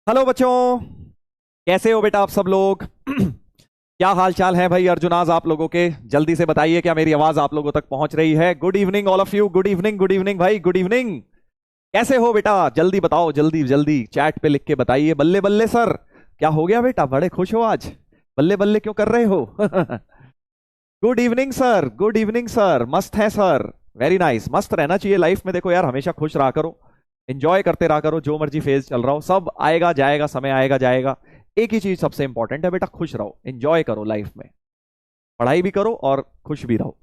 Hello बच्चों। कैसे हो बेटा आप सब लोग? क्या हाल चाल है भाई अर्जुनाज आप लोगों के? जल्दी से बताइए, क्या मेरी आवाज आप लोगों तक पहुंच रही है? Good evening all of you. Good evening भाई, गुड इवनिंग। कैसे हो बेटा? जल्दी बताओ, जल्दी जल्दी चैट पे लिख के बताइए। बल्ले बल्ले सर, क्या हो गया बेटा, बड़े खुश हो आज? बल्ले बल्ले क्यों कर रहे हो? Good evening sir, good evening sir, मस्त है सर। वेरी नाइस, मस्त रहना चाहिए लाइफ में। देखो यार, हमेशा खुश रहा करो, एंजॉय करते रहा करो। जो मर्जी फेज चल रहा हो, सब आएगा जाएगा, समय आएगा जाएगा। एक ही चीज सबसे इंपॉर्टेंट है बेटा, खुश रहो, एंजॉय करो लाइफ में। पढ़ाई भी करो और खुश भी रहो।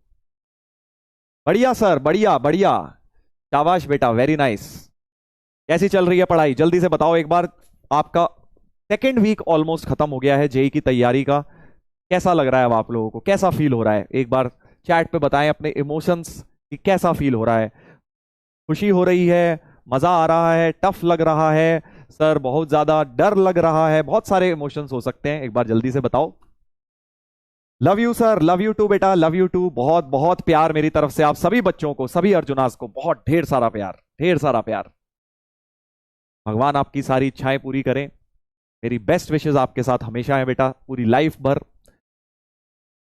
बढ़िया सर, बढ़िया बढ़िया। शाबाश बेटा, वेरी नाइस। कैसी चल रही है पढ़ाई, जल्दी से बताओ एक बार। आपका सेकेंड वीक ऑलमोस्ट खत्म हो गया है जेई की तैयारी का। कैसा लग रहा है अब आप लोगों को? कैसा फील हो रहा है? एक बार चैट पे बताएं अपने इमोशंस कि कैसा फील हो रहा है। खुशी हो रही है? मजा आ रहा है? टफ लग रहा है? सर बहुत ज्यादा डर लग रहा है? बहुत सारे इमोशंस हो सकते हैं, एक बार जल्दी से बताओ। Love you sir, love you too बेटा, लव यू टू। बहुत बहुत प्यार मेरी तरफ से आप सभी बच्चों को, सभी अर्जुनास को बहुत ढेर सारा प्यार, ढेर सारा प्यार। भगवान आपकी सारी इच्छाएं पूरी करें। मेरी बेस्ट विशेस आपके साथ हमेशा है बेटा, पूरी लाइफ भर।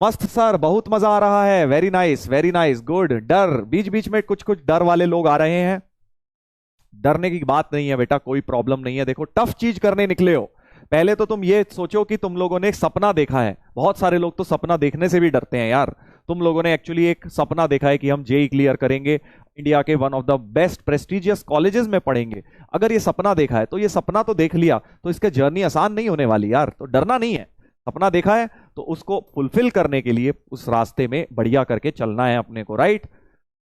मस्त सर, बहुत मजा आ रहा है। Very nice, very nice, good. डर बीच बीच में कुछ कुछ डर वाले लोग आ रहे हैं। डरने की बात नहीं है बेटा, कोई प्रॉब्लम नहीं है। देखो, टफ चीज करने निकले हो, पहले तो तुम ये सोचो कि तुम लोगों ने एक सपना देखा है। बहुत सारे लोग तो सपना देखने से भी डरते हैं यार। तुम लोगों ने एक्चुअली एक सपना देखा है कि हम जेई क्लियर करेंगे, इंडिया के one of the best prestigious colleges में पढ़ेंगे। अगर ये सपना देखा है तो ये सपना तो देख लिया, तो इसके जर्नी आसान नहीं होने वाली यार। तो डरना नहीं है। सपना देखा है तो उसको फुलफिल करने के लिए उस रास्ते में बढ़िया करके चलना है अपने को, राइट?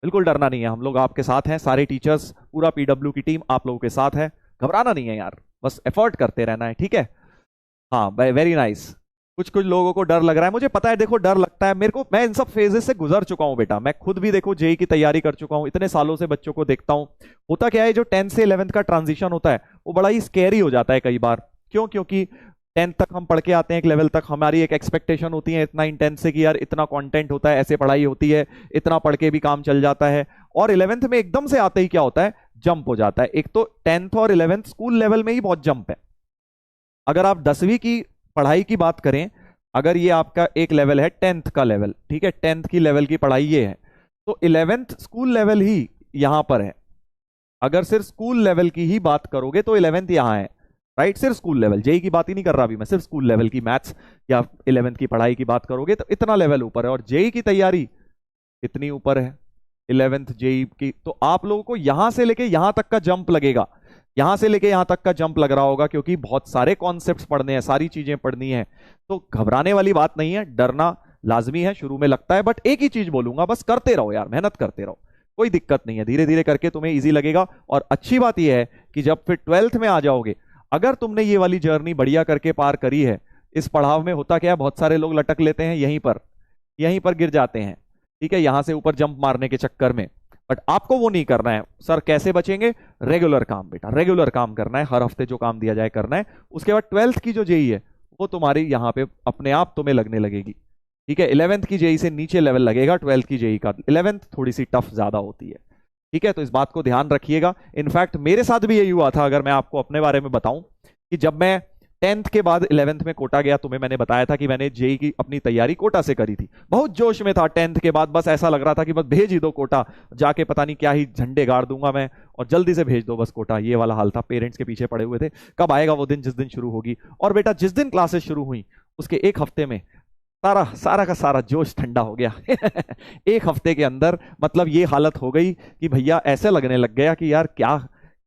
बिल्कुल डरना नहीं है, हम लोग आपके साथ हैं। सारे टीचर्स, पूरा पीडब्ल्यू की टीम आप लोगों के साथ है। घबराना नहीं है यार, बस एफर्ट करते रहना है, ठीक है? हाँ, वेरी नाइस। कुछ कुछ लोगों को डर लग रहा है, मुझे पता है। देखो, डर लगता है मेरे को, मैं इन सब फेजेस से गुजर चुका हूं बेटा। मैं खुद भी देखो जेई की तैयारी कर चुका हूं, इतने सालों से बच्चों को देखता हूं। होता क्या है, जो 10th से 11th का ट्रांजिशन होता है वो बड़ा ही स्कैरी हो जाता है कई बार। क्यों? क्योंकि 10th तक हम पढ़ के आते हैं, एक लेवल तक हमारी एक एक्सपेक्टेशन होती है इतना इंटेंस से कि यार इतना कंटेंट होता है, ऐसे पढ़ाई होती है, इतना पढ़ के भी काम चल जाता है। और 11th में एकदम से आते ही क्या होता है, जंप हो जाता है। एक तो 10th और 11th स्कूल लेवल में ही बहुत जंप है। अगर आप 10वीं की पढ़ाई की बात करें, अगर ये आपका एक लेवल है 10th का लेवल, ठीक है, 10th की लेवल की पढ़ाई ये है, तो 11th स्कूल लेवल ही यहां पर है। अगर सिर्फ स्कूल लेवल की ही बात करोगे तो 11th यहां है, राइट? सिर्फ स्कूल लेवल, जेई की बात ही नहीं कर रहा अभी मैं, सिर्फ स्कूल लेवल की मैथ्स या 11th की पढ़ाई की बात करोगे तो इतना लेवल ऊपर है। और जेई की तैयारी इतनी ऊपर है 11th जेई की, तो आप लोगों को यहां से लेके यहां तक का जंप लगेगा। यहां से लेके यहां तक का जंप लग रहा होगा, क्योंकि बहुत सारे कॉन्सेप्ट्स पढ़ने हैं, सारी चीजें पढ़नी है। तो घबराने वाली बात नहीं है, डरना लाजमी है, शुरू में लगता है। बट एक ही चीज बोलूंगा, बस करते रहो यार, मेहनत करते रहो, कोई दिक्कत नहीं है। धीरे धीरे करके तुम्हें इजी लगेगा। और अच्छी बात यह है कि जब फिर 12th में आ जाओगे, अगर तुमने ये वाली जर्नी बढ़िया करके पार करी है, इस पड़ाव में होता क्या है, बहुत सारे लोग लटक लेते हैं यहीं पर गिर जाते हैं, ठीक है, यहां से ऊपर जंप मारने के चक्कर में। बट आपको वो नहीं करना है। सर कैसे बचेंगे? रेगुलर काम बेटा, रेगुलर काम करना है, हर हफ्ते जो काम दिया जाए करना है। उसके बाद 12th की जो जेई है वो तुम्हारी यहाँ पे अपने आप तुम्हें लगने लगेगी, ठीक है? 11th की जेई से नीचे लेवल लगेगा 12th की जेई का। 11th थोड़ी सी टफ ज्यादा होती है, ठीक है? तो इस बात को ध्यान रखिएगा। इनफैक्ट मेरे साथ भी यही हुआ था, अगर मैं आपको अपने बारे में बताऊं, कि जब मैं 10th के बाद 11th में कोटा गया, तुम्हें मैंने बताया था कि मैंने जेई की अपनी तैयारी कोटा से करी थी। बहुत जोश में था 10th के बाद, बस ऐसा लग रहा था कि बस भेज ही दो कोटा, जाके पता नहीं क्या ही झंडे गाड़ दूंगा मैं, और जल्दी से भेज दो बस कोटा। ये वाला हाल था, पेरेंट्स के पीछे पड़े हुए थे, कब आएगा वो दिन जिस दिन शुरू होगी। और बेटा जिस दिन क्लासेस शुरू हुई उसके एक हफ्ते में सारा सारा का सारा जोश ठंडा हो गया। एक हफ्ते के अंदर मतलब ये हालत हो गई कि भैया ऐसे लगने लग गया कि यार क्या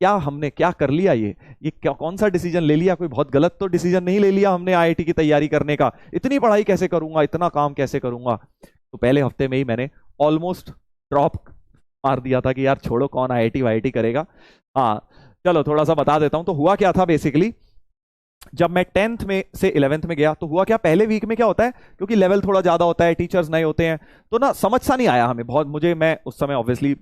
क्या हमने क्या कर लिया, ये क्या, कौन सा डिसीजन ले लिया? कोई बहुत गलत तो डिसीजन नहीं ले लिया हमने आईआईटी की तैयारी करने का? इतनी पढ़ाई कैसे करूंगा, इतना काम कैसे करूंगा? तो पहले हफ्ते में ही मैंने ऑलमोस्ट ड्रॉप मार दिया था कि यार छोड़ो, कौन आईआईटी वाईआईटी करेगा। हाँ, चलो थोड़ा सा बता देता हूं। तो हुआ क्या था बेसिकली, जब मैं 10th में से 11th में गया तो हुआ क्या, पहले वीक में क्या होता है, क्योंकि लेवल थोड़ा ज्यादा होता है, टीचर्स नए होते हैं, तो ना समझ सा नहीं आया हमें बहुत। मैं उस समय ऑब्वियसली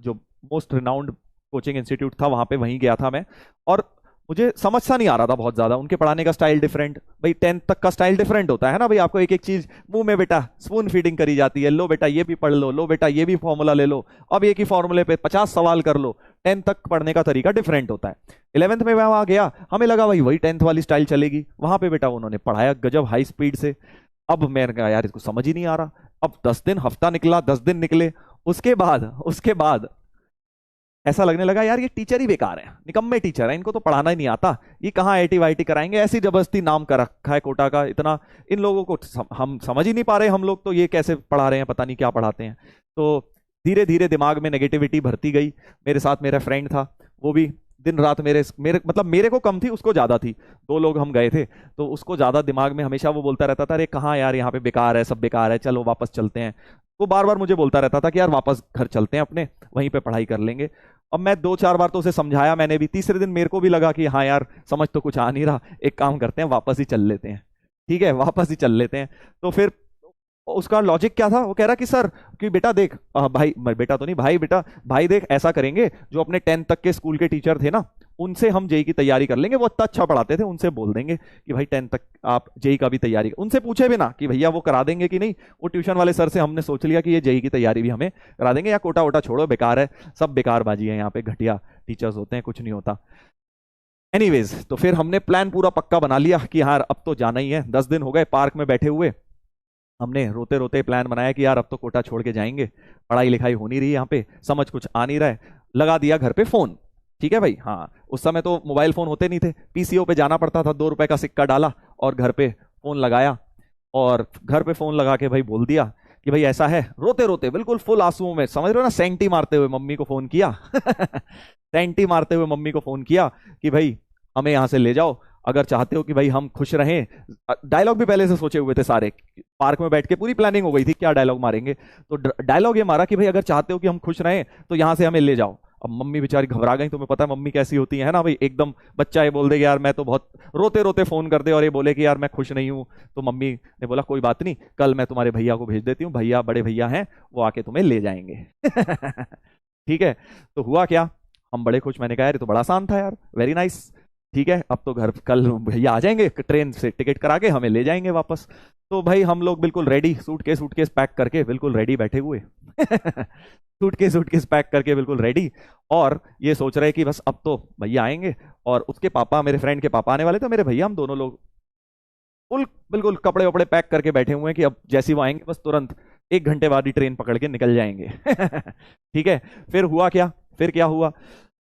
जो मोस्ट रिनाउंड कोचिंग इंस्टीट्यूट था वहां पे, वहीं गया था मैं। और मुझे समझ सा नहीं आ रहा था बहुत ज्यादा, उनके पढ़ाने का स्टाइल डिफरेंट, भाई 10th तक का स्टाइल डिफरेंट होता है ना भाई, आपको एक एक चीज मुंह में बेटा स्पून फीडिंग करी जाती है, लो बेटा ये भी पढ़ लो बेटा ये भी फॉर्मूला ले लो, अब एक ही फॉर्मूले पे 50 सवाल कर लो। 10th तक पढ़ने का तरीका डिफरेंट होता है। 11th में मैं वहां गया, हमें लगा भाई वही 10th वाली स्टाइल चलेगी, वहां पे बेटा उन्होंने पढ़ाया गजब हाई स्पीड से। अब मैंने कहा यार इसको समझ ही नहीं आ रहा। अब 10 दिन, हफ्ता निकला, 10 दिन निकले, उसके बाद ऐसा लगने लगा यार ये टीचर ही बेकार है, निकम्मे टीचर है, इनको तो पढ़ाना ही नहीं आता, ये कहाँ आईटी वाईटी कराएंगे, ऐसी जबरदस्ती नाम कर रखा है कोटा का, इतना इन लोगों को हम समझ ही नहीं पा रहे, हम लोग तो ये कैसे पढ़ा रहे हैं, पता नहीं क्या पढ़ाते हैं। तो धीरे धीरे दिमाग में नेगेटिविटी भरती गई। मेरे साथ मेरा फ्रेंड था, वो भी दिन रात मेरे मेरे मतलब मेरे को कम थी, उसको ज्यादा थी, 2 लोग हम गए थे, तो उसको ज्यादा दिमाग में हमेशा वो बोलता रहता था, अरे कहाँ यार यहाँ पे बेकार है, सब बेकार है, चलो वापस चलते हैं। वो बार बार मुझे बोलता रहता था कि यार वापस घर चलते हैं अपने, वहीं पे पढ़ाई कर लेंगे। अब मैं 2-4 बार तो उसे समझाया मैंने भी, तीसरे दिन मेरे को भी लगा कि हाँ यार समझ तो कुछ आ नहीं रहा, एक काम करते हैं वापस ही चल लेते हैं, ठीक है वापस ही चल लेते हैं। तो फिर उसका लॉजिक क्या था, वो कह रहा कि सर कि बेटा देख भाई, बेटा तो नहीं भाई, बेटा भाई देख ऐसा करेंगे, जो अपने 10th तक के स्कूल के टीचर थे ना, उनसे हम जेई की तैयारी कर लेंगे, वो इतना अच्छा पढ़ाते थे, उनसे बोल देंगे कि भाई 10th तक आप जेई का भी तैयारी, उनसे पूछे भी ना कि भैया वो करा देंगे कि नहीं, वो ट्यूशन वाले सर से हमने सोच लिया कि ये जेई की तैयारी भी हमें करा देंगे, या कोटा वोटा छोड़ो बेकार है, सब बेकारबाजी है, यहाँ पे घटिया टीचर्स होते हैं, कुछ नहीं होता। एनीवेज, तो फिर हमने प्लान पूरा पक्का बना लिया कि यार अब तो जाना ही है। 10 दिन हो गए पार्क में बैठे हुए, हमने रोते रोते प्लान बनाया कि यार अब तो कोटा छोड़ के जाएंगे, पढ़ाई लिखाई हो नहीं रही यहाँ पे, समझ कुछ आ नहीं रहा है। लगा दिया घर पे फोन, ठीक है भाई, हाँ उस समय तो मोबाइल फोन होते नहीं थे, पीसीओ पे जाना पड़ता था, 2 रुपए का सिक्का डाला और घर पे फोन लगाया, और घर पे फोन लगा के भाई बोल दिया कि भाई ऐसा है, रोते रोते बिल्कुल फुल आंसुओं में, समझ रहे हो ना, सेंटी मारते हुए मम्मी को फोन किया सेंटी मारते हुए मम्मी को फोन किया कि भाई हमें यहां से ले जाओ, अगर चाहते हो कि भाई हम खुश रहें। डायलॉग भी पहले से सोचे हुए थे सारे, पार्क में बैठ के पूरी प्लानिंग हो गई थी क्या डायलॉग मारेंगे, तो डायलॉग ये मारा कि भाई अगर चाहते हो कि हम खुश रहें तो यहां से हमें ले जाओ। अब मम्मी बेचारी घबरा गई, तुम्हें पता है मम्मी कैसी होती है ना भाई, एकदम बच्चा ये बोल दे कि यार मैं तो बहुत, रोते रोते फोन कर दे और ये बोले कि यार मैं खुश नहीं हूं, तो मम्मी ने बोला कोई बात नहीं, कल मैं तुम्हारे भैया को भेज देती हूँ, भैया बड़े भैया हैं वो आके तुम्हें ले जाएंगे ठीक है। तो हुआ क्या, हम बड़े खुश, मैंने कहा यार ये तो बड़ा आसान था यार, वेरी नाइस, ठीक है अब तो घर कल भैया आ जाएंगे, ट्रेन से टिकट करा के हमें ले जाएंगे वापस। तो भाई हम लोग बिल्कुल रेडी, सूटकेस पैक करके बिल्कुल रेडी बैठे हुए सूटकेस पैक करके बिल्कुल रेडी, और ये सोच रहे कि बस अब तो भैया आएंगे, और उसके पापा, मेरे फ्रेंड के पापा आने वाले थे, मेरे भैया, हम दोनों लोग फुल बिल्कुल कपड़े वपड़े पैक करके बैठे हुए हैं कि अब जैसे वो आएंगे बस तुरंत 1 घंटे बाद ही ट्रेन पकड़ के निकल जाएंगे ठीक है। फिर हुआ क्या, फिर क्या हुआ,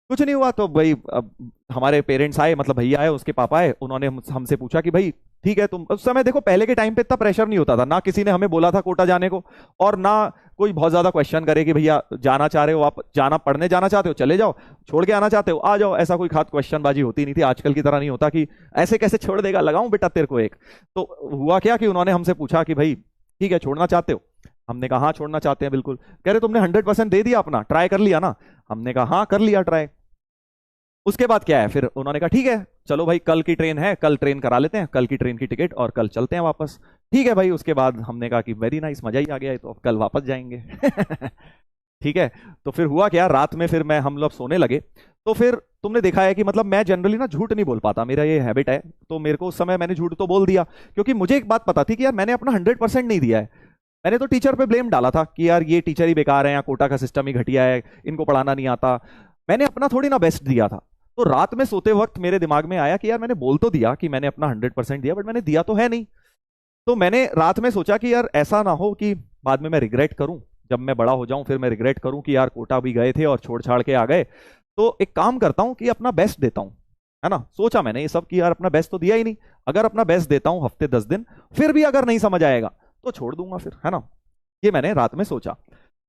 कुछ नहीं हुआ। तो भाई अब हमारे पेरेंट्स आए, मतलब भैया आए, उसके पापा आए, उन्होंने हमसे पूछा कि भाई ठीक है तुम, उस समय देखो पहले के टाइम पे इतना प्रेशर नहीं होता था, ना किसी ने हमें बोला था कोटा जाने को, और ना कोई बहुत ज्यादा क्वेश्चन करे कि भैया जाना चाह रहे हो आप, जाना पढ़ने जाना चाहते हो चले जाओ, छोड़ के आना चाहते हो आ जाओ, ऐसा कोई खास क्वेश्चन बाजी होती नहीं थी, आजकल की तरह नहीं होता कि ऐसे कैसे छोड़ देगा, लगाऊं बेटा तेरे को एक। तो हुआ क्या कि उन्होंने हमसे पूछा कि भाई ठीक है छोड़ना चाहते हो, हमने कहा हाँ छोड़ना चाहते हैं बिल्कुल। कह रहे तुमने 100% दे दिया अपना, ट्राई कर लिया ना, हमने कहा हाँ कर लिया ट्राई। उसके बाद क्या है, फिर उन्होंने कहा ठीक है चलो भाई कल की ट्रेन है, कल ट्रेन करा लेते हैं, कल की ट्रेन की टिकट और कल चलते हैं वापस। ठीक है भाई, उसके बाद हमने कहा कि वेरी नाइस, मजा ही आ गया है, तो अब कल वापस जाएंगे ठीक है। तो फिर हुआ क्या, रात में फिर हम लोग सोने लगे, तो फिर तुमने देखा है कि मतलब मैं जनरली ना झूठ नहीं बोल पाता, मेरा ये हैबिट है, तो मेरे को उस समय मैंने झूठ तो बोल दिया, क्योंकि मुझे एक बात पता थी कि यार मैंने अपना 100% नहीं दिया है। मैंने तो टीचर पे ब्लेम डाला था कि यार ये टीचर ही बेकार है, या कोटा का सिस्टम ही घटिया है, इनको पढ़ाना नहीं आता, मैंने अपना थोड़ी ना बेस्ट दिया था। तो रात में सोते वक्त मेरे दिमाग में आया कि यार मैंने बोल तो दिया कि मैंने अपना 100% दिया, बट मैंने दिया तो है नहीं। तो मैंने रात में सोचा कि यार ऐसा ना हो कि बाद में मैं रिग्रेट करूं, जब मैं बड़ा हो जाऊं फिर मैं रिग्रेट करूं कि यार कोटा भी गए थे और छोड़ छाड़ के आ गए, तो एक काम करता हूं कि अपना बेस्ट देता हूं, है ना। सोचा मैंने ये सब कि यार अपना बेस्ट तो दिया ही नहीं, अगर अपना बेस्ट देता हूं हफ्ते 10 दिन, फिर भी अगर नहीं समझ आएगा तो छोड़ दूंगा फिर, है ना। ये मैंने रात में सोचा।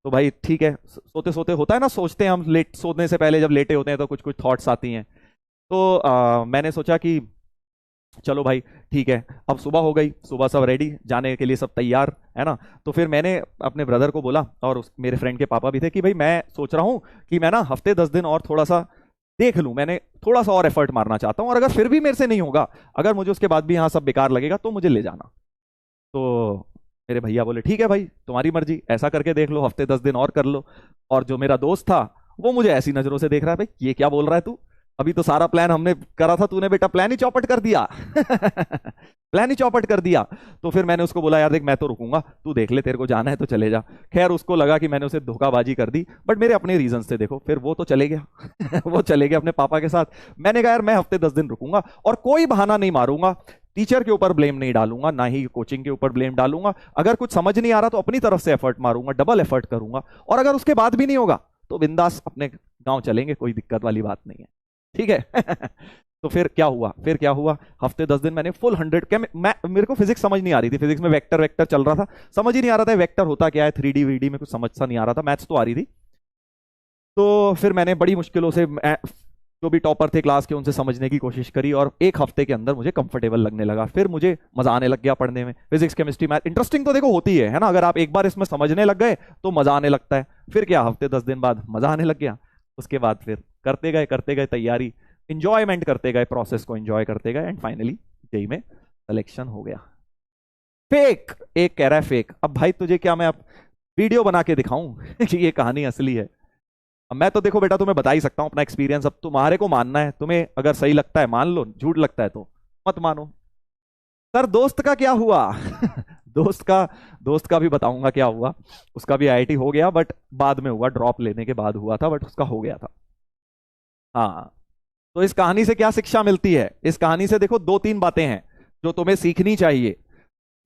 तो भाई ठीक है, सोते सोते होता है ना, सोचते हैं हम, लेट सोने से पहले जब लेटे होते हैं तो कुछ कुछ थॉट्स आती हैं। तो मैंने सोचा कि चलो भाई ठीक है, अब सुबह हो गई, सुबह सब रेडी, जाने के लिए सब तैयार, है ना। तो फिर मैंने अपने ब्रदर को बोला, और मेरे फ्रेंड के पापा भी थे, कि भाई मैं सोच रहा हूँ कि मैं ना हफ्ते 10 दिन और थोड़ा सा देख लूँ, मैंने थोड़ा सा और एफर्ट मारना चाहता हूँ, और अगर फिर भी मेरे से नहीं होगा, अगर मुझे उसके बाद भी यहाँ सब बेकार लगेगा तो मुझे ले जाना। तो मेरे भैया बोले ठीक है भाई तुम्हारी मर्जी, ऐसा करके देख लो, हफ्ते 10 दिन और कर लो। और जो मेरा दोस्त था वो मुझे ऐसी नजरों से देख रहा है, भाई ये क्या बोल रहा है तू, अभी तो सारा प्लान हमने करा था, तूने बेटा प्लान ही चौपट कर दिया। प्लान ही चौपट कर दिया। तो फिर मैंने उसको बोला यार देख मैं तो रुकूंगा, तू देख ले, तेरे को जाना है तो चले जा। खैर उसको लगा कि मैंने उसे धोखाबाजी कर दी, बट मेरे अपने रीजंस थे देखो। फिर वो तो चले गया। वो चले गया अपने पापा के साथ। मैंने कहा यार मैं हफ्ते 10 दिन रुकूंगा और कोई बहाना नहीं मारूंगा, टीचर के ऊपर ब्लेम नहीं डालूंगा, ना ही कोचिंग के ऊपर ब्लेम डालूंगा। अगर कुछ समझ नहीं आ रहा तो अपनी तरफ से एफर्ट मारूंगा, डबल एफर्ट करूंगा, और अगर उसके बाद भी नहीं होगा तो बिंदास अपने गांव चलेंगे, कोई दिक्कत वाली बात नहीं है। ठीक है। तो फिर क्या हुआ, फिर क्या हुआ, हफ्ते 10 दिन मैंने फुल 100 क्या मैं मेरे को फिजिक्स समझ नहीं आ रही थी। फिजिक्स में वेक्टर वेक्टर चल रहा था, समझ ही नहीं आ रहा था वेक्टर होता क्या है, 3D वीडी में कुछ समझ सा नहीं आ रहा था। मैथ्स तो आ रही थी। तो फिर मैंने बड़ी मुश्किलों से जो भी टॉपर थे क्लास के उनसे समझने की कोशिश करी, और एक हफ्ते के अंदर मुझे कंफर्टेबल लगने लगा। फिर मुझे मजा आने लग गया पढ़ने में। फिजिक्स केमिस्ट्री मैथ इंटरेस्टिंग तो देखो होती है ना, अगर आप एक बार इसमें समझने लग गए तो मजा आने लगता है। फिर क्या, हफ्ते 10 दिन बाद मजा आने लग गया। उसके बाद फिर करते गए तैयारी, इंजॉयमेंट करते गए, प्रोसेस को इंजॉय करते गए, एंड फाइनली जेई में सिलेक्शन हो गया। फेक, एक कह रहा है फेक। अब भाई तुझे क्या मैं अब वीडियो बना के दिखाऊं कि ये कहानी असली है? अब मैं तो देखो बेटा तुम्हें बता ही सकता हूं अपना एक्सपीरियंस। अब तुम्हारे को मानना है, तुम्हें अगर सही लगता है मान लो, झूठ लगता है तो मत मानो। सर दोस्त का क्या हुआ? दोस्त का भी बताऊंगा क्या हुआ। उसका भी आईआईटी हो गया, बट बाद में हुआ, ड्रॉप लेने के बाद हुआ था, बट उसका हो गया था। हाँ। तो इस कहानी से क्या शिक्षा मिलती है? इस कहानी से देखो 2-3 बातें हैं जो तुम्हें सीखनी चाहिए।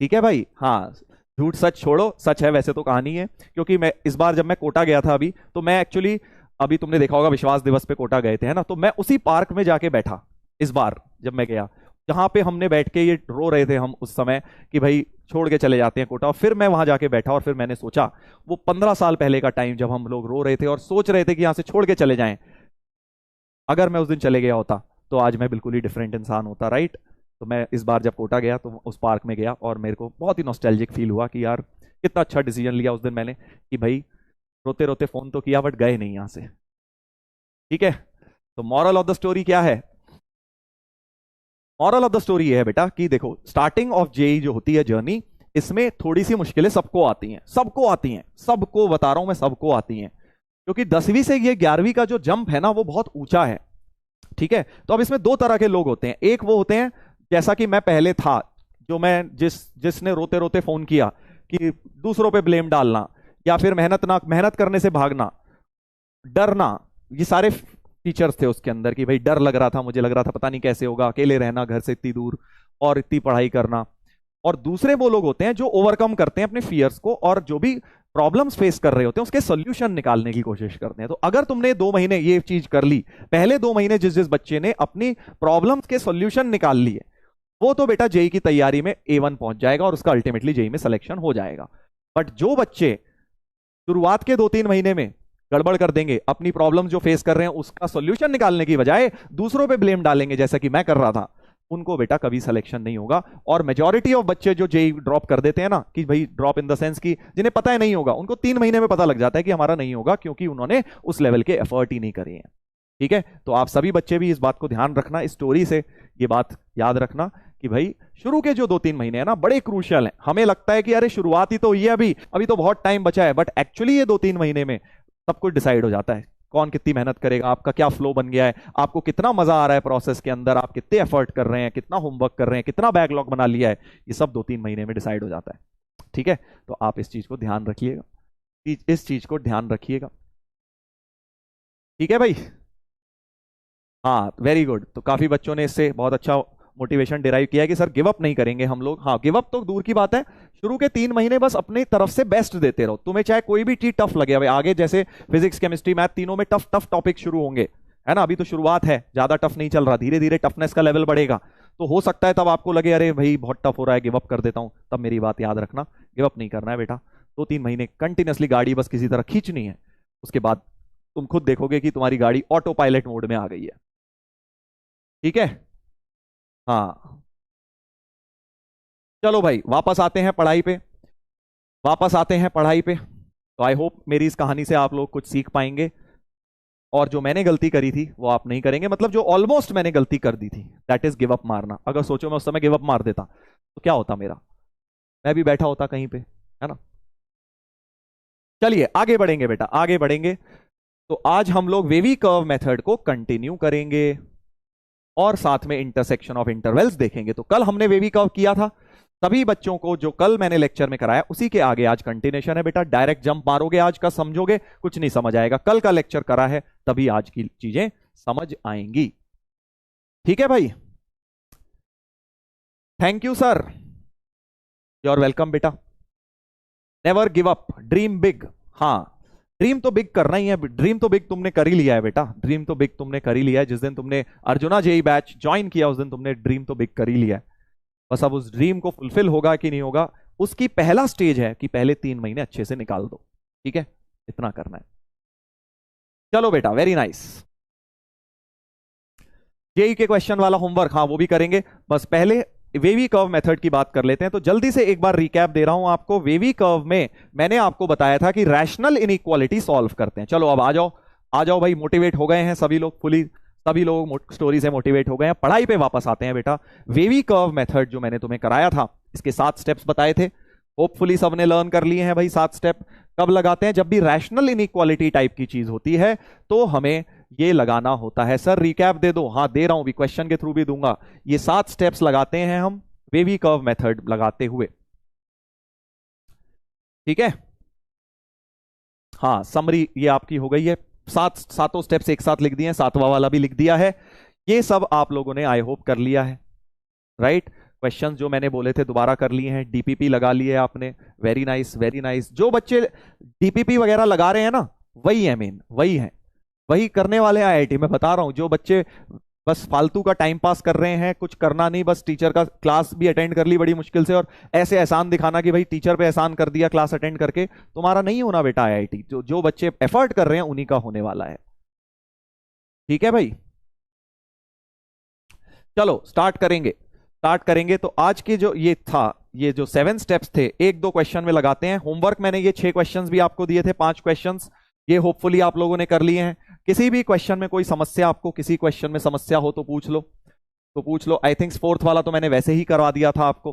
ठीक है भाई? हाँ, झूठ सच छोड़ो, सच है वैसे तो कहानी है। क्योंकि मैं इस बार जब मैं कोटा गया था अभी, तो मैं एक्चुअली, अभी तुमने देखा होगा विश्वास दिवस पे कोटा गए थे है ना, तो मैं उसी पार्क में जाके बैठा इस बार जब मैं गया, जहां पे हमने बैठ के ये रो रहे थे हम उस समय कि भाई छोड़ के चले जाते हैं कोटा। और फिर मैं वहां जाके बैठा और फिर मैंने सोचा वो 15 साल पहले का टाइम जब हम लोग रो रहे थे और सोच रहे थे कि यहां से छोड़ के चले जाएं, अगर मैं उस दिन चले गया होता तो आज मैं बिल्कुल ही डिफरेंट इंसान होता, राइट? तो मैं इस बार जब कोटा गया तो उस पार्क में गया और मेरे को बहुत ही नॉस्टैल्जिक फील हुआ कि यार कितना अच्छा डिसीजन लिया उस दिन मैंने, कि भाई रोते रोते फोन तो किया बट गए नहीं यहां से। ठीक है? तो मॉरल ऑफ द स्टोरी क्या है? मॉरल ऑफ द स्टोरी ये है बेटा कि देखो, स्टार्टिंग ऑफ जेई जो होती है जर्नी, इसमें थोड़ी सी मुश्किलें सबको आती हैं, सबको आती हैं, सबको बता रहा हूं मैं, सबको आती हैं। क्योंकि 10वीं से ये 11वीं का जो जंप है ना वो बहुत ऊंचा है। ठीक है? तो अब इसमें 2 तरह के लोग होते हैं। एक वो होते हैं जैसा कि मैं पहले था, जो मैं जिसने रोते रोते फोन किया कि दूसरों पे ब्लेम डालना, या फिर मेहनत करने से भागना, डरना, ये सारे फीचर्स थे उसके अंदर। कि भाई डर लग रहा था, मुझे लग रहा था पता नहीं कैसे होगा, अकेले रहना घर से इतनी दूर और इतनी पढ़ाई करना। और दूसरे वो लोग होते हैं जो ओवरकम करते हैं अपने फियर्स को, और जो भी प्रॉब्लम्स फेस कर रहे होते हैं उसके सोल्यूशन निकालने की कोशिश करते हैं। तो अगर तुमने 2 महीने ये चीज कर ली, पहले 2 महीने जिस बच्चे ने अपनी प्रॉब्लम्स के सोल्यूशन निकाल लिए, वो तो बेटा जेई की तैयारी में A1 पहुंच जाएगा और उसका अल्टीमेटली जेई में सिलेक्शन हो जाएगा। बट जो बच्चे शुरुआत के 2-3 महीने में गड़बड़ कर देंगे, अपनी प्रॉब्लम जो फेस कर रहे हैं उसका सोल्यूशन निकालने की बजाय दूसरों पे ब्लेम डालेंगे जैसा कि मैं कर रहा था, उनको बेटा कभी सिलेक्शन नहीं होगा। और मेजॉरिटी ऑफ बच्चे जो जेई ड्रॉप कर देते हैं ना, कि भाई ड्रॉप इन द सेंस कि जिन्हें पता है नहीं होगा, उनको 3 महीने में पता लग जाता है कि हमारा नहीं होगा, क्योंकि उन्होंने उस लेवल के एफर्ट ही नहीं करे हैं। ठीक है? तो आप सभी बच्चे भी इस बात को ध्यान रखना, इस स्टोरी से ये बात याद रखना कि भाई शुरू के जो 2-3 महीने हैं ना बड़े क्रूशियल हैं। हमें लगता है कि अरे शुरुआत ही तो हुई है, अभी तो बहुत टाइम बचा है, बट एक्चुअली ये 2-3 महीने में सब कुछ डिसाइड हो जाता है। कौन कितनी मेहनत करेगा, आपका क्या फ्लो बन गया है, आपको कितना मजा आ रहा है प्रोसेस के अंदर, आप कितने एफर्ट कर रहे हैं, कितना होमवर्क कर रहे हैं, कितना बैकलॉग बना लिया है, ये सब 2-3 महीने में डिसाइड हो जाता है। ठीक है? तो आप इस चीज को ध्यान रखिएगा, इस चीज को ध्यान रखिएगा। ठीक है भाई? हाँ, वेरी गुड। तो काफी बच्चों ने इससे बहुत अच्छा मोटिवेशन डिराइव किया है कि सर गिव अप नहीं करेंगे हम लोग। हाँ, गिव अप तो दूर की बात है, शुरू के 3 महीने बस अपनी तरफ से बेस्ट देते रहो। तुम्हें चाहे कोई भी चीज टफ लगे, आगे जैसे फिजिक्स केमिस्ट्री मैथ तीनों में टफ टफ टॉपिक शुरू होंगे, है ना? अभी तो शुरुआत है, ज्यादा टफ नहीं चल रहा, धीरे धीरे टफनेस का लेवल बढ़ेगा। तो हो सकता है तब आपको लगे अरे भाई बहुत टफ हो रहा है, गिव अप कर देता हूं। तब मेरी बात याद रखना, गिव अप नहीं करना है बेटा। 2-3 महीने कंटिन्यूसली गाड़ी बस किसी तरह खींचनी है, उसके बाद तुम खुद देखोगे कि तुम्हारी गाड़ी ऑटो पायलट मोड में आ गई है। ठीक है? हाँ, चलो भाई वापस आते हैं पढ़ाई पे, वापस आते हैं पढ़ाई पे। तो आई होप मेरी इस कहानी से आप लोग कुछ सीख पाएंगे, और जो मैंने गलती करी थी वो आप नहीं करेंगे। मतलब जो ऑलमोस्ट मैंने गलती कर दी थी, दैट इज गिव अप मारना। अगर सोचो मैं उस समय गिव अप मार देता तो क्या होता मेरा, मैं भी बैठा होता कहीं पे, है ना? चलिए आगे बढ़ेंगे बेटा, आगे बढ़ेंगे। तो आज हम लोग वेवी कर्व मेथड को कंटिन्यू करेंगे और साथ में इंटरसेक्शन ऑफ इंटरवल्स देखेंगे। तो कल हमने वेवी कर्व किया था, सभी बच्चों को जो कल मैंने लेक्चर में कराया उसी के आगे आज कंटिन्यूशन है बेटा। डायरेक्ट जंप मारोगे आज का समझोगे कुछ नहीं समझ आएगा, कल का लेक्चर करा है तभी आज की चीजें समझ आएंगी। ठीक है भाई, thank you sir, you are welcome बेटा। Never give up, dream big. हाँ, ड्रीम तो बिग करना ही है, ड्रीम तो बिग तुमने कर ही लिया है बेटा, ड्रीम तो बिग तुमने कर ही लिया है। जिस दिन तुमने अर्जुना जेई बैच ज्वाइन किया उस दिन तुमने ड्रीम तो बिग कर ही लिया है। बस अब उस ड्रीम को फुलफिल होगा कि नहीं होगा उसकी पहला स्टेज है कि पहले 3 महीने अच्छे से निकाल दो। ठीक है, इतना करना है। चलो बेटा, वेरी नाइस। जेई के क्वेश्चन वाला होमवर्क हाँ वो भी करेंगे, बस पहले वेवी कर्व मेथड की बात कर लेते हैं। तो जल्दी से एक बार रिकैप दे रहा हूं आपको। वेवी कर्व में मैंने आपको बताया था कि रैशनल इनइक्वालिटी सॉल्व करते हैं। चलो अब आ जाओ, आ जाओ भाई, मोटिवेट हो गए हैं सभी लोग, सभी लोग स्टोरी से मोटिवेट हो गए हैं, पढ़ाई पे वापस आते हैं बेटा। वेवी कर्व मेथड जो मैंने तुम्हें कराया था, इसके 7 स्टेप्स बताए थे, होपफुली सबने लर्न कर लिए हैं भाई। 7 स्टेप कब लगाते हैं? जब भी रैशनल इनइक्वालिटी टाइप की चीज होती है तो हमें ये लगाना होता है। सर रिकैप दे दो, हाँ दे रहा हूं, भी क्वेश्चन के थ्रू भी दूंगा। ये 7 स्टेप्स लगाते हैं हम वेवी कर्व मेथड लगाते हुए। ठीक है, हाँ समरी ये आपकी हो गई है, सातों स्टेप्स एक साथ लिख दिए हैं, 7वां वाला भी लिख दिया है। ये सब आप लोगों ने आई होप कर लिया है, राइट। क्वेश्चंस जो मैंने बोले थे दोबारा कर लिए हैं, डीपीपी लगा लिए आपने, वेरी नाइस वेरी नाइस। जो बच्चे डीपीपी वगैरह लगा रहे हैं ना वही है मेन, वही है, वही करने वाले हैं आईआईटी में, बता रहा हूं। जो बच्चे बस फालतू का टाइम पास कर रहे हैं, कुछ करना नहीं, बस टीचर का क्लास भी अटेंड कर ली बड़ी मुश्किल से और ऐसे एहसान दिखाना कि भाई टीचर पे एहसान कर दिया क्लास अटेंड करके, तुम्हारा नहीं होना बेटा आईआईटी। जो बच्चे एफर्ट कर रहे हैं उन्हीं का होने वाला है। ठीक है भाई, चलो स्टार्ट करेंगे। तो आज के जो ये था, ये जो 7 स्टेप्स थे, 1-2 क्वेश्चन में लगाते हैं। होमवर्क मैंने ये 6 क्वेश्चंस भी आपको दिए थे, 5 क्वेश्चंस, ये होपफुली आप लोगों ने कर लिए हैं। किसी भी क्वेश्चन में कोई समस्या, आपको किसी क्वेश्चन में समस्या हो तो पूछ लो। आई थिंक 4th वाला तो मैंने वैसे ही करवा दिया था आपको।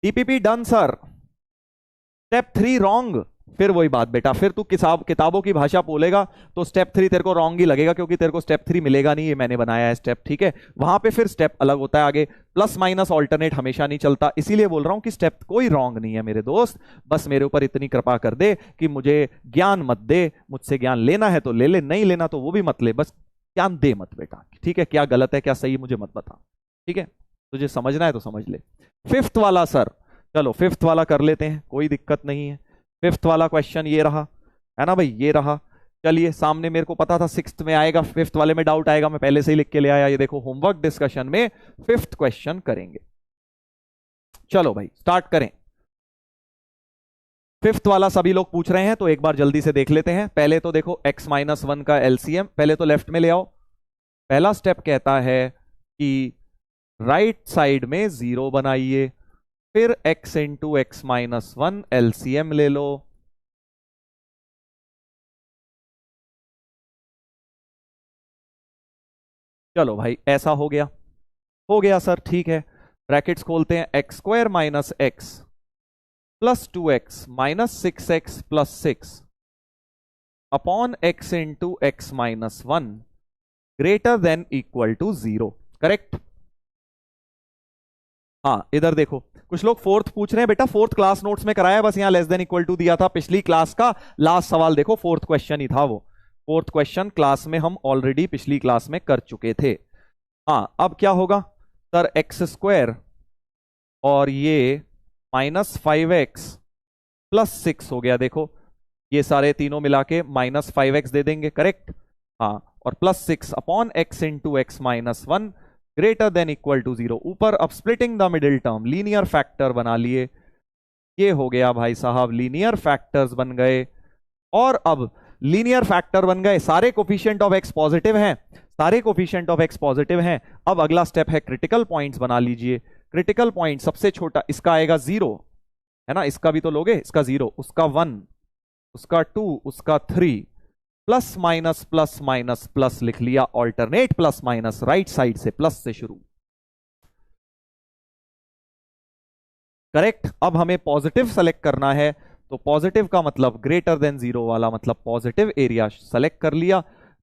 TPP done sir, step 3 wrong. फिर वही बात बेटा, फिर तू किताबों की भाषा बोलेगा तो स्टेप 3 तेरे को रॉन्ग ही लगेगा, क्योंकि तेरे को स्टेप 3 मिलेगा नहीं, ये मैंने बनाया है स्टेप। ठीक है, वहां पे फिर स्टेप अलग होता है आगे, प्लस माइनस ऑल्टरनेट हमेशा नहीं चलता, इसीलिए बोल रहा हूं कि स्टेप कोई रॉन्ग नहीं है मेरे दोस्त। बस मेरे ऊपर इतनी कृपा कर दे कि मुझे ज्ञान मत दे, मुझसे ज्ञान लेना है तो ले ले, नहीं लेना तो वो भी मत ले, बस ज्ञान दे मत बेटा। ठीक है, क्या गलत है क्या सही मुझे मत बता। ठीक है, तुझे समझना है तो समझ ले। 5th वाला सर, चलो 5th वाला कर लेते हैं, कोई दिक्कत नहीं है। 5th वाला क्वेश्चन ये रहा है ना भाई, ये रहा। चलिए, सामने मेरे को पता था 6th में आएगा, 5th वाले में डाउट आएगा, मैं पहले से ही लिख के ले आया। ये देखो, होमवर्क डिस्कशन में 5th क्वेश्चन करेंगे। चलो भाई स्टार्ट करें। 5th वाला सभी लोग पूछ रहे हैं तो एक बार जल्दी से देख लेते हैं। पहले तो देखो x-1 का एलसीएम, पहले तो लेफ्ट में ले आओ। पहला स्टेप कहता है कि राइट साइड में 0 बनाइए, फिर x इंटू x-1 एलसीएम ले लो। चलो भाई, ऐसा हो गया सर, ठीक है। ब्रैकेट्स खोलते हैं, x² minus x plus 2x minus 6x plus 6 upon x into x-1 greater than equal to 0, correct. हाँ इधर देखो, कुछ लोग 4th पूछ रहे हैं बेटा, 4th क्लास नोट्स में कराया, बस यहां लेस देन इक्वल टू दिया था। पिछली क्लास का लास्ट सवाल देखो, 4th क्वेश्चन ही था वो। 4th क्वेश्चन क्लास में हम ऑलरेडी पिछली क्लास में कर चुके थे। हाँ, अब क्या होगा सर, x² और ये -5x प्लस 6 हो गया। देखो ये सारे तीनों मिला के -5x दे देंगे, करेक्ट। हाँ, और plus 6 upon x into x-1 greater than equal to 0। ऊपर अब splitting the middle term, linear factor बना लिए। ये हो गया भाई साहब, लीनियर फैक्टर्स बन गए। और अब लीनियर फैक्टर बन गए, सारे कोफिशिएंट ऑफ x पॉजिटिव हैं, सारे कोफिशिएंट ऑफ x पॉजिटिव हैं। अब अगला स्टेप है क्रिटिकल पॉइंट्स बना लीजिए। क्रिटिकल पॉइंट सबसे छोटा इसका आएगा 0, है ना, इसका भी तो लोगे, इसका 0, उसका 1, उसका 2, उसका 3, plus minus plus minus plus लिख लिया, alternate plus minus, right side से प्लस से शुरू, करेक्ट। अब हमें पॉजिटिव सेलेक्ट करना है, तो पॉजिटिव का मतलब ग्रेटर देन जीरो वाला मतलब पॉजिटिव एरिया सेलेक्ट कर लिया,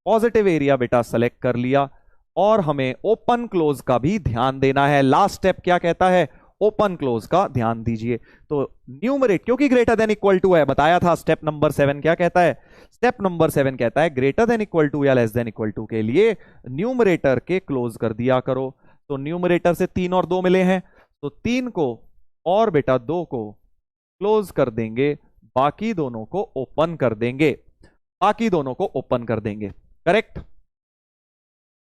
पॉजिटिव एरिया बेटा सेलेक्ट कर लिया। और हमें ओपन क्लोज का भी ध्यान देना है। लास्ट स्टेप क्या कहता है, ओपन क्लोज का ध्यान दीजिए। तो न्यूमरेट क्योंकि ग्रेटर देन इक्वल टू है, बताया था स्टेप नंबर 7 क्या कहता है, स्टेप नंबर 7 कहता है ग्रेटर देन इक्वल टू या लेस देन इक्वल टू के लिए न्यूमरेटर के क्लोज कर दिया करो। तो न्यूमरेटर से 3 और 2 मिले हैं, तो 3 को और बेटा 2 को क्लोज कर देंगे, बाकी दोनों को ओपन कर देंगे, बाकी दोनों को ओपन कर देंगे। करेक्ट,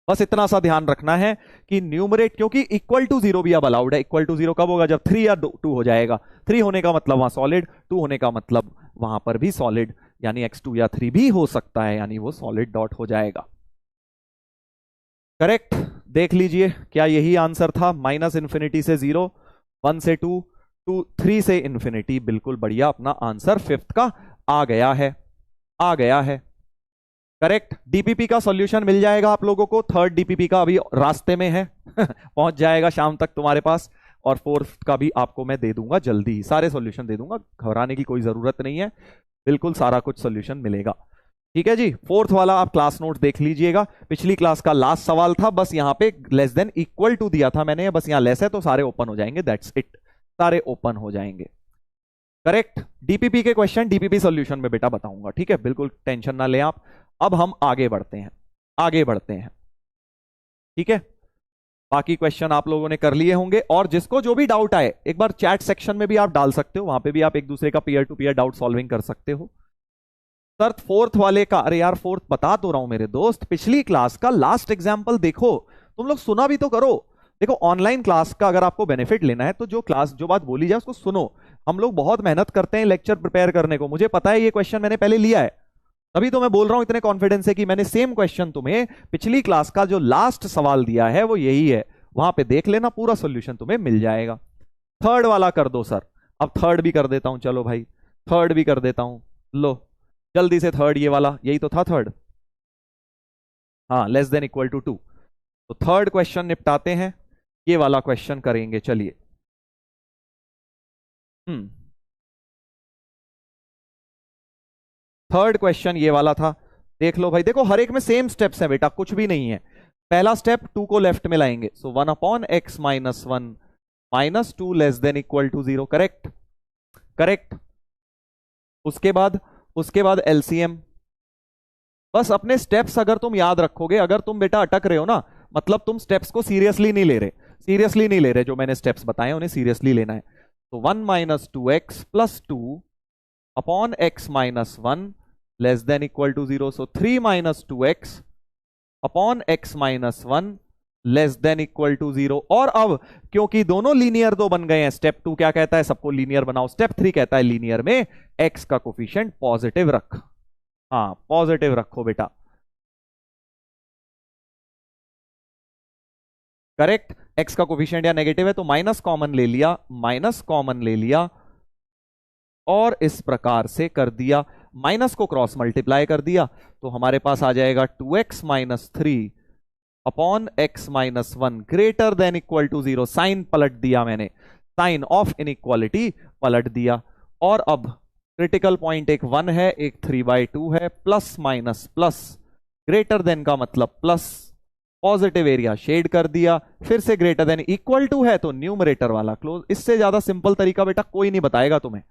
बस इतना सा ध्यान रखना है कि न्यूमरेट क्योंकि इक्वल टू जीरो भी अब अलाउड है। इक्वल टू जीरो कब होगा, जब 3 या 2 हो जाएगा। 3 होने का मतलब वहां सॉलिड, 2 होने का मतलब वहां पर भी सॉलिड, यानी x2 या 3 भी हो सकता है, यानी वो सॉलिड डॉट हो जाएगा। करेक्ट, देख लीजिए क्या यही आंसर था, माइनस इंफिनिटी से 0, 1 से 2, 2 3 से इंफिनिटी। बिल्कुल बढ़िया, अपना आंसर 5th का आ गया है, आ गया है। करेक्ट, डीपीपी का सॉल्यूशन मिल जाएगा आप लोगों को, 3rd डीपीपी का अभी रास्ते में है पहुंच जाएगा शाम तक तुम्हारे पास, और 4th का भी आपको मैं दे दूंगा जल्दी, सारे सॉल्यूशन दे दूंगा, घबराने की कोई जरूरत नहीं है, बिल्कुल सारा कुछ सॉल्यूशन मिलेगा। ठीक है जी, 4th वाला आप क्लास नोट देख लीजिएगा, पिछली क्लास का लास्ट सवाल था, बस यहां पे लेस देन इक्वल टू दिया था मैंने, बस यहां लेस है तो सारे ओपन हो जाएंगे, दैट्स इट, सारे ओपन हो जाएंगे। करेक्ट, डीपीपी के क्वेश्चन डीपीपी सॉल्यूशन में बेटा बताऊंगा, ठीक है, बिल्कुल टेंशन ना लें आप। अब हम आगे बढ़ते हैं, आगे बढ़ते हैं, ठीक है। बाकी क्वेश्चन आप लोगों ने कर लिए होंगे, और जिसको जो भी डाउट आए एक बार चैट सेक्शन में भी आप डाल सकते हो, वहां पे भी आप एक दूसरे का peer to peer doubt solving कर सकते हो। सर 4th वाले का, अरे यार 4th बता तो रहा हूं मेरे दोस्त, पिछली क्लास का लास्ट एग्जाम्पल देखो, तुम लोग सुना भी तो करो। देखो ऑनलाइन क्लास का अगर आपको बेनिफिट लेना है तो जो क्लास जो बात बोली जाए उसको सुनो। हम लोग बहुत मेहनत करते हैं लेक्चर प्रिपेयर करने को, मुझे पता है ये क्वेश्चन मैंने पहले लिया है, तभी तो मैं बोल रहा हूं इतने कॉन्फिडेंस है कि मैंने सेम क्वेश्चन तुम्हें पिछली क्लास का जो लास्ट सवाल दिया है वो यही है, वहां पे देख लेना, पूरा सोल्यूशन तुम्हें मिल जाएगा। 3rd वाला कर दो सर, अब 3rd भी कर देता हूं, चलो भाई 3rd भी कर देता हूं, लो जल्दी से 3rd, ये वाला यही तो था 3rd, हाँ लेस देन इक्वल टू 2। तो 3rd क्वेश्चन निपटाते हैं, ये वाला क्वेश्चन करेंगे, चलिए। 3rd क्वेश्चन ये वाला था, देख लो भाई, देखो हर एक में सेम स्टेप्स है बेटा, कुछ भी नहीं है। पहला स्टेप 2 को लेफ्ट में लाएंगे, so 1 upon x minus 1 minus 2 less than equal to 0। Correct, correct, उसके बाद एलसीएम। बस अपने स्टेप्स अगर तुम याद रखोगे, अगर तुम बेटा अटक रहे हो ना, मतलब तुम स्टेप्स को सीरियसली नहीं ले रहे, सीरियसली नहीं ले रहे, जो मैंने स्टेप्स बताए उन्हें सीरियसली लेना है। तो 1 minus 2x plus 2 upon x minus 1 less than equal to 0। So 3 minus 2x upon x minus 1 less than equal to 0। और अब क्योंकि दोनों लीनियर दो बन गए हैं, स्टेप 2 क्या कहता है, सबको लीनियर बनाओ, स्टेप 3 कहता है लीनियर में x का कोफिशिएंट पॉजिटिव रख, हाँ पॉजिटिव रखो बेटा। करेक्ट, x का कोफिशिएंट या नेगेटिव है तो माइनस कॉमन ले लिया, माइनस कॉमन ले लिया, और इस प्रकार से कर दिया, माइनस को क्रॉस मल्टीप्लाई कर दिया, तो हमारे पास आ जाएगा 2x minus 3 upon x minus 1 greater than equal to 0। Sign पलट दिया मैंने, साइन ऑफ इनइक्वालिटी पलट दिया। और अब क्रिटिकल पॉइंट एक 1 है, एक 3/2 है, plus minus plus, greater than का मतलब प्लस, पॉजिटिव एरिया शेड कर दिया, फिर से ग्रेटर देन इक्वल टू है तो न्यूमरेटर वाला क्लोज। इससे ज्यादा सिंपल तरीका बेटा कोई नहीं बताएगा तुम्हें,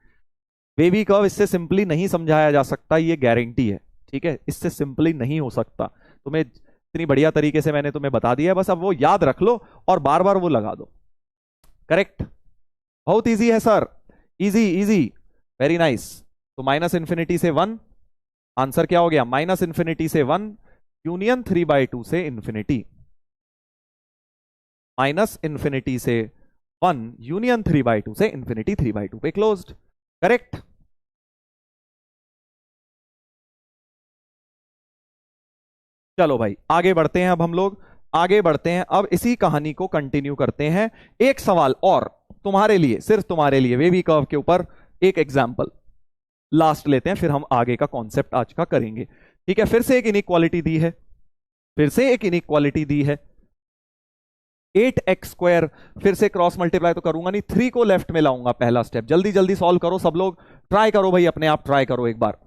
बेबी कर्व इससे सिंपली नहीं समझाया जा सकता, ये गारंटी है, ठीक है, इससे सिंपली नहीं हो सकता। तुम्हें इतनी बढ़िया तरीके से मैंने तुम्हें बता दिया है, बस अब वो याद रख लो और बार बार वो लगा दो। करेक्ट, बहुत इजी है sir, easy easy, very nice. तो माइनस इंफिनिटी से 1, आंसर क्या हो गया, माइनस इंफिनिटी से 1 यूनियन 3/2 से इंफिनिटी, माइनस इंफिनिटी से 1 यूनियन 3/2 से इंफिनिटी 3/2 पे क्लोज्ड। करेक्ट, चलो भाई आगे बढ़ते हैं, अब हम लोग आगे बढ़ते हैं, अब इसी कहानी को कंटिन्यू करते हैं। एक सवाल और तुम्हारे लिए, सिर्फ तुम्हारे लिए, वेवी कर्व के ऊपर एक एग्जांपल लास्ट लेते हैं, फिर हम आगे का कॉन्सेप्ट आज का करेंगे। ठीक है, फिर से एक इनइक्वालिटी दी है, फिर से एक इनइक्वालिटी दी है, 8x² फिर से क्रॉस मल्टीप्लाई तो करूंगा नहीं, 3 को लेफ्ट में लाऊंगा, पहला स्टेप। जल्दी जल्दी सॉल्व करो सब लोग, ट्राई करो भाई, अपने आप ट्राई करो एक बार।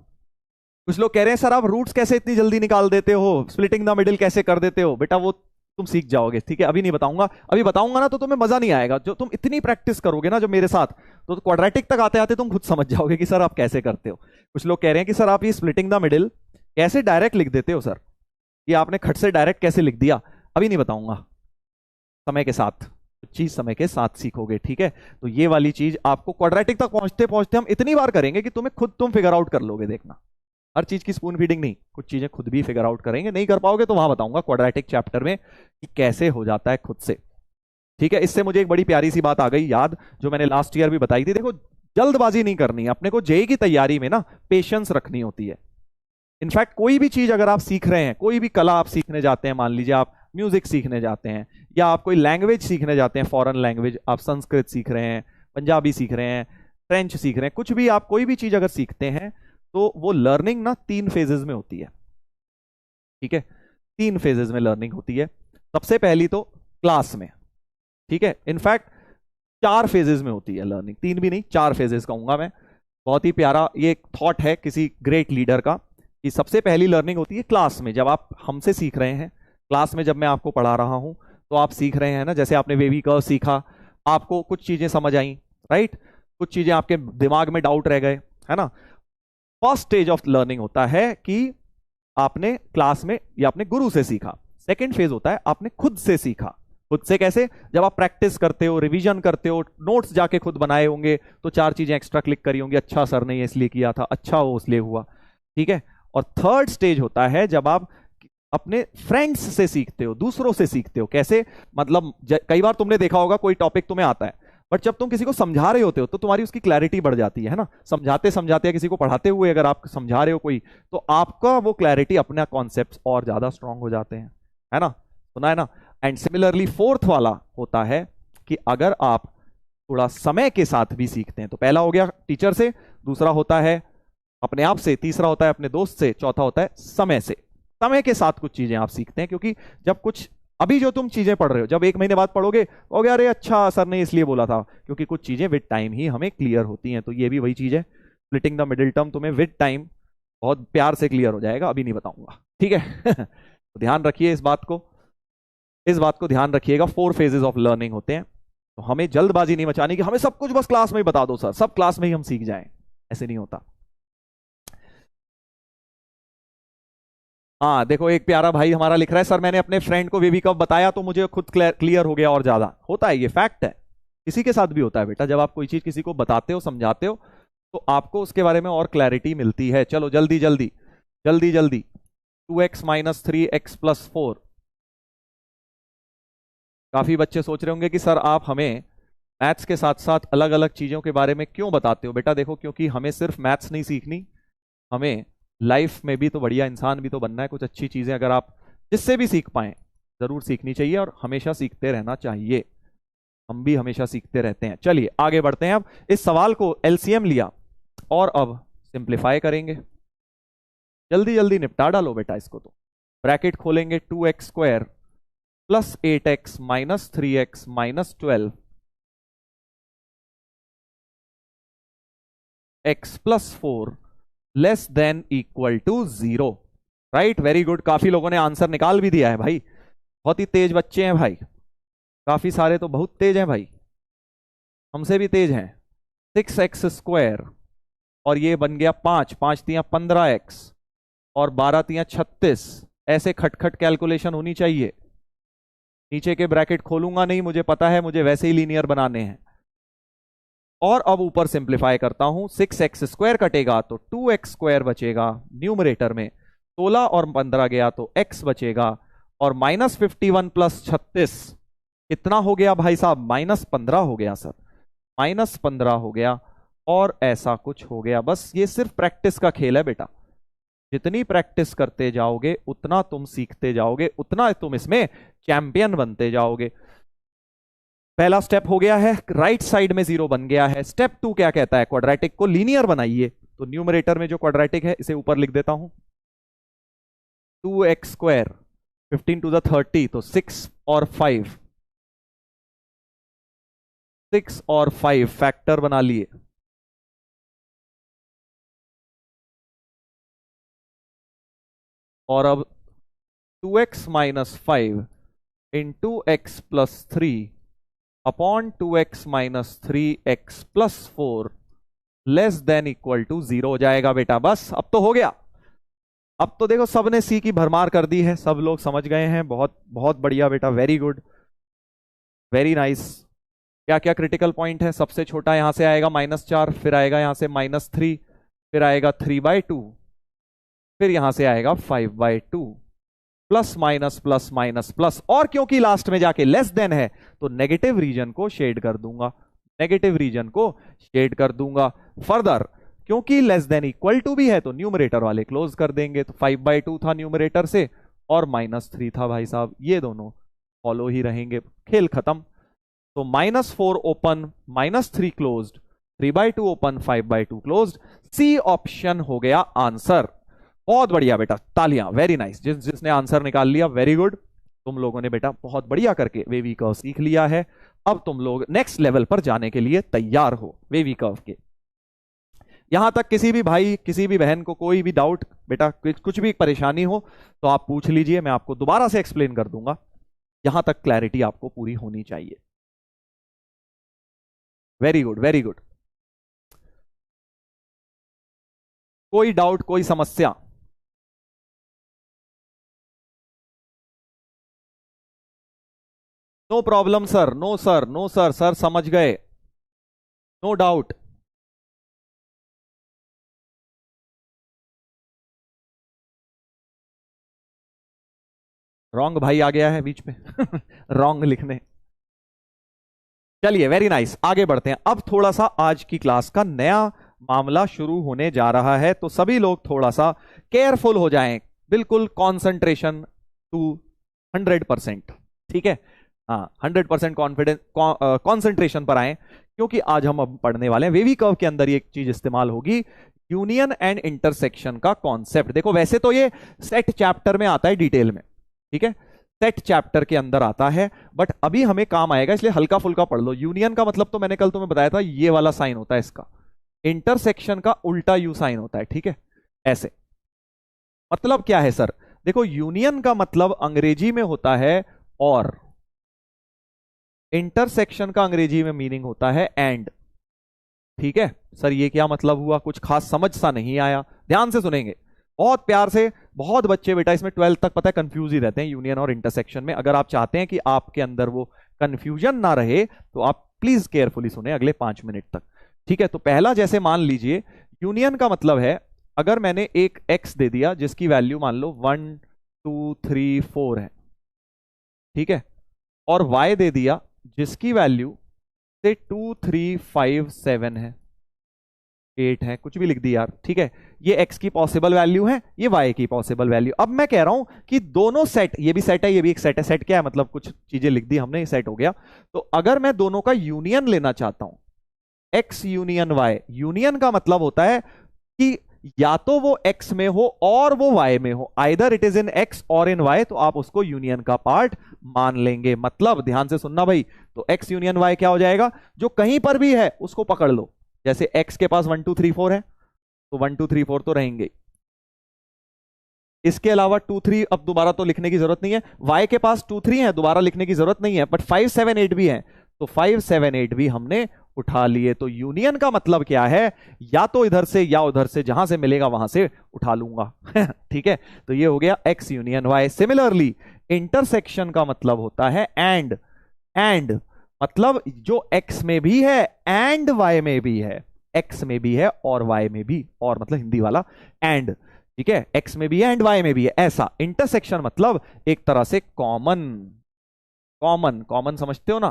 कुछ लोग कह रहे हैं सर आप रूट्स कैसे इतनी जल्दी निकाल देते हो, स्प्लिटिंग द मिडिल कैसे कर देते हो। बेटा वो तुम सीख जाओगे, ठीक है, अभी नहीं बताऊंगा। अभी बताऊंगा ना तो तुम्हें मजा नहीं आएगा। जो तुम इतनी प्रैक्टिस करोगे ना जो मेरे साथ, तो क्वाड्रेटिक तक आते आते तुम खुद समझ जाओगे कि सर आप कैसे करते हो। कुछ लोग कह रहे हैं कि सर आप ये स्प्लिटिंग द मिडिल कैसे डायरेक्ट लिख देते हो सर, ये आपने खट से डायरेक्ट कैसे लिख दिया। अभी नहीं बताऊंगा, समय के साथ चीज समय के साथ सीखोगे, ठीक है। तो ये वाली चीज आपको क्वाड्रेटिक तक पहुंचते पहुंचते हम इतनी बार करेंगे कि तुम्हें खुद तुम फिगर आउट कर लोगे। देखना, हर चीज की स्पून फीडिंग नहीं, कुछ चीजें खुद भी फिगर आउट करेंगे। नहीं कर पाओगे तो वहां बताऊंगा क्वाड्रेटिक चैप्टर में कि कैसे हो जाता है खुद से, ठीक है। इससे मुझे एक बड़ी प्यारी सी बात आ गई याद, जो मैंने लास्ट ईयर भी बताई थी। देखो जल्दबाजी नहीं करनी है अपने को, जेईई की तैयारी में ना पेशेंस रखनी होती है। इनफैक्ट कोई भी चीज अगर आप सीख रहे हैं, कोई भी कला आप सीखने जाते हैं, मान लीजिए आप म्यूजिक सीखने जाते हैं या आप कोई लैंग्वेज सीखने जाते हैं, फॉरेन लैंग्वेज, आप संस्कृत सीख रहे हैं, पंजाबी सीख रहे हैं, फ्रेंच सीख रहे हैं, कुछ भी आप कोई भी चीज अगर सीखते हैं तो वो लर्निंग ना 3 फेजेस में होती है, ठीक है। 3 फेजेस में लर्निंग होती है। सबसे पहली तो क्लास में, ठीक है। इनफैक्ट 4 फेजेस में होती है लर्निंग, 3 भी नहीं 4 फेजेस कहूंगा मैं। बहुत ही प्यारा ये थॉट है किसी ग्रेट लीडर का कि सबसे पहली लर्निंग होती है क्लास में, जब आप हमसे सीख रहे हैं। क्लास में जब मैं आपको पढ़ा रहा हूं तो आप सीख रहे हैं ना, जैसे आपने वेवी कर्व सीखा, आपको कुछ चीजें समझ आई, राइट, कुछ चीजें आपके दिमाग में डाउट रह गए, है ना। फर्स्ट स्टेज ऑफ लर्निंग होता है कि आपने क्लास में या अपने गुरु से सीखा। सेकेंड फेज होता है आपने खुद से सीखा। खुद से कैसे? जब आप प्रैक्टिस करते हो, रिवीजन करते हो, नोट्स जाके खुद बनाए होंगे तो 4 चीजें एक्स्ट्रा क्लिक करी होंगी, अच्छा सर ने इसलिए किया था, अच्छा वो इसलिए हुआ, ठीक है। और थर्ड स्टेज होता है जब आप अपने फ्रेंड्स से सीखते हो, दूसरों से सीखते हो। कैसे? मतलब कई बार तुमने देखा होगा कोई टॉपिक तुम्हें आता है, बट जब तुम किसी को समझा रहे होते हो तो तुम्हारी उसकी क्लैरिटी बढ़ जाती है ना। समझाते समझाते या किसी को पढ़ाते हुए अगर आप समझा रहे हो कोई, तो आपका वो क्लैरिटी, अपना कॉन्सेप्ट और ज्यादा स्ट्रांग हो जाते हैं, है ना। सुना है ना। एंड सिमिलरली फोर्थ वाला होता है कि अगर आप थोड़ा समय के साथ भी सीखते हैं, तो पहला हो गया टीचर से, दूसरा होता है अपने आप से, तीसरा होता है अपने दोस्त से, चौथा होता है समय से। समय के साथ कुछ चीजें आप सीखते हैं, क्योंकि जब कुछ अभी जो तुम चीजें पढ़ रहे हो, जब 1 महीने बाद पढ़ोगे तो अरे अच्छा सर ने इसलिए बोला था, क्योंकि कुछ चीजें विद टाइम ही हमें क्लियर होती हैं। तो ये भी वही चीज है, स्प्लिटिंग द मिडिल टर्म तुम्हें विद टाइम बहुत प्यार से क्लियर हो जाएगा, अभी नहीं बताऊंगा, ठीक है। तो ध्यान रखिए इस बात को, इस बात को ध्यान रखिएगा। 4 फेजेस ऑफ लर्निंग होते हैं, तो हमें जल्दबाजी नहीं मचानी कि हमें सब कुछ बस क्लास में ही बता दो सर, सब क्लास में ही हम सीख जाएं, ऐसे नहीं होता। हाँ देखो, एक प्यारा भाई हमारा लिख रहा है, सर मैंने अपने फ्रेंड को वेवी कव बताया तो मुझे खुद क्लियर हो गया और ज्यादा। होता है, ये फैक्ट है, किसी के साथ भी होता है बेटा। जब आप कोई चीज किसी को बताते हो, समझाते हो, तो आपको उसके बारे में और क्लैरिटी मिलती है। चलो जल्दी जल्दी जल्दी जल्दी, 2x - 3x + 4। काफी बच्चे सोच रहे होंगे कि सर आप हमें मैथ्स के साथ साथ अलग अलग चीजों के बारे में क्यों बताते हो। बेटा देखो, क्योंकि हमें सिर्फ मैथ्स नहीं सीखनी, हमें लाइफ में भी तो बढ़िया इंसान भी तो बनना है। कुछ अच्छी चीजें अगर आप जिससे भी सीख पाए, जरूर सीखनी चाहिए, और हमेशा सीखते रहना चाहिए। हम भी हमेशा सीखते रहते हैं। चलिए आगे बढ़ते हैं। अब इस सवाल को एलसीएम लिया और अब सिंप्लीफाई करेंगे। जल्दी जल्दी निपटा डालो बेटा इसको। तो ब्रैकेट खोलेंगे, 2x² + 8x - 3x - 12 x + 4 < 0। Right, very good. काफी लोगों ने आंसर निकाल भी दिया है भाई, बहुत ही तेज बच्चे हैं भाई, काफी सारे तो बहुत तेज हैं भाई, हमसे भी तेज हैं। 6x² और ये बन गया 5, 5 × 15x और 12 × 36। ऐसे खटखट कैलकुलेशन होनी चाहिए। नीचे के ब्रैकेट खोलूंगा नहीं, मुझे पता है, मुझे वैसे ही लीनियर बनाने हैं। और अब ऊपर सिंप्लीफाई करता हूं, 6x² कटेगा तो 2x² बचेगा न्यूमरेटर में, 16 और 15 गया तो x बचेगा, और -51 + 36 कितना हो गया भाई साहब? -15 हो गया सर, -15 हो गया, और ऐसा कुछ हो गया। बस ये सिर्फ प्रैक्टिस का खेल है बेटा, जितनी प्रैक्टिस करते जाओगे उतना तुम सीखते जाओगे, उतना तुम इसमें चैंपियन बनते जाओगे। पहला स्टेप हो गया है, राइट साइड में 0 बन गया है। स्टेप 2 क्या कहता है? क्वाड्रेटिक को लीनियर बनाइए। तो न्यूमरेटर में जो क्वाड्रेटिक है इसे ऊपर लिख देता हूं, 2x², 15 to the 30 तो 6 और 5, 6 और 5 फैक्टर बना लिए, और अब 2x minus 5 into x plus 3 upon 2x minus 3x plus 4 less than equal to 0 हो जाएगा बेटा। बस अब तो हो गया। अब तो देखो सबने सी की भरमार कर दी है, सब लोग समझ गए हैं। बहुत बहुत बढ़िया बेटा, वेरी गुड, वेरी नाइस। क्या क्या क्रिटिकल पॉइंट है? सबसे छोटा यहां से आएगा -4, फिर आएगा यहां से -3, फिर आएगा 3/2, फिर यहां से आएगा 5/2, plus minus plus minus plus, और क्योंकि लास्ट में जाके लेस देन है तो नेगेटिव रीजन को शेड कर दूंगा, नेगेटिव रीजन को शेड कर दूंगा। फर्दर क्योंकि लेस देन इक्वल टू भी है तो न्यूमरेटर वाले क्लोज कर देंगे। तो 5/2 था न्यूमरेटर से और -3 था भाई साहब, ये दोनों फॉलो ही रहेंगे, खेल खत्म। तो -4 open, -3 closed, 3/2 open, 5/2 closed. C option हो गया आंसर। बहुत बढ़िया बेटा, तालियां, वेरी नाइस। जिसने आंसर निकाल लिया वेरी गुड। तुम लोगों ने बेटा बहुत बढ़िया करके वेवी कर्व सीख लिया है। अब तुम लोग नेक्स्ट लेवल पर जाने के लिए तैयार हो वेवी कर्व के। यहां तक किसी भी भाई किसी भी बहन को कोई भी डाउट बेटा, कुछ भी परेशानी हो तो आप पूछ लीजिए, मैं आपको दोबारा से एक्सप्लेन कर दूंगा। यहां तक क्लैरिटी आपको पूरी होनी चाहिए। Very good, very good. कोई डाउट, कोई समस्या? No problem sir, no sir, no sir, sir समझ गए, नो डाउट। रॉन्ग भाई आ गया है बीच में रॉन्ग लिखने। चलिए वेरी नाइस, आगे बढ़ते हैं। अब थोड़ा सा आज की क्लास का नया मामला शुरू होने जा रहा है, तो सभी लोग थोड़ा सा केयरफुल हो जाएं, बिल्कुल कॉन्सेंट्रेशन टू 100%। ठीक है, हाँ 100% कॉन्फिडेंस कॉन्सेंट्रेशन पर आए, क्योंकि आज हम अब पढ़ने वाले हैं वेवी कर्व के अंदर एक चीज इस्तेमाल होगी, यूनियन एंड इंटरसेक्शन का कॉन्सेप्ट। देखो वैसे तो ये सेट चैप्टर में आता है डिटेल में, ठीक है, सेट चैप्टर के अंदर आता है, बट अभी हमें काम आएगा इसलिए हल्का फुल्का पढ़ लो। यूनियन का मतलब तो मैंने कल तुम्हें बताया था, ये वाला साइन होता है इसका, इंटरसेक्शन का उल्टा यू साइन होता है, ठीक है, ऐसे। मतलब क्या है सर? देखो यूनियन का मतलब अंग्रेजी में होता है और, इंटरसेक्शन का अंग्रेजी में मीनिंग होता है एंड। ठीक है सर, ये क्या मतलब हुआ? कुछ खास समझ सा नहीं आया, ध्यान से सुनेंगे बहुत प्यार से। बहुत बच्चे बेटा इसमें 12th तक पता है कंफ्यूज ही रहते हैं यूनियन और इंटरसेक्शन में। अगर आप चाहते हैं कि आपके अंदर वो कंफ्यूजन ना रहे तो आप प्लीज केयरफुली सुने अगले 5 मिनट तक। ठीक है, तो पहला जैसे मान लीजिए यूनियन का मतलब है, अगर मैंने एक x दे दिया जिसकी वैल्यू मान लो 1 2 3 4 है, ठीक है, और y दे दिया जिसकी वैल्यू से 2 3 5 7 है, 8 है, कुछ भी लिख दी यार, ठीक है, ये x की पॉसिबल वैल्यू है, ये y की पॉसिबल वैल्यू। अब मैं कह रहा हूं कि दोनों सेट, ये भी सेट है ये भी एक सेट है। सेट क्या है? मतलब कुछ चीजें लिख दी हमने, ये सेट हो गया। तो अगर मैं दोनों का यूनियन लेना चाहता हूं, x यूनियन y, यूनियन का मतलब होता है कि या तो वो x में हो और वो y में हो, either it is in x और इन y, तो आप उसको यूनियन का पार्ट मान लेंगे। मतलब ध्यान से सुनना भाई, तो x यूनियन y क्या हो जाएगा? जो कहीं पर भी है उसको पकड़ लो। जैसे x के पास 1 2 3 4 है तो 1 2 3 4 तो रहेंगे, इसके अलावा 2 3 अब दोबारा तो लिखने की जरूरत नहीं है, y के पास 2 3 है दोबारा लिखने की जरूरत नहीं है, बट 5 7 8 भी है, तो 5 7 8 भी हमने उठा लिए। तो यूनियन का मतलब क्या है? या तो इधर से या उधर से, जहां से मिलेगा वहां से उठा लूंगा ठीक है, तो ये हो गया x union y। Similarly intersection का मतलब होता है एंड, एंड मतलब जो x में भी है एंड y में भी है, x में भी है और y में भी, और मतलब हिंदी वाला एंड, ठीक है, x में भी है एंड y में भी है, ऐसा। इंटरसेक्शन मतलब एक तरह से कॉमन, कॉमन कॉमन समझते हो ना,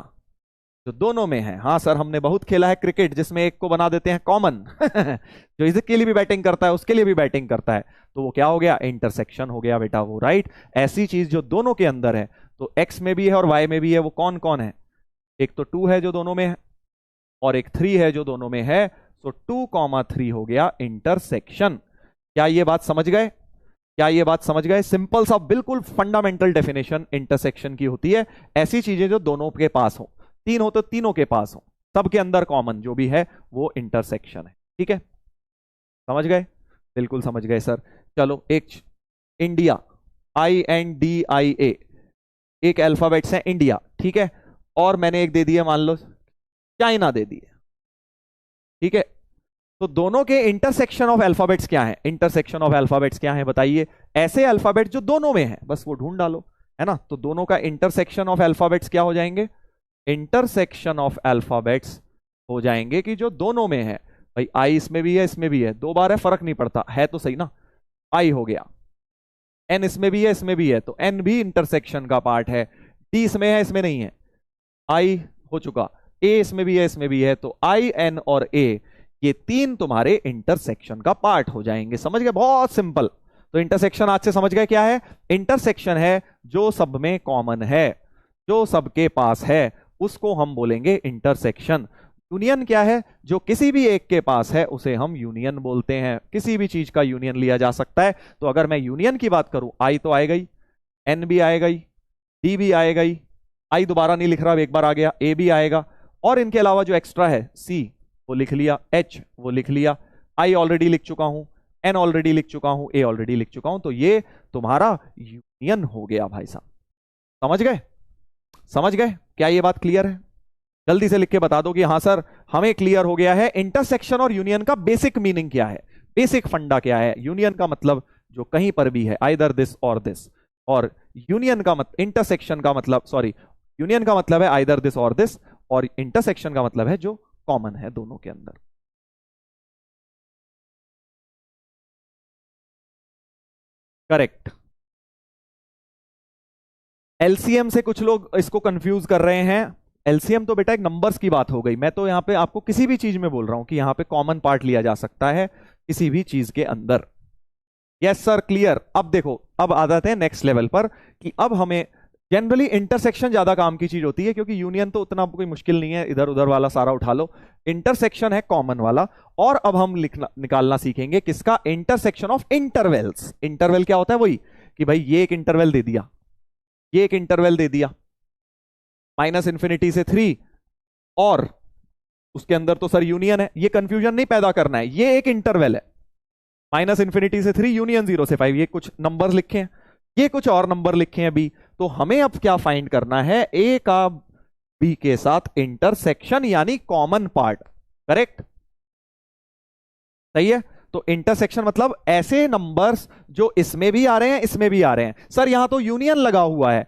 जो दोनों में है। हाँ सर, हमने बहुत खेला है क्रिकेट जिसमें एक को बना देते हैं कॉमन जो इसके लिए भी बैटिंग करता है उसके लिए भी बैटिंग करता है, तो वो क्या हो गया? इंटरसेक्शन हो गया बेटा वो, राइट। ऐसी चीज जो दोनों के अंदर है, तो x में भी है और y में भी है, वो कौन कौन है? एक तो 2 है जो दोनों में है, और एक 3 है जो दोनों में है, सो 2 3 हो गया इंटरसेक्शन। क्या ये बात समझ गए? क्या ये बात समझ गए? सिंपल सा बिल्कुल फंडामेंटल डेफिनेशन इंटरसेक्शन की होती है, ऐसी चीजें जो दोनों के पास हो, 3 हो तो तीनों के पास हो, सबके अंदर कॉमन जो भी है वो इंटरसेक्शन है। ठीक है, समझ गए? बिल्कुल समझ गए सर। चलो, एक इंडिया, INDIA, एक अल्फाबेट्स है इंडिया, ठीक है, और मैंने एक दे दिया मान लो चाइना दे दिया। ठीक है, तो दोनों के इंटरसेक्शन ऑफ अल्फाबेट्स क्या है? इंटरसेक्शन ऑफ अल्फाबेट्स क्या है बताइए? ऐसे अल्फाबेट जो दोनों में है, बस वो ढूंढ डालो, है ना। तो दोनों का इंटरसेक्शन ऑफ अल्फाबेट्स क्या हो जाएंगे? इंटरसेक्शन ऑफ अल्फाबेट्स हो जाएंगे कि जो दोनों में है। भाई आई इसमें भी है, इसमें भी है, दो बार है, फर्क नहीं पड़ता, है तो सही ना। आई हो गया, एन इसमें भी है, इसमें भी है, तो एन भी इंटरसेक्शन का पार्ट है। डी इसमें है, इसमें नहीं है, आई हो चुका, ए इसमें भी है, इसमें भी है, तो आई, एन और ए, ये तीन तुम्हारे इंटरसेक्शन का पार्ट हो जाएंगे। समझ गए? बहुत सिंपल। तो इंटरसेक्शन आज से समझ गए क्या है? इंटरसेक्शन है जो सब में कॉमन है, जो सबके पास है, उसको हम बोलेंगे इंटरसेक्शन। यूनियन क्या है? जो किसी भी एक के पास है उसे हम यूनियन बोलते हैं। किसी भी चीज का यूनियन लिया जा सकता है। तो अगर मैं यूनियन की बात करूं, आई तो आएगा ही, एन भी आएगा ही, डी भी आएगा ही, आई दोबारा नहीं लिख रहा, एक बार आ गया, ए भी आएगा, और इनके अलावा जो एक्स्ट्रा है, सी वो लिख लिया, एच वो लिख लिया, आई ऑलरेडी लिख चुका हूं, एन ऑलरेडी लिख चुका हूं, ए ऑलरेडी लिख चुका हूं। तो ये तुम्हारा यूनियन हो गया भाई साहब। समझ गए? समझ गए? क्या ये बात क्लियर है? जल्दी से लिख के बता दो कि हाँ सर हमें क्लियर हो गया है। इंटरसेक्शन और यूनियन का बेसिक मीनिंग क्या है, बेसिक फंडा क्या है? यूनियन का मतलब जो कहीं पर भी है, आइदर दिस और दिस, और यूनियन का इंटरसेक्शन का मतलब, सॉरी, यूनियन का मतलब है आइदर दिस और दिस, और इंटरसेक्शन का मतलब है जो कॉमन है दोनों के अंदर। करेक्ट। एलसीएम से कुछ लोग इसको कंफ्यूज कर रहे हैं। एलसीएम तो बेटा एक नंबर्स की बात हो गई। मैं तो यहां पे आपको किसी भी चीज में बोल रहा हूं कि यहां पे कॉमन पार्ट लिया जा सकता है किसी भी चीज के अंदर। Yes sir, clear. अब देखो, अब आ जाते हैं नेक्स्ट लेवल पर कि अब हमें जनरली इंटरसेक्शन ज्यादा काम की चीज होती है, क्योंकि यूनियन तो उतना कोई मुश्किल नहीं है, इधर उधर वाला सारा उठा लो। इंटरसेक्शन है कॉमन वाला। और अब हम लिखना निकालना सीखेंगे किसका? Intersection of intervals. इंटरवल क्या होता है? वही कि भाई ये एक इंटरवल दे दिया, ये एक इंटरवल दे दिया, -∞ से 3, और उसके अंदर तो सर यूनियन है। ये कंफ्यूजन नहीं पैदा करना है, ये एक इंटरवल है, -∞ से 3, यूनियन 0 से 5। ये कुछ नंबर लिखे हैं, ये कुछ और नंबर लिखे हैं बी। तो हमें अब क्या फाइंड करना है? ए का बी के साथ इंटरसेक्शन, यानी कॉमन पार्ट। करेक्ट, सही है। तो इंटरसेक्शन मतलब ऐसे नंबर्स जो इसमें भी आ रहे हैं, इसमें भी आ रहे हैं। सर यहां तो यूनियन लगा हुआ है,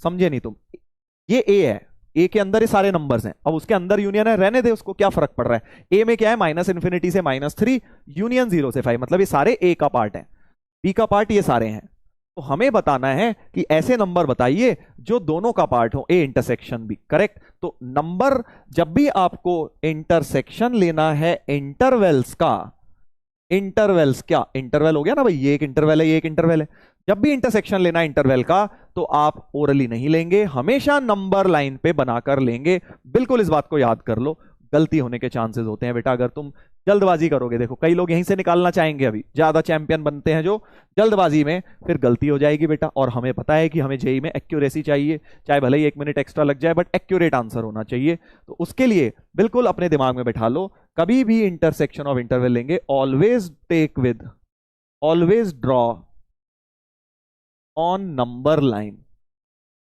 समझे नहीं तुम। ये ए है, ए के अंदर ये सारे नंबर्स हैं, अब उसके अंदर यूनियन है, रहने दे उसको, क्या फर्क पड़ रहा है। ए में क्या है? -∞ से -3, यूनियन 0 से 5, मतलब ये सारे ए का पार्ट है, बी का पार्ट ये सारे हैं। तो हमें बताना है कि ऐसे नंबर बताइए जो दोनों का पार्ट हो, ए इंटरसेक्शन बी। करेक्ट। तो नंबर, जब भी आपको इंटरसेक्शन लेना है इंटरवल्स का, इंटरवल्स क्या इंटरवल हो गया ना भाई, ये एक इंटरवल है, ये एक इंटरवल है। जब भी इंटरसेक्शन लेना इंटरवल का, तो आप ओरली नहीं लेंगे, हमेशा नंबर लाइन पे बनाकर लेंगे। बिल्कुल इस बात को याद कर लो, गलती होने के चांसेस होते हैं बेटा अगर तुम जल्दबाजी करोगे। देखो कई लोग यहीं से निकालना चाहेंगे, अभी ज्यादा चैंपियन बनते हैं जो जल्दबाजी में, फिर गलती हो जाएगी बेटा। और हमें पता है कि हमें जेई में एक्यूरेसी चाहिए, चाहे भले ही 1 मिनट एक्स्ट्रा लग जाए, बट एक्यूरेट आंसर होना चाहिए। तो उसके लिए बिल्कुल अपने दिमाग में बैठा लो, कभी भी इंटरसेक्शन ऑफ इंटरवल लेंगे, always take with, always draw on number line.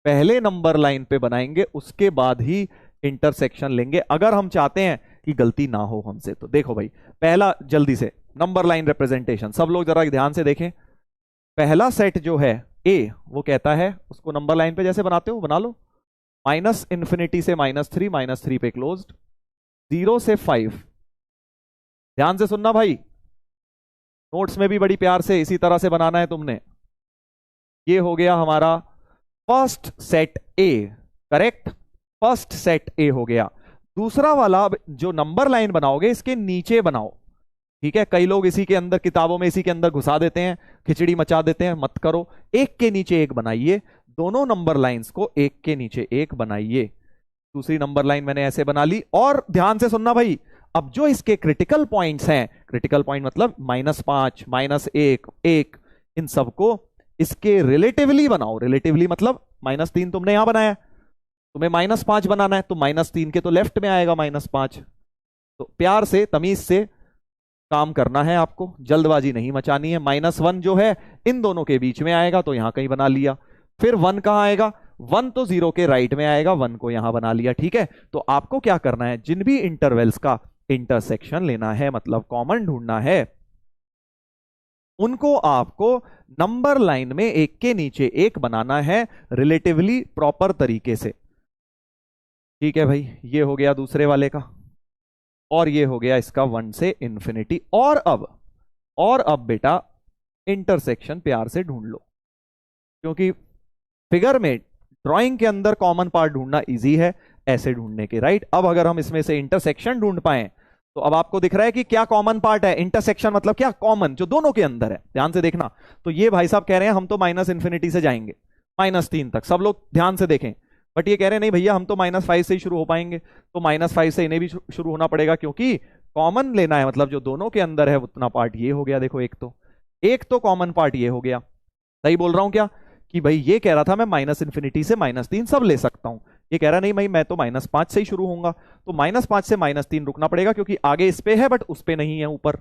पहले नंबर लाइन पे बनाएंगे, उसके बाद ही इंटरसेक्शन लेंगे, अगर हम चाहते हैं कि गलती ना हो हमसे। तो देखो भाई, पहला जल्दी से नंबर लाइन रिप्रेजेंटेशन, सब लोग जरा ध्यान से देखें। पहला सेट जो है ए, वो कहता है, उसको नंबर लाइन पे जैसे बनाते हो बना लो, -∞ से -3 पे क्लोज्ड, 0 से 5। ध्यान से सुनना भाई, नोट्स में भी बड़ी प्यार से इसी तरह से बनाना है तुमने। ये हो गया हमारा फर्स्ट सेट ए। करेक्ट, फर्स्ट सेट ए हो गया। दूसरा वाला जो नंबर लाइन बनाओगे, इसके नीचे बनाओ, ठीक है। कई लोग इसी के अंदर, किताबों में इसी के अंदर घुसा देते हैं, खिचड़ी मचा देते हैं, मत करो। एक के नीचे एक बनाइए, दोनों नंबर लाइंस को एक के नीचे एक बनाइए। दूसरी नंबर लाइन मैंने ऐसे बना ली। और ध्यान से सुनना भाई, अब जो इसके क्रिटिकल पॉइंट्स हैं, क्रिटिकल पॉइंट मतलब -5, -1, 1, इन सबको इसके रिलेटिवली बनाओ। रिलेटिवली मतलब -3 तुमने यहां बनाया, तुम्हें -5 बनाना है तो -3 के तो लेफ्ट में आएगा -5। तो प्यार से तमीज से काम करना है आपको, जल्दबाजी नहीं मचानी है। -1 जो है इन दोनों के बीच में आएगा तो यहां कहीं बना लिया। फिर 1 कहां आएगा? 1 तो 0 के राइट में आएगा, 1 को यहां बना लिया। ठीक है, तो आपको क्या करना है, जिन भी इंटरवल्स का इंटरसेक्शन लेना है, मतलब कॉमन ढूंढना है, उनको आपको नंबर लाइन में एक के नीचे एक बनाना है रिलेटिवली प्रॉपर तरीके से। ठीक है भाई, ये हो गया दूसरे वाले का, और ये हो गया इसका 1 से इंफिनिटी। और अब बेटा इंटरसेक्शन प्यार से ढूंढ लो, क्योंकि फिगर में ड्राइंग के अंदर कॉमन पार्ट ढूंढना इजी है ऐसे ढूंढने के, राइट। अब अगर हम इसमें से इंटरसेक्शन ढूंढ पाए तो अब आपको दिख रहा है कि क्या कॉमन पार्ट है। इंटरसेक्शन मतलब क्या? कॉमन जो दोनों के अंदर है। ध्यान से देखना, तो ये भाई साहब कह रहे हैं हम तो -इंफिनिटी से जाएंगे -3 तक, सब लोग ध्यान से देखें। बट ये कह रहे हैं नहीं भैया हम तो -5 से ही शुरू हो पाएंगे, तो -5 से इन्हें भी शुरू होना पड़ेगा, क्योंकि कॉमन लेना है, मतलब जो दोनों के अंदर है उतना पार्ट ये हो गया। देखो एक तो कॉमन पार्ट ये हो गया। सही बोल रहा हूं क्या? कि भाई ये कह रहा था मैं -इंफिनिटी से -3 सब ले सकता हूं, ये कह रहा नहीं भाई मैं तो -5 से ही शुरू होऊंगा, तो -5 से -3 रुकना पड़ेगा, क्योंकि आगे इस पे है बट उस पे नहीं है ऊपर,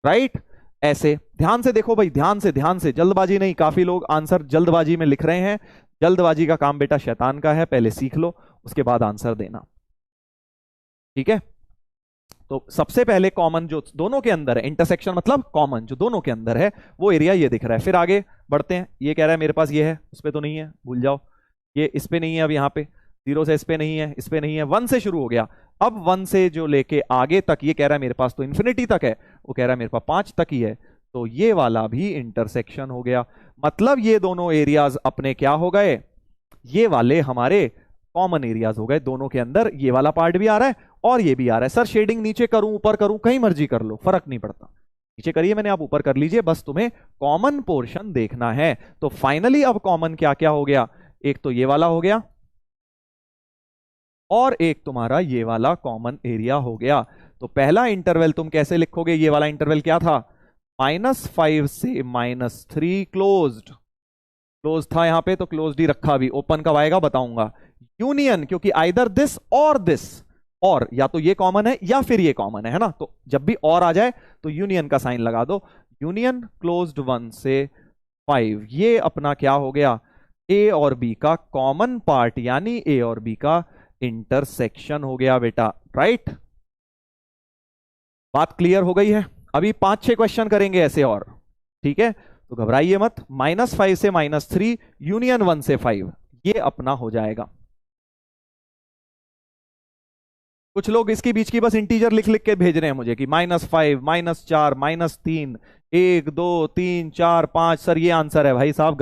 राइट। ऐसे ध्यान से देखो भाई, ध्यान से, जल्दबाजी नहीं। काफी लोग आंसर जल्दबाजी में लिख रहे हैं, जल्दबाजी का काम बेटा शैतान का है, पहले सीख लो उसके बाद आंसर देना। ठीक है, तो सबसे पहले कॉमन जो दोनों के अंदर है, इंटरसेक्शन मतलब कॉमन जो दोनों के अंदर है, वो एरिया ये दिख रहा है। फिर आगे बढ़ते हैं, ये कह रहा है मेरे पास ये है, उस पे तो नहीं है, भूल जाओ, ये इस पे नहीं है, अब यहाँ पे 0 से इस पे नहीं है, इस पे नहीं है, 1 से शुरू हो गया। अब 1 से जो लेके आगे तक ये कह रहा है मेरे पास तो इंफिनिटी तक है, वो कह रहा है मेरे पास 5 तक ही है, तो ये वाला भी इंटरसेक्शन हो गया। मतलब ये दोनों एरियाज अपने क्या हो गए, ये वाले हमारे कॉमन एरियाज हो गए। दोनों के अंदर ये वाला पार्ट भी आ रहा है और ये भी आ रहा है। सर शेडिंग नीचे करूं ऊपर करूं, कहीं मर्जी कर लो, फर्क नहीं पड़ता। नीचे करिए मैंने, आप ऊपर कर लीजिए, बस तुम्हें कॉमन पोर्शन देखना है। तो फाइनली अब कॉमन क्या क्या हो गया, एक तो ये वाला हो गया और एक तुम्हारा ये वाला कॉमन एरिया हो गया। तो पहला इंटरवल तुम कैसे लिखोगे, ये वाला इंटरवल क्या था, -5 से -3 क्लोज था यहां पे, तो क्लोज्ड ही रखा, भी ओपन कब आएगा बताऊंगा। यूनियन, क्योंकि आइदर दिस और दिस, और या तो ये कॉमन है या फिर ये कॉमन है ना, तो जब भी और आ जाए तो यूनियन का साइन लगा दो। यूनियन क्लोज्ड 1 से 5, ये अपना क्या हो गया, ए और बी का कॉमन पार्ट, यानी ए और बी का इंटरसेक्शन हो गया बेटा, राइट। बात क्लियर हो गई है? अभी 5-6 क्वेश्चन करेंगे ऐसे और, ठीक है, तो घबराइए मत। -5 से -3 यूनियन 1 से 5, ये अपना हो जाएगा। कुछ लोग इसकी बीच की बस इंटीजर लिख लिख के भेज रहे हैं मुझे कि -5, -4, -3, 1 2 3 4 5। सर ये आंसर है भाई साहब,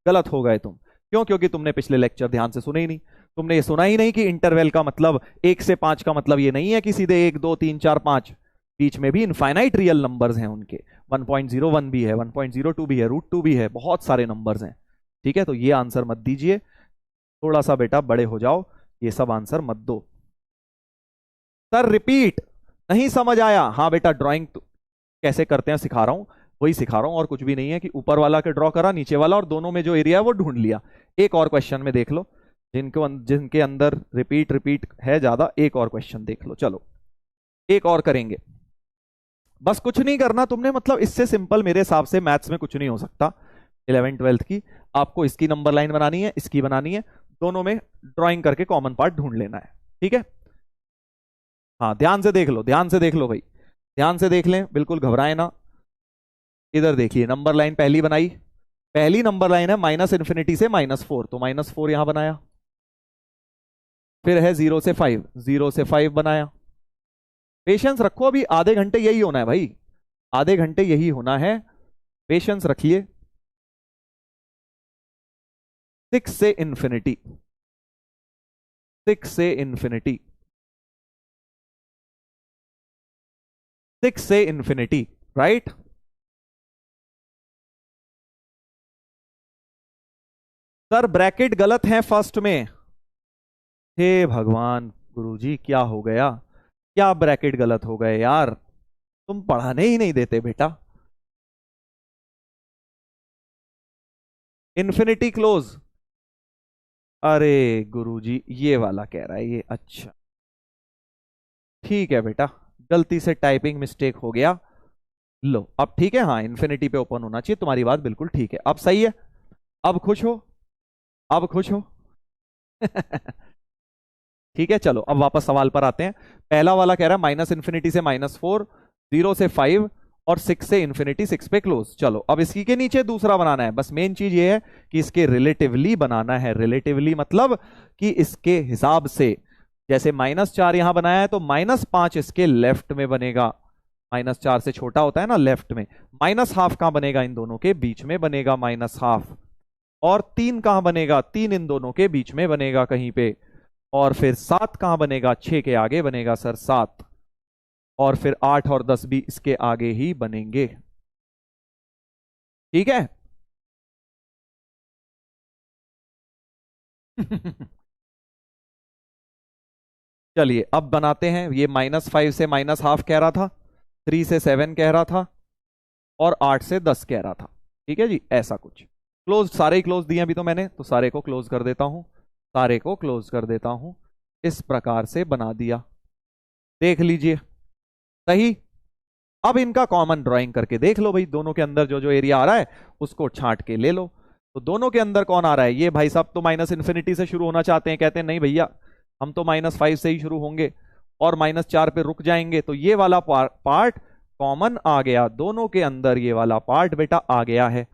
गलत हो गए तुम। क्यों? क्योंकि तुमने पिछले लेक्चर ध्यान से सुने ही नहीं। तुमने ये सुना ही नहीं कि इंटरवल का मतलब 1 से 5 का मतलब ये नहीं है कि सीधे 1 2 3 4 5, बीच में भी इनफाइनाइट रियल नंबर्स हैं उनके। 1.01 भी है, 1.02 भी है, √2 भी है, बहुत सारे नंबर्स हैं। ठीक है, तो ये आंसर मत दीजिए, थोड़ा सा बेटा बड़े हो जाओ, ये सब आंसर मत दो। सर रिपीट नहीं समझ आया? हाँ बेटा, ड्राइंग तो कैसे करते हैं सिखा रहा हूं, वही सिखा रहा हूं, और कुछ भी नहीं है कि ऊपर वाला के ड्रॉ करा, नीचे वाला, और दोनों में जो एरिया है वो ढूंढ लिया। एक और क्वेश्चन में देख लो, जिनके अंदर रिपीट है ज्यादा, एक और क्वेश्चन देख लो। चलो एक और करेंगे, बस कुछ नहीं करना तुमने, मतलब इससे सिंपल मेरे हिसाब से मैथ्स में कुछ नहीं हो सकता। 11th-12th की आपको इसकी नंबर लाइन बनानी है, इसकी बनानी है, दोनों में ड्राइंग करके कॉमन पार्ट ढूंढ लेना है। ठीक है, हाँ ध्यान से देख लो, ध्यान से देख लो भाई, ध्यान से देख लें, बिल्कुल घबराए ना। इधर देखिए, नंबर लाइन पहली बनाई, पहली नंबर लाइन है -इंफिनिटी से -4, तो -4 यहां बनाया। फिर है 0 से 5, 0 से 5 बनाया। पेशेंस रखो, अभी आधे घंटे यही होना है भाई, आधे घंटे यही होना है, पेशेंस रखिए। 6 से इंफिनिटी, 6 से इंफिनिटी, 6 से इंफिनिटी, राइट। सर ब्रैकेट गलत है फर्स्ट में, हे भगवान गुरुजी क्या हो गया, क्या ब्रैकेट गलत हो गए यार, तुम पढ़ाने ही नहीं देते बेटा। इंफिनिटी क्लोज, अरे गुरुजी ये वाला कह रहा है ये, अच्छा ठीक है बेटा, गलती से टाइपिंग मिस्टेक हो गया। लो अब ठीक है, हाँ इन्फिनिटी पे ओपन होना चाहिए, तुम्हारी बात बिल्कुल ठीक है, अब सही है, अब खुश हो, अब खुश हो। ठीक है चलो अब वापस सवाल पर आते हैं। पहला वाला कह रहा है माइनस इन्फिनिटी से -4, 0 से 5 और 6 से इन्फिनिटी 6 पे क्लोज। चलो अब इसी के नीचे दूसरा बनाना है, बस मेन चीज ये है कि इसके रिलेटिवली बनाना है। रिलेटिवली मतलब कि इसके हिसाब से, जैसे -4 यहां बनाया है तो -5 इसके लेफ्ट में बनेगा, -4 से छोटा होता है ना लेफ्ट में। -½ कहां बनेगा, इन दोनों के बीच में बनेगा -½ और 3 कहां बनेगा, 3 इन दोनों के बीच में बनेगा कहीं पे। और फिर 7 कहां बनेगा, 6 के आगे बनेगा सर 7, और फिर 8 और 10 भी इसके आगे ही बनेंगे। ठीक है। चलिए अब बनाते हैं, ये -5 से -½ कह रहा था, 3 से 7 कह रहा था और 8 से 10 कह रहा था। ठीक है जी, ऐसा कुछ। क्लोज, सारे ही क्लोज दिए अभी तो मैंने, तो सारे को क्लोज कर देता हूं, सारे को क्लोज कर देता हूं। इस प्रकार से बना दिया, देख लीजिए सही। अब इनका कॉमन ड्राइंग करके देख लो भाई, दोनों के अंदर जो जो एरिया आ रहा है उसको छांट के ले लो। तो दोनों के अंदर कौन आ रहा है, ये भाई साहब तो माइनस इन्फिनिटी से शुरू होना चाहते हैं, कहते हैं नहीं भैया हम तो -5 से ही शुरू होंगे और -4 पे रुक जाएंगे। तो ये वाला पार्ट कॉमन आ गया दोनों के अंदर, ये वाला पार्ट बेटा आ गया है,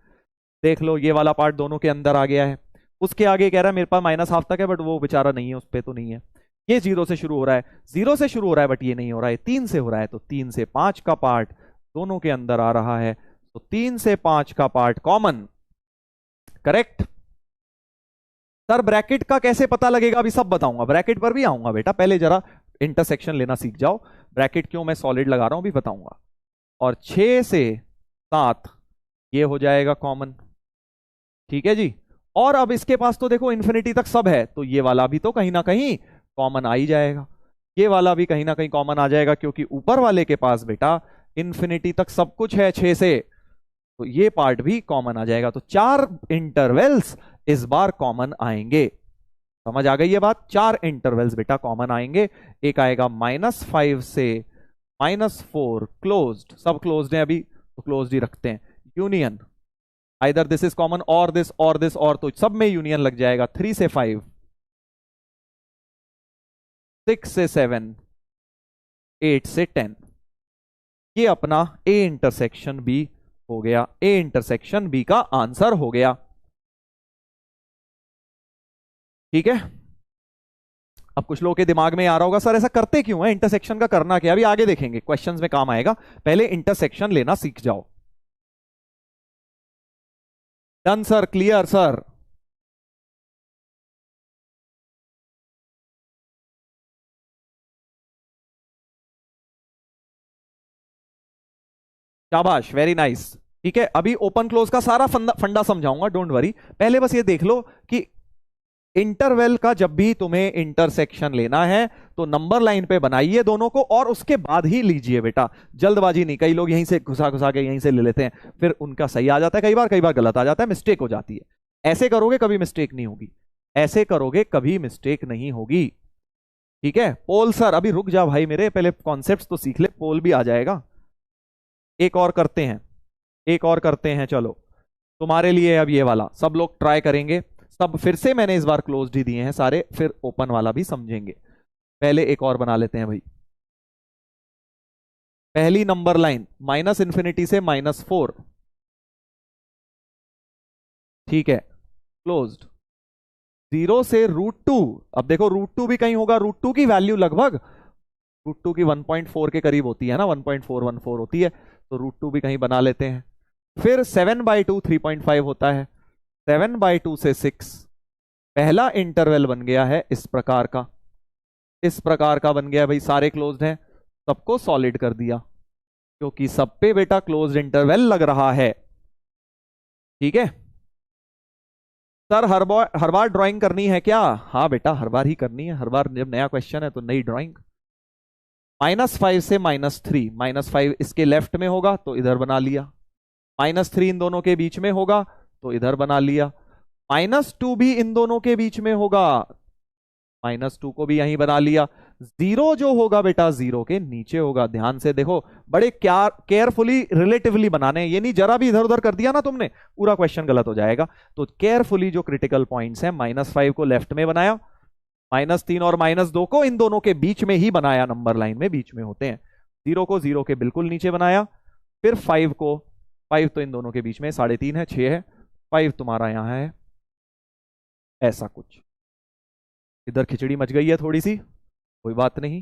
देख लो ये वाला पार्ट दोनों के अंदर आ गया है। उसके आगे कह रहा है मेरे पास -½ तक है बट वो बेचारा नहीं है, उस पर तो नहीं है। ये 0 से शुरू हो रहा है, 0 से शुरू हो रहा है बट ये नहीं हो रहा है, 3 से हो रहा है, तो 3 से 5 का पार्ट दोनों के अंदर आ रहा है, तो 3 से 5 का part common. Correct sir. Bracket का कैसे पता लगेगा अभी सब बताऊंगा, ब्रैकेट पर भी आऊंगा बेटा, पहले जरा इंटरसेक्शन लेना सीख जाओ। ब्रैकेट क्यों मैं सॉलिड लगा रहा हूं भी बताऊंगा। और 6 से 7 ये हो जाएगा कॉमन। ठीक है जी। और अब इसके पास तो देखो इन्फिनिटी तक सब है, तो ये वाला भी तो कहीं ना कहीं कॉमन आ ही जाएगा, ये वाला भी कहीं ना कहीं कॉमन आ जाएगा, क्योंकि ऊपर वाले के पास बेटा इन्फिनिटी तक सब कुछ है 6 से, तो ये पार्ट भी कॉमन आ जाएगा। तो 4 इंटरवल्स इस बार कॉमन आएंगे, समझ आ गई ये बात, 4 इंटरवल्स बेटा कॉमन आएंगे। एक आएगा -5 से -4 क्लोज्ड, सब क्लोज्ड है अभी तो क्लोज्ड ही रखते हैं। Union either this is common और दिस और दिस, और तो सब में यूनियन लग जाएगा। 3 से 5, 6 से 7, 8 से 10, ये अपना ए इंटरसेक्शन बी हो गया, ए इंटरसेक्शन बी का आंसर हो गया। ठीक है। अब कुछ लोगों के दिमाग में आ रहा होगा सर ऐसा करते क्यों है, इंटरसेक्शन का करना क्या, अभी आगे देखेंगे क्वेश्चंस में काम आएगा, पहले इंटरसेक्शन लेना सीख जाओ। Done sir, clear sir. शाबाश, वेरी नाइस। ठीक है, अभी ओपन क्लोज का सारा फंडा समझाऊंगा, डोंट वरी। पहले बस ये देख लो कि इंटरवल का जब भी तुम्हें इंटरसेक्शन लेना है तो नंबर लाइन पे बनाइए दोनों को और उसके बाद ही लीजिए बेटा, जल्दबाजी नहीं। कई लोग यहीं से घुसा घुसा के यहीं से ले लेते हैं, फिर उनका सही आ जाता है कई बार गलत आ जाता है, मिस्टेक हो जाती है। ऐसे करोगे कभी मिस्टेक नहीं होगी, ऐसे करोगे कभी मिस्टेक नहीं होगी। ठीक है। पोल सर अभी रुक जा भाई मेरे, पहले कॉन्सेप्ट तो सीख ले, पोल भी आ जाएगा। एक और करते हैं, एक और करते हैं, चलो तुम्हारे लिए अब ये वाला सब लोग ट्राई करेंगे। सब फिर से मैंने इस बार क्लोज्ड ही दिए हैं सारे, फिर ओपन वाला भी समझेंगे। पहले एक और बना लेते हैं भाई। पहली नंबर लाइन -इन्फिनिटी से -4, ठीक है, क्लोज्ड। 0 से √2, अब देखो √2 भी कहीं होगा, √2 की वैल्यू लगभग √2 की 1.4 के करीब होती है ना, 1.414 होती है, तो √2 भी कहीं बना लेते हैं। फिर 7/2 3.5 होता है, 7/2 से 6, पहला इंटरवल बन गया है इस प्रकार का, इस प्रकार का बन गया भाई, सारे क्लोज्ड हैं, सबको सॉलिड कर दिया क्योंकि सब पे बेटा क्लोज्ड इंटरवल लग रहा है। ठीक है सर, हर बार ड्राइंग करनी है क्या? हाँ बेटा हर बार ही करनी है, हर बार जब नया क्वेश्चन है तो नई ड्राइंग। -5 से -3, -5 इसके लेफ्ट में होगा तो इधर बना लिया, -3 इन दोनों के बीच में होगा तो इधर बना लिया, -2 भी इन दोनों के बीच में होगा, -2 को भी यहीं बना लिया। 0 जो होगा बेटा 0 के नीचे होगा। ध्यान से देखो, बड़े केयरफुली रिलेटिवली बनाने, ये नहीं जरा भी इधर उधर कर दिया ना तुमने, पूरा क्वेश्चन गलत हो जाएगा। तो केयरफुली जो क्रिटिकल पॉइंट्स हैं, -5 को लेफ्ट में बनाया, -3 और -2 को इन दोनों के बीच में ही बनाया, नंबर लाइन में बीच में होते हैं। 0 को 0 के बिल्कुल नीचे बनाया, फिर 5 को, 5 तो इन दोनों के बीच में 3.5 है, 6 है, 5 तुम्हारा यहां है, ऐसा कुछ। इधर खिचड़ी मच गई है थोड़ी सी, कोई बात नहीं।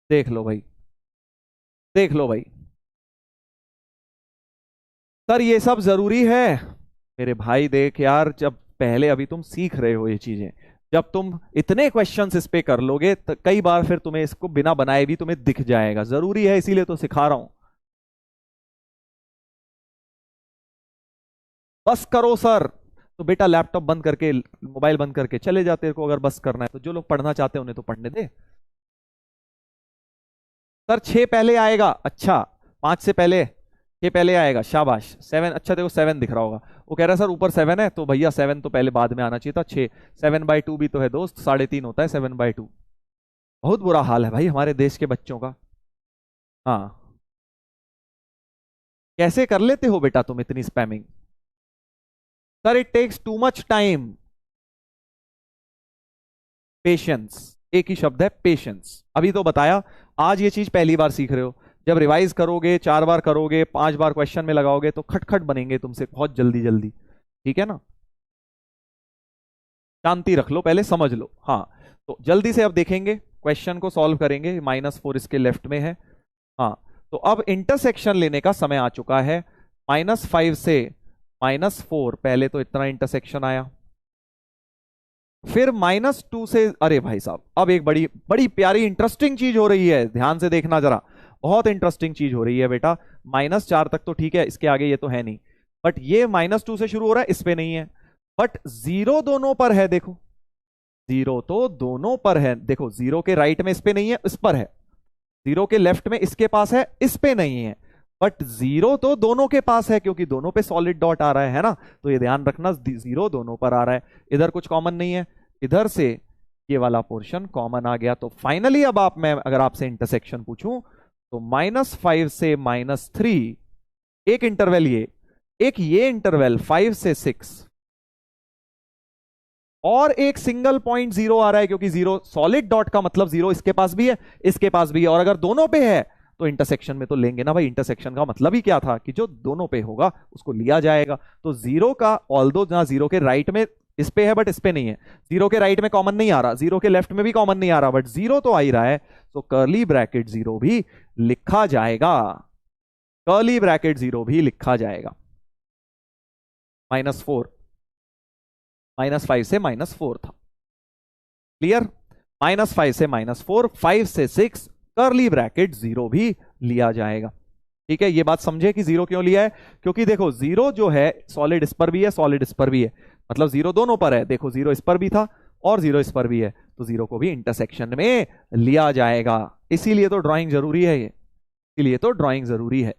देख लो भाई, देख लो भाई। सर ये सब जरूरी है मेरे भाई, देख यार, जब पहले अभी तुम सीख रहे हो ये चीजें, जब तुम इतने क्वेश्चंस इस पे कर लोगे तो कई बार फिर तुम्हें इसको बिना बनाए भी तुम्हें दिख जाएगा। जरूरी है, इसीलिए तो सिखा रहा हूं। बस करो सर, तो बेटा लैपटॉप बंद करके, मोबाइल बंद करके चले जाते को, अगर बस करना है तो। जो लोग पढ़ना चाहते हैं उन्हें तो पढ़ने दे। सर 6 पहले आएगा, अच्छा 5 से पहले 6 पहले आएगा, शाबाश। 7, अच्छा देखो 7 दिख रहा होगा, वो कह रहा है सर ऊपर 7 है, तो भैया 7 तो पहले बाद में आना चाहिए था। 6 7/2 भी तो है दोस्त, 3.5 होता है 7/2। बहुत बुरा हाल है भाई हमारे देश के बच्चों का। हाँ, कैसे कर लेते हो बेटा तुम इतनी spamming? Sir it takes too much time, patience, एक ही शब्द है पेशेंस। अभी तो बताया, आज ये चीज पहली बार सीख रहे हो। जब रिवाइज करोगे, 4 बार करोगे, 5 बार क्वेश्चन में लगाओगे, तो खटखट बनेंगे तुमसे बहुत जल्दी जल्दी, ठीक है ना। शांति रख लो, पहले समझ लो। हाँ, तो जल्दी से अब देखेंगे, क्वेश्चन को सॉल्व करेंगे। -4 इसके लेफ्ट में है। हाँ, तो अब इंटरसेक्शन लेने का समय आ चुका है। -5 से -4, पहले तो इतना इंटरसेक्शन आया, फिर -2 से, अरे भाई साहब अब एक बड़ी बड़ी प्यारी इंटरेस्टिंग चीज हो रही है, ध्यान से देखना जरा, बहुत इंटरेस्टिंग चीज हो रही है बेटा। -4 तक तो ठीक है, इसके आगे ये तो है नहीं, बट ये -2 से शुरू हो रहा है, इस पे नहीं है, बट 0 दोनों पर है। देखो 0 तो दोनों पर है, देखो 0 के राइट में इस पे नहीं है, इस पर है। 0 के लेफ्ट में इसके पास है, इस पे नहीं है, बट 0 तो दोनों के पास है, क्योंकि दोनों पे सॉलिड डॉट आ रहा है ना। तो ये ध्यान रखना, 0 दोनों पर आ रहा है। इधर कुछ कॉमन नहीं है, इधर से ये वाला पोर्शन कॉमन आ गया। तो फाइनली अब मैं अगर आपसे इंटरसेक्शन पूछूं, तो -5 से -3, एक इंटरवल ये, एक ये इंटरवल 5 से 6, और एक सिंगल पॉइंट 0 आ रहा है, क्योंकि 0 सॉलिड डॉट का मतलब 0 इसके पास भी है, इसके पास भी है, और अगर दोनों पे है तो इंटरसेक्शन में तो लेंगे ना भाई। इंटरसेक्शन का मतलब ही क्या था, कि जो दोनों पे होगा उसको लिया जाएगा। तो 0 का, ऑल्दो जहां 0 के राइट में इस पे है, बट इस पे नहीं है, 0 के राइट में कॉमन नहीं आ रहा, 0 के लेफ्ट में भी कॉमन नहीं आ रहा, बट 0 तो आ ही रहा है, तो कर्ली ब्रैकेट 0 भी लिखा जाएगा, कर्ली ब्रैकेट 0 भी लिखा जाएगा। -4, -5 से -4 था, क्लियर। -5 से -4, 5 से 6, कर्ली ब्रैकेट 0 भी लिया जाएगा, ठीक है। ये बात समझे कि 0 क्यों लिया है, क्योंकि देखो 0 जो है सॉलिड इस पर भी है, सॉलिड इस पर भी है, मतलब 0 दोनों पर है। देखो 0 इस पर भी था और 0 इस पर भी है, तो 0 को भी इंटरसेक्शन में लिया जाएगा। इसीलिए तो ड्राइंग जरूरी है, ये इसीलिए तो ड्राइंग जरूरी है।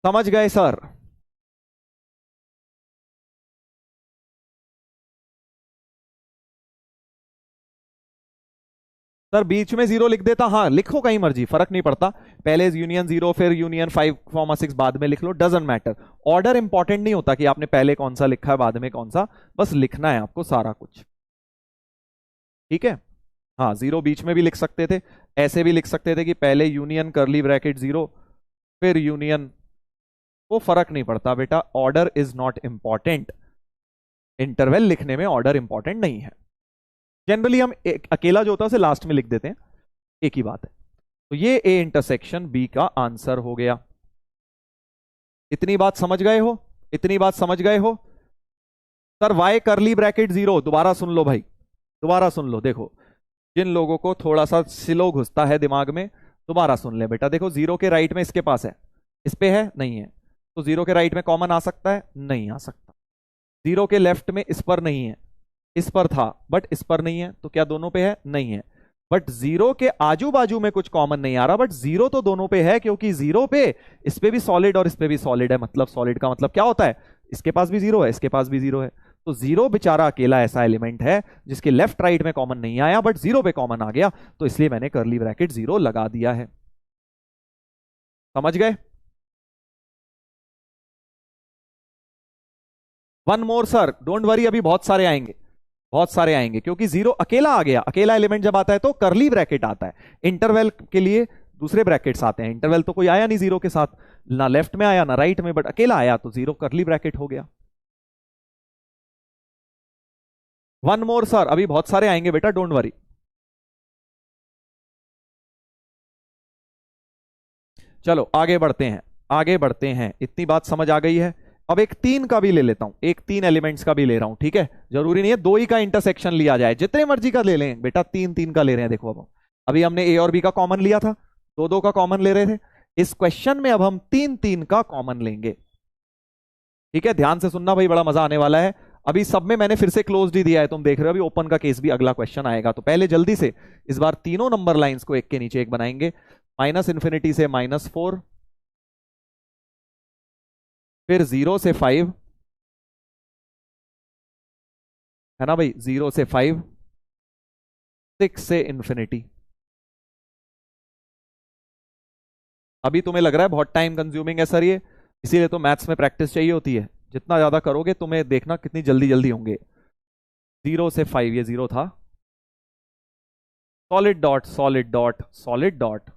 समझ गए सर? सर बीच में 0 लिख देता, हाँ लिखो कहीं मर्जी, फर्क नहीं पड़ता। पहले यूनियन 0, फिर यूनियन 5, 6 बाद में लिख लो, डजंट मैटर। ऑर्डर इंपॉर्टेंट नहीं होता कि आपने पहले कौन सा लिखा है बाद में कौन सा, बस लिखना है आपको सारा कुछ, ठीक है। हाँ 0 बीच में भी लिख सकते थे, ऐसे भी लिख सकते थे कि पहले यूनियन कर्ली ब्रैकेट 0, फिर यूनियन, वो फर्क नहीं पड़ता बेटा, order is not important. Interval लिखने में ऑर्डर इंपॉर्टेंट नहीं है। जनरली हम अकेला जो होता है उसे लास्ट में लिख देते हैं, एक ही बात है। तो ये ए इंटरसेक्शन बी का आंसर हो गया। इतनी बात समझ गए हो? इतनी बात समझ गए हो? सर वाई कर्ली ब्रैकेट 0, दोबारा सुन लो भाई, दोबारा सुन लो। देखो जिन लोगों को थोड़ा सा सिलो घुसता है दिमाग में, दोबारा सुन ले बेटा। देखो 0 के राइट में इसके पास है, इस पे है नहीं है, तो 0 के राइट में कॉमन आ सकता है, नहीं आ सकता। 0 के लेफ्ट में इस पर नहीं है, इस पर था बट इस पर नहीं है, तो क्या दोनों पे है? नहीं है। बट जीरो के आजू बाजू में कुछ कॉमन नहीं आ रहा, बट जीरो तो दोनों पे है, क्योंकि जीरो पे इस पे भी सॉलिड और इस पे भी सॉलिड है। मतलब सॉलिड का मतलब क्या होता है, इसके पास भी जीरो है, इसके पास भी जीरो है। तो जीरो बेचारा अकेला ऐसा एलिमेंट है जिसके लेफ्ट राइट में कॉमन नहीं आया, बट जीरो पे कॉमन आ गया, तो इसलिए मैंने कर्ली ब्रैकेट जीरो लगा दिया है। समझ गए? One more sir, don't worry, अभी बहुत सारे आएंगे, बहुत सारे आएंगे, क्योंकि जीरो अकेला आ गया। अकेला एलिमेंट जब आता है तो कर्ली ब्रैकेट आता है। इंटरवल के लिए दूसरे ब्रैकेट्स आते हैं। इंटरवल तो कोई आया नहीं जीरो के साथ, ना लेफ्ट में आया ना राइट में, बट अकेला आया तो जीरो कर्ली ब्रैकेट हो गया। वन मोर सर, अभी बहुत सारे आएंगे बेटा, डोंट वरी। चलो आगे बढ़ते हैं, आगे बढ़ते हैं। इतनी बात समझ आ गई है। अब एक तीन का भी ले लेता हूं, एक तीन एलिमेंट्स का भी ले रहा हूं, ठीक है? जरूरी नहीं है दो ही का इंटरसेक्शन लिया जाए, जितने मर्जी का ले लें बेटा, तीन तीन का ले रहे हैं। देखो अब अभी हमने ए और बी का कॉमन लिया था, दो दो का कॉमन ले रहे थे। इस क्वेश्चन में अब हम तीन तीन का कॉमन लेंगे, ठीक है? ध्यान से सुनना भाई, बड़ा मजा आने वाला है। अभी सब में मैंने फिर से क्लोज ही दिया है, तुम देख रहे हो। अभी ओपन का केस भी अगला क्वेश्चन आएगा, तो पहले जल्दी से इस बार तीनों नंबर लाइंस को एक के नीचे एक बनाएंगे। माइनस इंफिनिटी से -4, फिर 0 से 5, है ना भाई? 0 से 5, 6 से इंफिनिटी। अभी तुम्हें लग रहा है बहुत टाइम कंज्यूमिंग है सर ये, इसीलिए तो मैथ्स में प्रैक्टिस चाहिए होती है। जितना ज्यादा करोगे तुम्हें देखना कितनी जल्दी जल्दी होंगे। 0 से 5, ये 0 था, solid dot solid dot solid dot,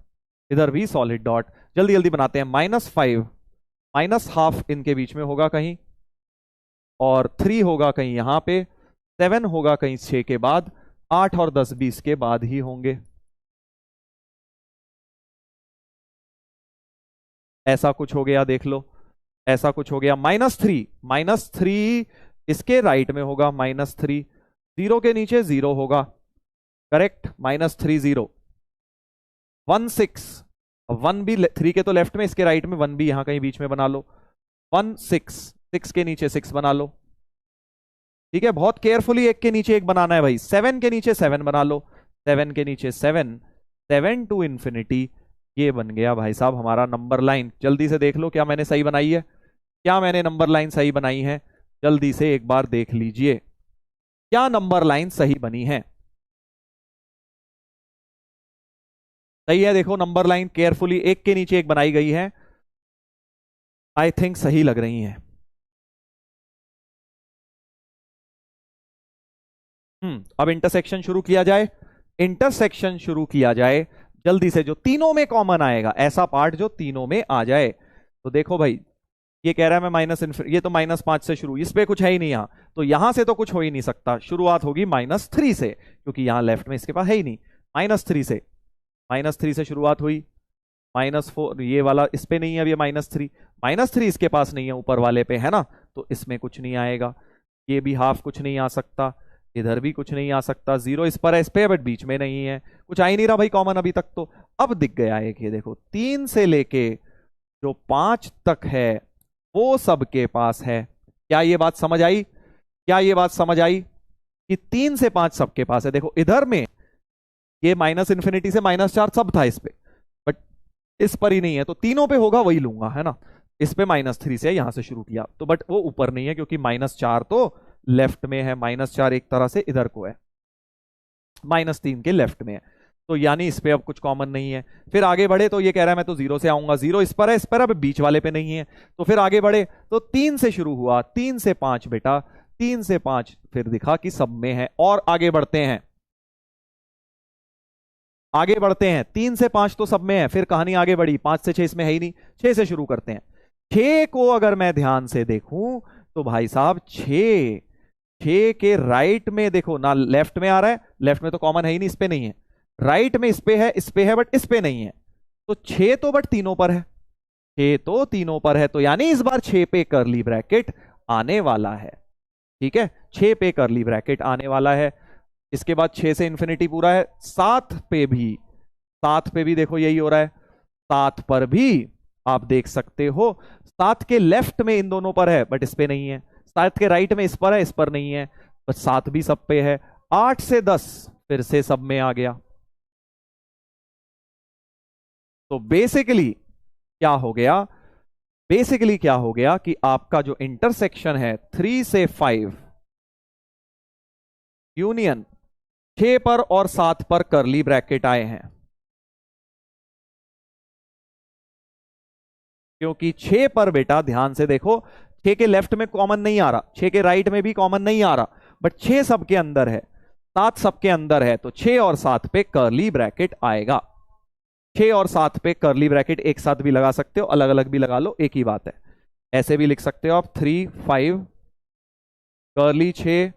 इधर भी सॉलिड डॉट। जल्दी जल्दी बनाते हैं। -5, -12 इनके बीच में होगा कहीं, और 3 होगा कहीं यहां पे, 7 होगा कहीं 6 के बाद, 8 और 10 20 के बाद ही होंगे। ऐसा कुछ हो गया, देख लो, ऐसा कुछ हो गया। -3, -3 इसके राइट में होगा, -3, 0 के नीचे 0 होगा, करेक्ट? -3 0, 1 6, 1 भी 3 के तो लेफ्ट में, इसके राइट में 1 भी यहां कहीं बीच में बना लो। 1 6, 6 के नीचे 6 बना लो, ठीक है? बहुत केयरफुली एक के नीचे एक बनाना है भाई। 7 के नीचे 7 बना लो, 7 के नीचे 7, 7 टू इंफिनिटी। ये बन गया भाई साहब हमारा नंबर लाइन। जल्दी से देख लो क्या मैंने सही बनाई है, क्या मैंने नंबर लाइन सही बनाई है। जल्दी से एक बार देख लीजिए क्या नंबर लाइन सही बनी है। सही है, देखो नंबर लाइन केयरफुली एक के नीचे एक बनाई गई है, आई थिंक सही लग रही है। अब इंटरसेक्शन शुरू किया जाए, इंटरसेक्शन शुरू किया जाए जल्दी से। जो तीनों में कॉमन आएगा, ऐसा पार्ट जो तीनों में आ जाए। तो देखो भाई, ये कह रहा है मैं ये तो -5 से शुरू, इस पे कुछ है ही नहीं यहाँ, तो यहां से तो कुछ हो ही नहीं सकता। शुरुआत होगी -3 से, क्योंकि यहां लेफ्ट में इसके पास है ही नहीं। -3 से, -3 से शुरुआत हुई, -4 ये वाला इस पे नहीं है, अब ये -3, -3 इसके पास नहीं है ऊपर वाले पे, है ना? तो इसमें कुछ नहीं आएगा। ये भी हाफ कुछ नहीं आ सकता, इधर भी कुछ नहीं आ सकता। 0 इस पर है, इस पे, बट बीच में नहीं है, कुछ आ ही नहीं रहा भाई कॉमन अभी तक। तो अब दिख गया एक, ये देखो 3 से लेके जो 5 तक है वो सबके पास है। क्या ये बात समझ आई? क्या ये बात समझ आई कि 3 से 5 सबके पास है? देखो इधर में ये माइनस इंफिनिटी से -4 सब था इस पे, बट इस पर ही नहीं है, तो तीनों पे होगा वही लूंगा, है ना? इस पे -3 से यहां से शुरू किया तो, बट वो ऊपर नहीं है क्योंकि -4 तो लेफ्ट में है, -4 एक तरह से इधर को है, -3 के लेफ्ट में है, तो यानी इस पे अब कुछ कॉमन नहीं है। फिर आगे बढ़े तो ये कह रहा है मैं तो 0 से आऊंगा, 0 इस पर है, इस पर अब बीच वाले पे नहीं है। तो फिर आगे बढ़े तो 3 से शुरू हुआ, 3 से 5 बेटा, 3 से 5 फिर दिखा कि सब में है। और आगे बढ़ते हैं, आगे बढ़ते हैं, 3 से 5 तो सब में है, फिर कहानी आगे बढ़ी, 5 से 6 इसमें है ही नहीं, 6 से शुरू करते हैं। 6 को अगर मैं ध्यान से देखूं तो भाई साहब 6 के राइट में देखो ना, लेफ्ट में आ रहा है, लेफ्ट में तो कॉमन है ही नहीं, इस पे नहीं है। राइट में इस पे है, इस पे है, बट इस पे नहीं है। तो 6 तो बट तीनों पर है, 6 तो तीनों पर है, तो यानी इस बार 6 पे करली ब्रैकेट आने वाला है, ठीक है? 6 पे करली ब्रैकेट आने वाला है। इसके बाद 6 से इंफिनिटी पूरा है। 7 पे भी, 7 पे भी देखो यही हो रहा है, 7 पर भी आप देख सकते हो, 7 के लेफ्ट में इन दोनों पर है, बट इस पे नहीं है। 7 के राइट में इस पर है, इस पर नहीं है, बट 7 भी सब पे है। 8 से 10 फिर से सब में आ गया, तो बेसिकली क्या हो गया, बेसिकली क्या हो गया कि आपका जो इंटरसेक्शन है 3 से 5 यूनियन 6 पर और 7 पर कर्ली ब्रैकेट आए हैं, क्योंकि 6 पर बेटा ध्यान से देखो, 6 के लेफ्ट में कॉमन नहीं आ रहा, 6 के राइट में भी कॉमन नहीं आ रहा, बट 6 सबके अंदर है, 7 सबके अंदर है, तो 6 और 7 पे कर्ली ब्रैकेट आएगा। 6 और 7 पे कर्ली ब्रैकेट एक साथ भी लगा सकते हो, अलग अलग भी लगा लो, एक ही बात है। ऐसे भी लिख सकते हो आप 3 5 कर्ली 6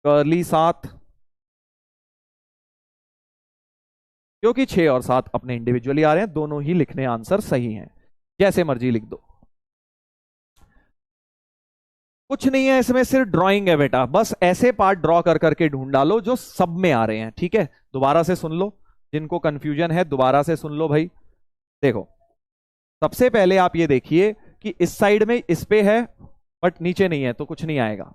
कर्ली 7, क्योंकि 6 और 7 अपने इंडिविजुअली आ रहे हैं, दोनों ही लिखने आंसर सही हैं, जैसे मर्जी लिख दो, कुछ नहीं है इसमें, सिर्फ ड्राइंग है बेटा, बस ऐसे पार्ट ड्रॉ कर करके ढूंढ डालो जो सब में आ रहे हैं। ठीक है, दोबारा से सुन लो, जिनको कंफ्यूजन है दोबारा से सुन लो भाई। देखो, सबसे पहले आप ये देखिए कि इस साइड में इस पे है बट नीचे नहीं है, तो कुछ नहीं आएगा।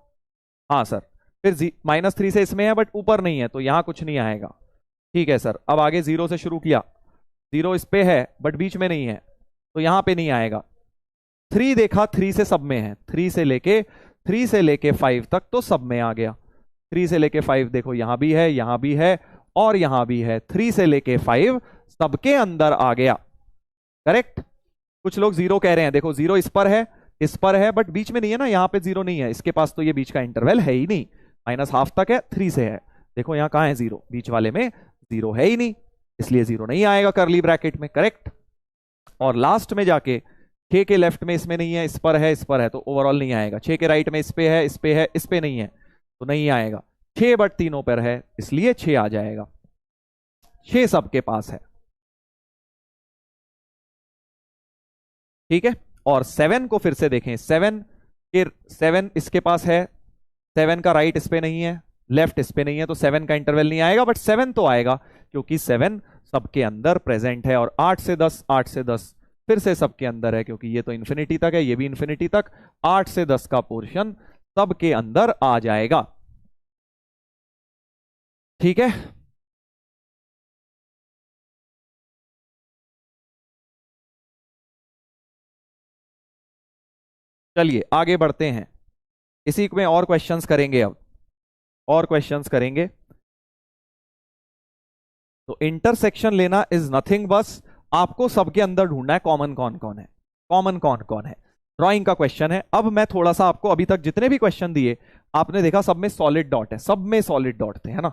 हाँ सर, फिर -3 से इसमें है बट ऊपर नहीं है, तो यहां कुछ नहीं आएगा। ठीक है सर, अब आगे 0 से शुरू किया, 0 इस पे है बट बीच में नहीं है, तो यहां पे नहीं आएगा। 3 देखा, 3 से सब में है, 3 से लेके 5 तक तो सब में आ गया। 3 से लेके 5 देखो, यहां भी है, यहां भी है और यहां भी है, 3 से लेके 5 सबके अंदर आ गया। करेक्ट। कुछ लोग 0 कह रहे हैं, देखो 0 इस पर है, इस पर है, बट बीच में नहीं है ना, यहां पे 0 नहीं है, इसके पास तो ये बीच का इंटरवल है ही नहीं, -12 तक है, 3 से है। देखो यहां कहां है 0, बीच वाले में 0 है ही नहीं, इसलिए 0 नहीं आएगा कर्ली ब्रैकेट में। करेक्ट। और लास्ट में जाके 6 के लेफ्ट में इसमें नहीं है, इस पर है, इस पर है, तो ओवरऑल नहीं आएगा। 6 के राइट में इस पे है, इस पे है, इस पे नहीं है, तो नहीं आएगा। 6 बट तीनों पर है, इसलिए 6 आ जाएगा। 6 सबके पास है। ठीक है। और 7 को फिर से देखें, 7 इसके पास है, 7 का राइट इस पे नहीं है, लेफ्ट इस पे नहीं है, तो 7 का इंटरवल नहीं आएगा, बट 7 तो आएगा क्योंकि 7 सबके अंदर प्रेजेंट है। और 8 से 10, 8 से 10 फिर से सबके अंदर है, क्योंकि ये तो इंफिनिटी तक है, ये भी इंफिनिटी तक, 8 से 10 का पोर्शन सबके अंदर आ जाएगा। ठीक है। चलिए आगे बढ़ते हैं, इसी में और क्वेश्चंस करेंगे अब, और क्वेश्चंस करेंगे। तो इंटरसेक्शन लेना इज नथिंग, बस आपको सबके अंदर ढूंढना है कॉमन कौन कौन है, कॉमन कौन कौन है। ड्राइंग का क्वेश्चन है। अब मैं थोड़ा सा आपको, अभी तक जितने भी क्वेश्चन दिए आपने देखा सब में सॉलिड डॉट है, सब में सॉलिड डॉट थे, है ना,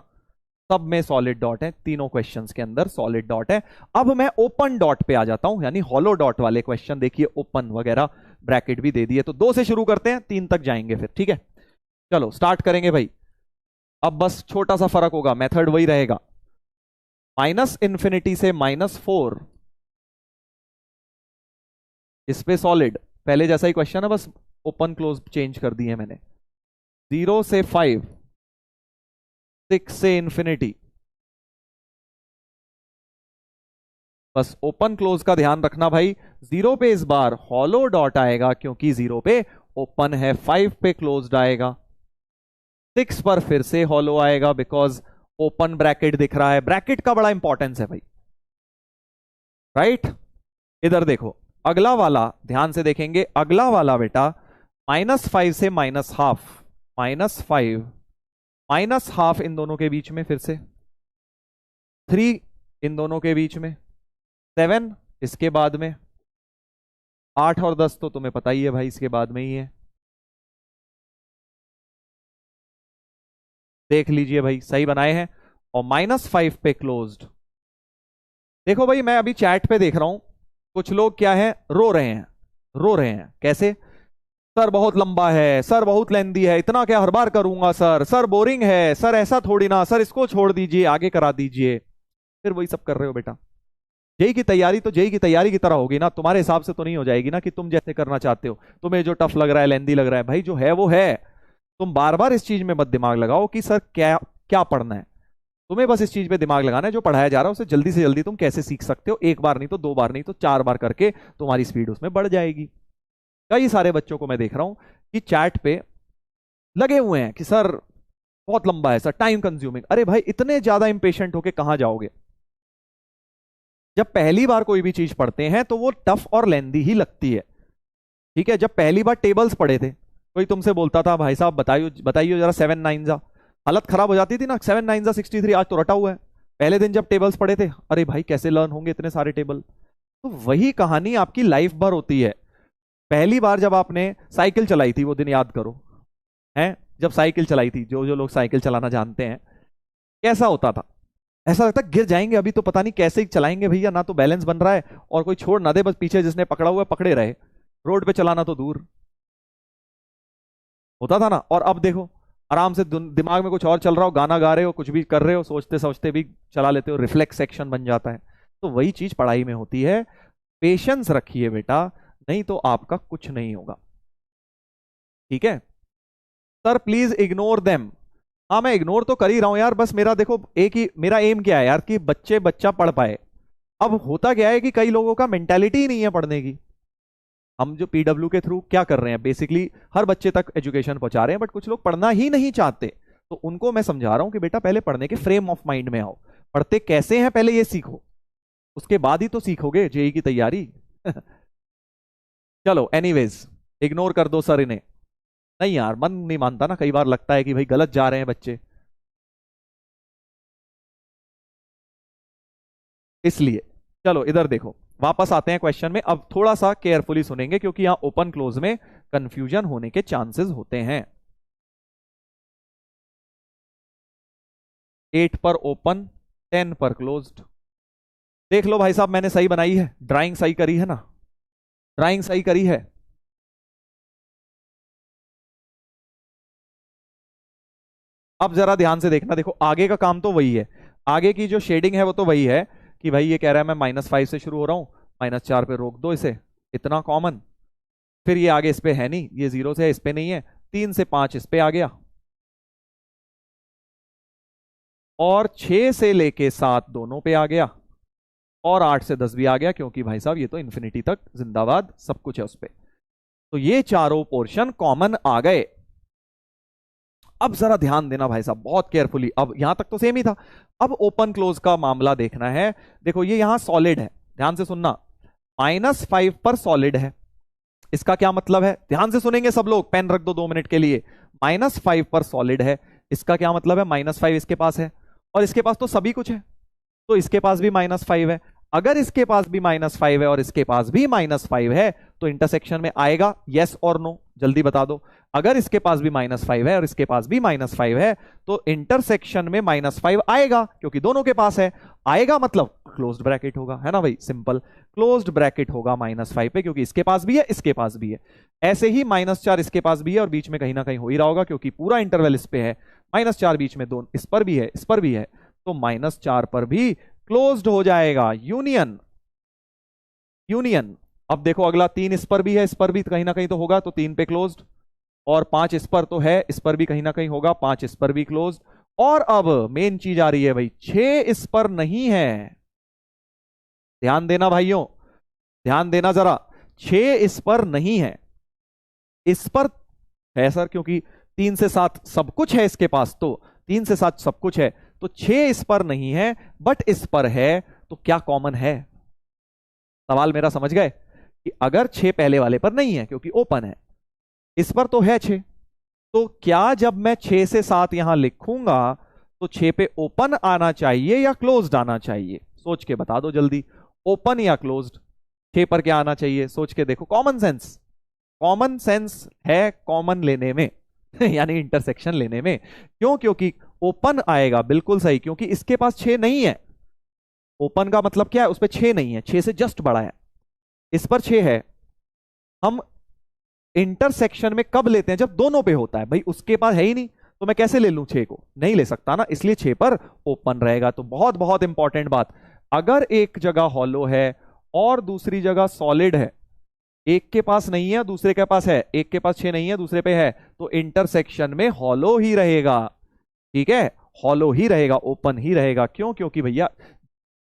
सब में सॉलिड डॉट है, तीनों क्वेश्चंस के अंदर सॉलिड डॉट है। अब मैं ओपन डॉट पे आ जाता हूं, यानी हॉलो डॉट वाले क्वेश्चन देखिए, ओपन वगैरह ब्रैकेट भी दे दिए, तो 2 से शुरू करते हैं, 3 तक जाएंगे फिर। ठीक है, चलो स्टार्ट करेंगे भाई। अब बस छोटा सा फर्क होगा, मेथड वही रहेगा, -∞ से -4 इस पे सॉलिड, पहले जैसा ही क्वेश्चन है, बस ओपन क्लोज चेंज कर दिए मैंने। 0 से 5, 6 से इंफिनिटी, बस ओपन क्लोज का ध्यान रखना भाई। 0 पे इस बार हॉलो डॉट आएगा क्योंकि 0 पे ओपन है, 5 पे क्लोज्ड आएगा, 6 पर फिर से हॉलो आएगा बिकॉज ओपन ब्रैकेट दिख रहा है। ब्रैकेट का बड़ा इंपॉर्टेंस है भाई, राइट। इधर देखो अगला वाला, ध्यान से देखेंगे, अगला वाला बेटा -5 से -12, -5 -12 इन दोनों के बीच में, फिर से 3 इन दोनों के बीच में, 7 इसके बाद में, 8 और 10 तो तुम्हें पता ही है भाई, इसके बाद में ही है। देख लीजिए भाई, सही बनाए हैं। और -5 पे क्लोज्ड। देखो भाई, मैं अभी चैट पे देख रहा हूं, कुछ लोग क्या है, रो रहे हैं, रो रहे हैं। कैसे? सर बहुत लंबा है, सर बहुत लेंदी है, इतना क्या हर बार करूंगा सर, सर बोरिंग है सर, ऐसा थोड़ी ना सर, इसको छोड़ दीजिए, आगे करा दीजिए। फिर वही सब कर रहे हो बेटा। जेई की तैयारी तो जेई की तैयारी की तरह होगी ना, तुम्हारे हिसाब से तो नहीं हो जाएगी ना, कि तुम जैसे करना चाहते हो, तुम्हें जो टफ लग रहा है, लेंदी लग रहा है, भाई जो है वो है। तुम बार बार इस चीज में मत दिमाग लगाओ कि सर क्या क्या पढ़ना है, तुम्हें बस इस चीज पे दिमाग लगाना है, जो पढ़ाया जा रहा है उसे जल्दी से जल्दी तुम कैसे सीख सकते हो, एक बार नहीं तो 2 बार नहीं तो 4 बार करके तुम्हारी स्पीड उसमें बढ़ जाएगी। कई सारे बच्चों को मैं देख रहा हूं कि चैट पे लगे हुए हैं कि सर बहुत लंबा है सर, टाइम कंज्यूमिंग। अरे भाई इतने ज्यादा इंपेशेंट होके कहां जाओगे? जब पहली बार कोई भी चीज पढ़ते हैं तो वो टफ और लेंदी ही लगती है, ठीक है। जब पहली बार टेबल्स पढ़े थे, कोई तुमसे बोलता था भाई साहब बताइए बताइए जरा 7 9 जा, हालत खराब हो जाती थी ना, 7 9 जा 63, आज तो रटा हुआ है। पहले दिन जब टेबल्स पढ़े थे, अरे भाई कैसे लर्न होंगे इतने सारे टेबल। तो वही कहानी आपकी लाइफ भर होती है। पहली बार जब आपने साइकिल चलाई थी वो दिन याद करो, हैं जब साइकिल चलाई थी, जो जो लोग साइकिल चलाना जानते हैं, कैसा होता था? ऐसा लगता गिर जाएंगे अभी तो, पता नहीं कैसे ही चलाएंगे भैया, ना तो बैलेंस बन रहा है और कोई छोड़ ना दे, बस पीछे जिसने पकड़ा हुआ है पकड़े रहे, रोड पे चलाना तो दूर होता था ना। और अब देखो आराम से दिमाग में कुछ और चल रहा हो, गाना गा रहे हो, कुछ भी कर रहे हो, सोचते सोचते भी चला लेते हो, रिफ्लेक्स सेक्शन बन जाता है। तो वही चीज पढ़ाई में होती है। पेशेंस रखिए बेटा, नहीं तो आपका कुछ नहीं होगा, ठीक है। Sir please ignore them. हाँ मैं इग्नोर तो कर ही रहा हूं यार, बस मेरा देखो एक ही मेरा एम क्या है यार, कि बच्चा पढ़ पाए। अब होता क्या है कि कई लोगों का मेंटालिटी ही नहीं है पढ़ने की। हम जो पीडब्ल्यू के थ्रू क्या कर रहे हैं, बेसिकली हर बच्चे तक एजुकेशन पहुंचा रहे हैं, बट कुछ लोग पढ़ना ही नहीं चाहते। तो उनको मैं समझा रहा हूं कि बेटा पहले पढ़ने के फ्रेम ऑफ माइंड में आओ, पढ़ते कैसे हैं पहले ये सीखो, उसके बाद ही तो सीखोगे जेई की तैयारी। चलो एनीवेज, इग्नोर कर दो सर इन्हें। नहीं यार मन नहीं मानता ना, कई बार लगता है कि भाई गलत जा रहे हैं बच्चे, इसलिए। चलो इधर देखो, वापस आते हैं क्वेश्चन में। अब थोड़ा सा केयरफुली सुनेंगे क्योंकि यहां ओपन क्लोज में कंफ्यूजन होने के चांसेस होते हैं। 8 पर ओपन, 10 पर क्लोज्ड। देख लो भाई साहब, मैंने सही बनाई है, ड्राइंग सही करी है ना, ड्राइंग सही करी है। अब जरा ध्यान से देखना, देखो आगे का काम तो वही है, आगे की जो शेडिंग है वो तो वही है कि भाई ये कह रहा है मैं -5 से शुरू हो रहा हूं, -4 पे रोक दो इसे, इतना कॉमन। फिर ये आगे इस पे है नहीं, ये 0 से है, इस पे नहीं है, 3 से 5 इस पे आ गया, और 6 से लेके 7 दोनों पे आ गया, और 8 से 10 भी आ गया, क्योंकि भाई साहब ये तो इन्फिनिटी तक जिंदाबाद सब कुछ है उस पे। तो ये चारों पोर्शन कॉमन आ गए। अब जरा ध्यान देना भाई साहब बहुत केयरफुली, अब यहां तक तो सेम ही था, अब ओपन क्लोज का मामला देखना है। देखो ये यहां सॉलिड है, ध्यान से सुनना, -5 पर सॉलिड है। इसका क्या मतलब है, ध्यान से सुनेंगे सब लोग, पेन रख दो 2 मिनट के लिए। -5 पर सॉलिड है, इसका क्या मतलब है, -5 इसके पास है, और इसके पास तो सभी कुछ है, तो इसके पास भी -5 है। अगर इसके पास भी -5 है और इसके पास भी -5 है, तो इंटरसेक्शन में आएगा, यस और नो, जल्दी बता दो। अगर इसके पास भी -5 है और इसके पास भी -5 है, तो इंटरसेक्शन में -5 आएगा, क्योंकि दोनों के पास है। आएगा मतलब क्लोज्ड ब्रैकेट होगा, है ना भाई, सिंपल क्लोज्ड ब्रैकेट होगा -5 पे, क्योंकि इसके पास भी है इसके पास भी है। ऐसे ही -4 इसके पास भी है, और बीच में कहीं ना कहीं हो ही रहा होगा क्योंकि पूरा इंटरवल इस पे है, -4 बीच में, दोनों इस पर भी है इस पर भी है, तो -4 पर भी क्लोज्ड हो जाएगा। Union, union. अब देखो अगला 3 इस पर भी है, इस पर भी कहीं ना कहीं तो होगा, तो 3 पे क्लोज्ड, और 5 इस पर तो है, इस पर भी कहीं ना कहीं होगा, 5 इस पर भी क्लोज्ड। और अब मेन चीज आ रही है भाई, 6 इस पर नहीं है, ध्यान देना भाइयों, ध्यान देना जरा, 6 इस पर नहीं है, इस पर है सर, क्योंकि 3 से 7 सब कुछ है इसके पास, तो 3 से 7 सब कुछ है, तो 6 इस पर नहीं है, बट इस पर है। तो क्या कॉमन है, सवाल मेरा समझ गए, कि अगर 6 पहले वाले पर नहीं है क्योंकि ओपन है, इस पर तो है 6, तो क्या जब मैं 6 से 7 यहां लिखूंगा तो 6 पे ओपन आना चाहिए या क्लोज्ड आना चाहिए, सोच के बता दो जल्दी, ओपन या क्लोज्ड। 6 पर क्या आना चाहिए, सोच के देखो, कॉमन सेंस, कॉमन सेंस है कॉमन लेने में यानी इंटरसेक्शन लेने में। क्यों, क्योंकि ओपन आएगा, बिल्कुल सही, क्योंकि इसके पास 6 नहीं है। ओपन का मतलब क्या है, उस पर 6 नहीं है, 6 से जस्ट बड़ा है, इस पर 6 है। हम इंटरसेक्शन में कब लेते हैं, जब दोनों पे होता है, भाई उसके पास है ही नहीं, तो मैं कैसे ले लूं 6 को, नहीं ले सकता ना, इसलिए 6 पर ओपन रहेगा। तो बहुत बहुत इंपॉर्टेंट बात, अगर एक जगह हॉलो है और दूसरी जगह सॉलिड है, एक के पास नहीं है दूसरे के पास है, एक के पास 6 नहीं है दूसरे पे है, तो इंटरसेक्शन में हॉलो ही रहेगा, ठीक है, हॉलो ही रहेगा, ओपन ही रहेगा। क्यों, क्योंकि भैया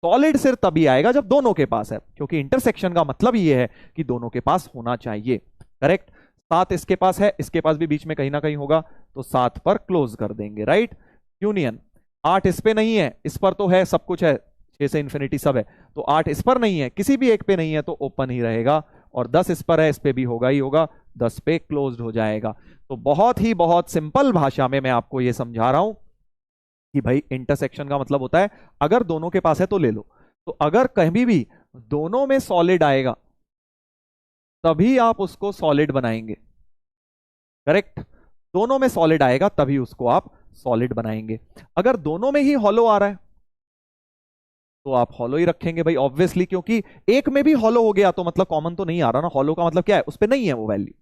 सॉलिड सिर्फ तभी आएगा जब दोनों के पास है, क्योंकि इंटरसेक्शन का मतलब ये है कि दोनों के पास होना चाहिए, करेक्ट। 7 इसके पास है, इसके पास भी बीच में कहीं ना कहीं होगा, तो 7 पर क्लोज कर देंगे, राइट। यूनियन, 8 इस पे नहीं है, इस पर तो है सब कुछ है, 6 से इंफिनिटी सब है, तो 8 इस पर नहीं है, किसी भी एक पे नहीं है तो ओपन ही रहेगा, और 10 इस पर है, इस पे भी होगा ही होगा, 10 पे क्लोज्ड हो जाएगा। तो बहुत सिंपल भाषा में मैं आपको ये समझा रहा हूं कि भाई इंटरसेक्शन का मतलब होता है अगर दोनों के पास है तो ले लो, तो अगर कहीं भी दोनों में सॉलिड आएगा तभी आप उसको सॉलिड बनाएंगे, करेक्ट। दोनों में सॉलिड आएगा तभी उसको आप सॉलिड बनाएंगे। अगर दोनों में ही हॉलो आ रहा है तो आप हॉलो ही रखेंगे भाई, ऑब्वियसली, क्योंकि एक में भी हॉलो हो गया तो मतलब कॉमन तो नहीं आ रहा ना, हॉलो का मतलब क्या है, उस पर नहीं है वो वैल्यू,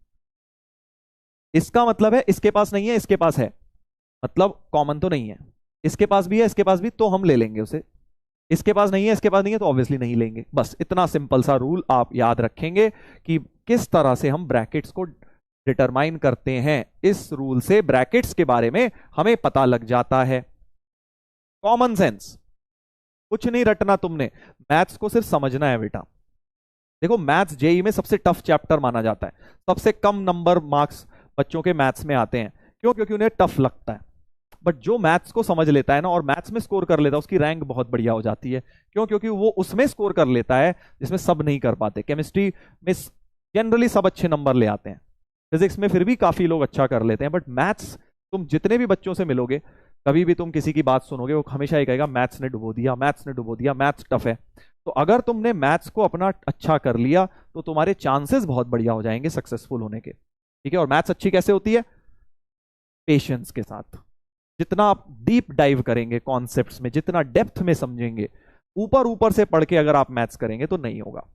इसका मतलब है इसके पास नहीं है इसके पास है, मतलब कॉमन तो नहीं है, इसके पास भी है इसके पास भी तो हम ले लेंगे उसे, इसके पास नहीं है इसके पास नहीं है तो ऑब्वियसली नहीं लेंगे। बस इतना सिंपल सा रूल आप याद रखेंगे कि किस तरह से हम ब्रैकेट्स को डिटरमाइन करते हैं। इस रूल से ब्रैकेट्स के बारे में हमें पता लग जाता है। कॉमन सेंस, कुछ नहीं रटना तुमने, मैथ्स को सिर्फ समझना है बेटा। देखो मैथ्स जेई में सबसे टफ चैप्टर माना जाता है, सबसे कम नंबर मार्क्स बच्चों के मैथ्स में आते हैं, क्यों? क्योंकि उन्हें टफ लगता है। बट जो मैथ्स को समझ लेता है ना और मैथ्स में स्कोर कर लेता है उसकी रैंक बहुत बढ़िया हो जाती है। क्यों? क्योंकि वो उसमें स्कोर कर लेता है जिसमें सब नहीं कर पाते। केमिस्ट्री में जनरली सब अच्छे नंबर ले आते हैं, फिजिक्स में फिर भी काफी लोग अच्छा कर लेते हैं, बट मैथ्स तुम जितने भी बच्चों से मिलोगे कभी भी तुम किसी की बात सुनोगे वो हमेशा ये कहेगा मैथ्स ने डुबो दिया, मैथ्स ने डुबो दिया, मैथ्स टफ है। तो अगर तुमने मैथ्स को अपना अच्छा कर लिया तो तुम्हारे चांसेस बहुत बढ़िया हो जाएंगे सक्सेसफुल होने के, ठीक है। और मैथ्स अच्छी कैसे होती है? पेशेंस के साथ। जितना आप डीप डाइव करेंगे कॉन्सेप्ट्स में, जितना डेप्थ में समझेंगे, ऊपर ऊपर से पढ़ के अगर आप मैथ्स करेंगे तो नहीं होगा,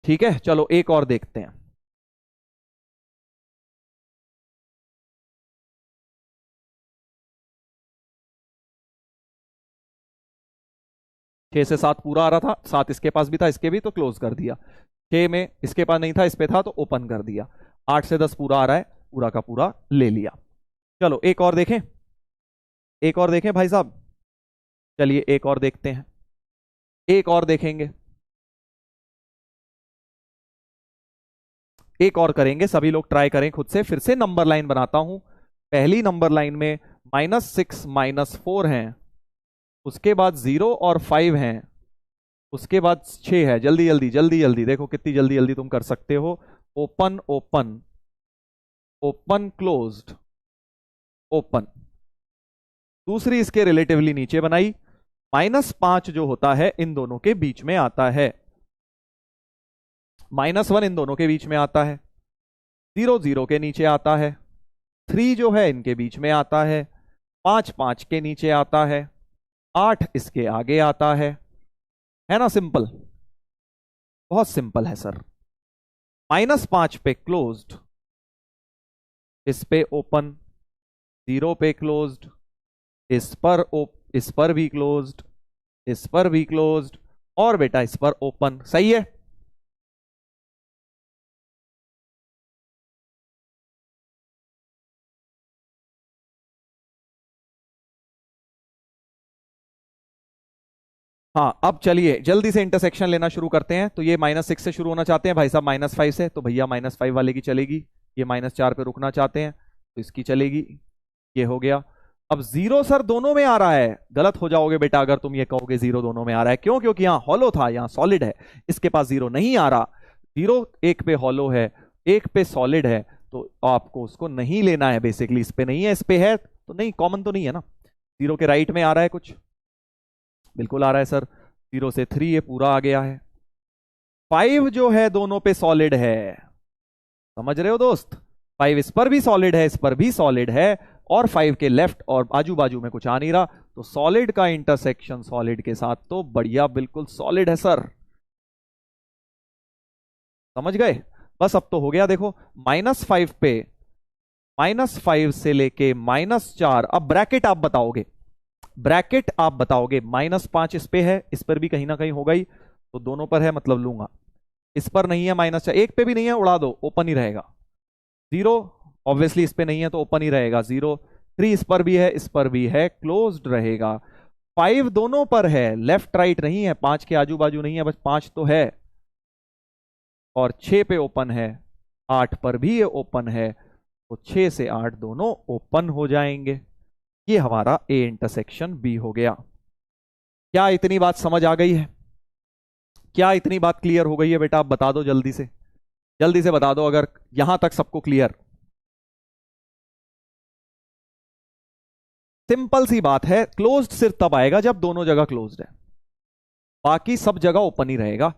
ठीक है। चलो एक और देखते हैं। छह से सात पूरा आ रहा था, सात इसके पास भी था इसके भी, तो क्लोज कर दिया। छह में इसके पास नहीं था इस पे था तो ओपन कर दिया। 8 से 10 पूरा आ रहा है, पूरा का पूरा ले लिया। चलो एक और देखें, एक और देखें भाई साहब, चलिए एक और देखते हैं, एक और देखेंगे, एक और करेंगे। सभी लोग ट्राई करें खुद से। फिर से नंबर लाइन बनाता हूं। पहली नंबर लाइन में -6 -4 हैं, उसके बाद 0 और 5 हैं, उसके बाद 6 है। जल्दी जल्दी जल्दी जल्दी देखो कितनी जल्दी जल्दी तुम कर सकते हो। Open open open closed open. दूसरी इसके रिलेटिवली नीचे बनाई। -5 जो होता है इन दोनों के बीच में आता है, -1 इन दोनों के बीच में आता है, 0 0 के नीचे आता है, 3 जो है इनके बीच में आता है, 5 5 के नीचे आता है, 8 इसके आगे आता है ना? सिंपल, बहुत सिंपल है सर। -5 पे क्लोज्ड, इस पे ओपन, 0 पे क्लोज्ड, इस पर भी क्लोज्ड, इस पर भी क्लोज्ड, और बेटा इस पर ओपन। सही है? हाँ अब चलिए जल्दी से इंटरसेक्शन लेना शुरू करते हैं। तो ये -6 से शुरू होना चाहते हैं भाई साहब, -5 से, तो भैया -5 वाले की चलेगी। ये -4 पे रुकना चाहते हैं तो इसकी चलेगी। ये हो गया। अब 0 सर दोनों में आ रहा है, गलत हो जाओगे बेटा अगर तुम ये कहोगे 0 दोनों में आ रहा है। क्यों? क्योंकि यहां हॉलो था, यहां सॉलिड है, इसके पास 0 नहीं आ रहा। 0 एक पे हॉलो है, एक पे सॉलिड है, तो आपको उसको नहीं लेना है। बेसिकली इस पे नहीं है, इस पे है तो नहीं, कॉमन तो नहीं है ना। 0 के राइट में आ रहा है कुछ, बिल्कुल आ रहा है सर। 0 से 3 ये पूरा आ गया है। 5 जो है दोनों पे सॉलिड है, समझ रहे हो दोस्त? 5 इस पर भी सॉलिड है, इस पर भी सॉलिड है, और 5 के लेफ्ट और आजू बाजू में कुछ आ नहीं रहा, तो सॉलिड का इंटरसेक्शन सॉलिड के साथ तो बढ़िया बिल्कुल सॉलिड है सर। समझ गए? बस अब तो हो गया। देखो -5 पे, -5 से लेके -4, अब ब्रैकेट आप बताओगे, ब्रैकेट आप बताओगे। -5 इस पे है, इस पर भी कहीं ना कहीं होगा ही, तो दोनों पर है मतलब लूंगा। इस पर नहीं है -4, एक पे भी नहीं है, उड़ा दो, ओपन ही रहेगा। 0 ऑब्वियसली इस पे नहीं है तो ओपन ही रहेगा। 0 3 इस पर भी है, इस पर भी है, क्लोज्ड रहेगा। 5 दोनों पर है, लेफ्ट राइट नहीं है, 5 के आजू बाजू नहीं है, बस 5 तो है, और 6 पे ओपन है, 8 पर भी ये ओपन है, तो 6 से 8 दोनों ओपन हो जाएंगे। ये हमारा ए इंटरसेक्शन बी हो गया। क्या इतनी बात समझ आ गई है? क्या इतनी बात क्लियर हो गई है बेटा? आप बता दो जल्दी से बता दो अगर यहां तक सबको क्लियर। सिंपल सी बात है, क्लोज्ड सिर्फ तब आएगा जब दोनों जगह क्लोज्ड है, बाकी सब जगह ओपन ही रहेगा,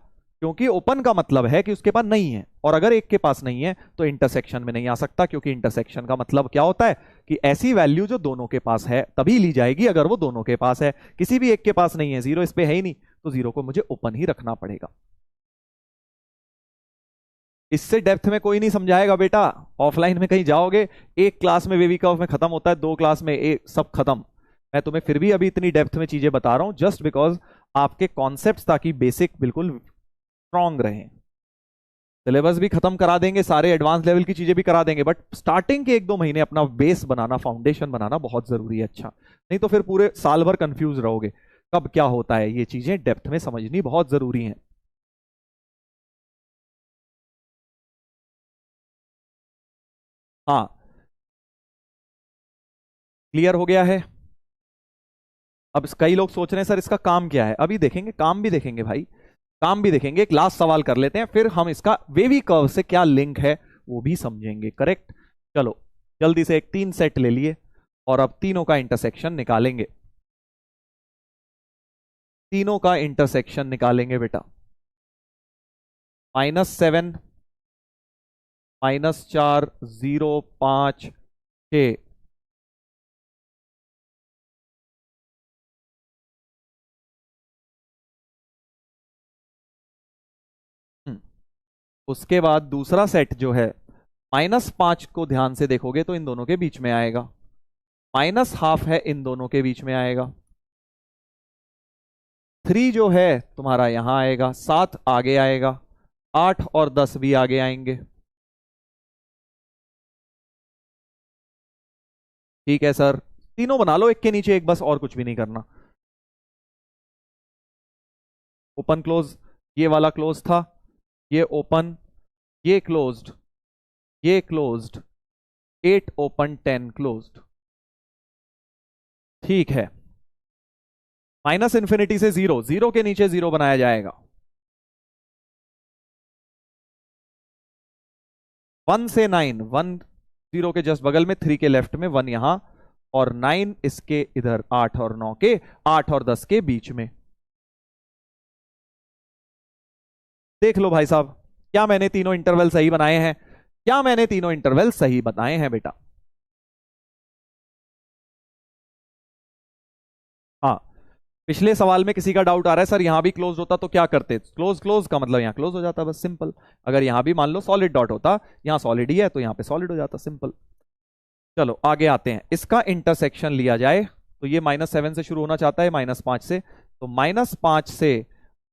क्योंकि ओपन का मतलब है कि उसके पास नहीं है, और अगर एक के पास नहीं है तो इंटरसेक्शन में नहीं आ सकता, क्योंकि इंटरसेक्शन का मतलब क्या होता है कि ऐसी वैल्यू जो दोनों के पास है तभी ली जाएगी अगर वो दोनों के पास है। किसी भी एक के पास नहीं है, जीरो इस पे है ही नहीं, तो जीरो को मुझे ओपन ही रखना पड़ेगा। इससे डेप्थ में कोई नहीं समझाएगा बेटा, ऑफलाइन में कहीं जाओगे, एक क्लास में वेवी कर्व में खत्म होता है, दो क्लास में एक सब खत्म। मैं तुम्हें फिर भी अभी इतनी डेप्थ में चीजें बता रहा हूं जस्ट बिकॉज आपके कॉन्सेप्ट्स ताकि बेसिक बिल्कुल स्ट्रांग रहें। सिलेबस भी खत्म करा देंगे, सारे एडवांस लेवल की चीजें भी करा देंगे, बट स्टार्टिंग के एक दो महीने अपना बेस बनाना, फाउंडेशन बनाना बहुत जरूरी है। अच्छा, नहीं तो फिर पूरे साल भर कंफ्यूज रहोगे कब क्या होता है। ये चीजें डेप्थ में समझनी बहुत जरूरी है। हाँ, क्लियर हो गया है? अब कई लोग सोच रहे हैं सर इसका काम क्या है, अभी देखेंगे, काम भी देखेंगे भाई, काम भी देखेंगे। एक लास्ट सवाल कर लेते हैं, फिर हम इसका वेवी कर्व से क्या लिंक है वो भी समझेंगे। करेक्ट, चलो जल्दी से, एक तीन सेट ले लिए और अब तीनों का इंटरसेक्शन निकालेंगे, तीनों का इंटरसेक्शन निकालेंगे बेटा। -7, -4, 0, 5, 6। उसके बाद दूसरा सेट जो है, -5 को ध्यान से देखोगे तो इन दोनों के बीच में आएगा, -12 है इन दोनों के बीच में आएगा, 3 जो है तुम्हारा यहां आएगा, 7 आगे आएगा, 8 और 10 भी आगे आएंगे। ठीक है सर, तीनों बना लो एक के नीचे एक, बस और कुछ भी नहीं करना। ओपन क्लोज, ये वाला क्लोज था, ये ओपन, ये क्लोज्ड, ये क्लोज्ड, 8 ओपन 10 क्लोज्ड। ठीक है, -इन्फिनिटी से जीरो, जीरो के नीचे जीरो बनाया जाएगा, 1 से 9, 1 0 के जस्ट बगल में, 3 के लेफ्ट में, 1 यहां और 9 इसके इधर, 8 और 9 के, 8 और 10 के बीच में। देख लो भाई साहब, क्या मैंने तीनों इंटरवल सही बनाए हैं? क्या मैंने तीनों इंटरवल सही बताए हैं बेटा? हाँ, पिछले सवाल में किसी का डाउट आ रहा है सर यहां भी क्लोज होता तो क्या करते? क्लोज क्लोज का मतलब यहां क्लोज हो जाता, बस सिंपल। अगर यहां भी मान लो सॉलिड डॉट होता, यहां सॉलिड ही है तो यहां पे सॉलिड हो जाता, सिंपल। चलो आगे आते हैं, इसका इंटरसेक्शन लिया जाए तो ये -7 से शुरू होना चाहता है, -5 से, तो -5 से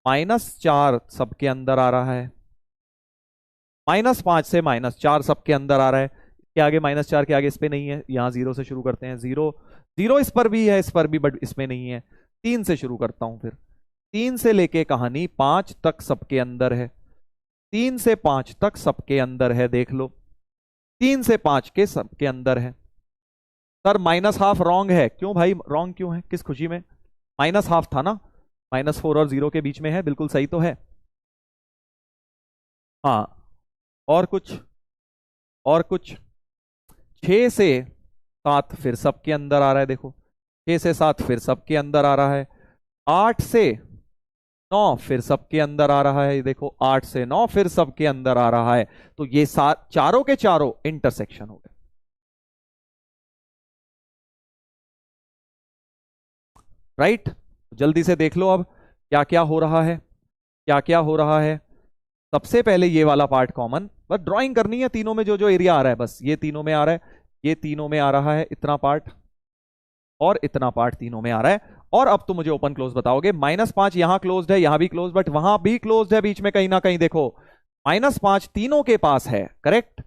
-4 सबके अंदर आ रहा है, -5 से -4 सबके अंदर आ रहा है, के आगे -4 के आगे इस पे नहीं है, यहां 0 से शुरू करते हैं, 0 0 इस पर भी है, इस पर भी, बट इसमें नहीं है। 3 से शुरू करता हूं फिर, 3 से लेके कहानी 5 तक सबके अंदर है, 3 से 5 तक सबके अंदर है, देख लो, 3 से 5 के सबके अंदर है। सर -12 रॉन्ग है, क्यों भाई रॉन्ग क्यों है, किस खुशी में? -12 था ना, -4 और 0 के बीच में है, बिल्कुल सही तो है। हाँ, और कुछ, और कुछ, 6 से 7 फिर सबके अंदर आ रहा है, देखो 6 से 7 फिर सबके अंदर आ रहा है, 8 से 9 फिर सबके अंदर आ रहा है, ये देखो 8 से 9 फिर सबके अंदर आ रहा है, तो ये चारों के चारों इंटरसेक्शन हो गए। राइट, जल्दी से देख लो अब क्या क्या हो रहा है, क्या क्या हो रहा है। सबसे पहले ये वाला पार्ट कॉमन, बस ड्राइंग करनी है, तीनों में जो जो एरिया आ रहा है, बस ये तीनों में आ रहा है, ये तीनों में आ रहा है इतना पार्ट, और इतना पार्ट तीनों में आ रहा है। और अब तो मुझे ओपन क्लोज बताओगे, -5 यहां क्लोज्ड है, यहां भी क्लोज, बट वहां भी क्लोज्ड है बीच में कहीं ना कहीं, देखो -5 तीनों के पास है, करेक्ट,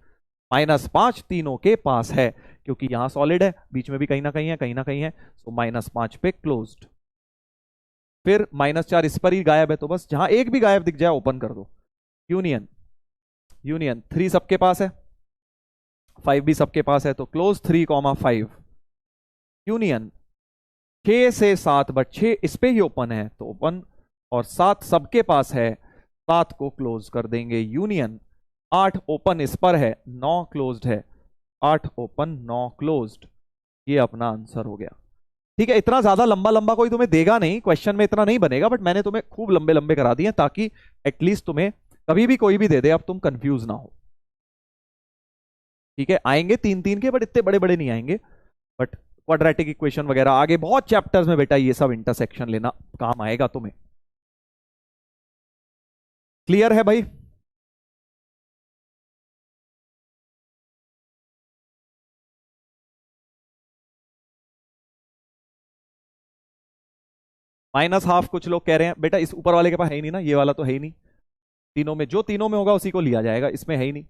-5 तीनों के पास है, क्योंकि यहां सॉलिड है, बीच में भी कहीं ना कहीं है, कहीं ना कहीं है, तो -5 पे क्लोज्ड। फिर -4 इस पर ही गायब है, तो बस जहां एक भी गायब दिख जाए ओपन कर दो, यूनियन, यूनियन 3 सबके पास है, 5 भी सबके पास है, तो क्लोज 3, 5, यूनियन 6 से 7, बट 6 इस पे ही ओपन है तो ओपन, और 7 सबके पास है, 7 को क्लोज कर देंगे यूनियन। 8 ओपन इस पर है, 9 क्लोज्ड है, 8 ओपन 9 क्लोज्ड। ये अपना आंसर हो गया। ठीक है, इतना ज्यादा लंबा लंबा कोई तुम्हें देगा नहीं, क्वेश्चन में इतना नहीं बनेगा, बट मैंने तुम्हें खूब लंबे लंबे करा दिए ताकि एटलीस्ट तुम्हें कभी भी कोई भी दे दे अब तुम कंफ्यूज ना हो। ठीक है, आएंगे 3-3 के, बट इतने बड़े बड़े नहीं आएंगे। बट क्वाड्रेटिक इक्वेशन वगैरह आगे बहुत चैप्टर्स में बेटा ये सब इंटरसेक्शन लेना काम आएगा तुम्हें। क्लियर है भाई? -12 कुछ लोग कह रहे हैं बेटा इस ऊपर वाले के पास है ही नहीं ना, ये वाला तो है ही नहीं। तीनों में जो तीनों में होगा उसी को लिया जाएगा, इसमें है ही नहीं।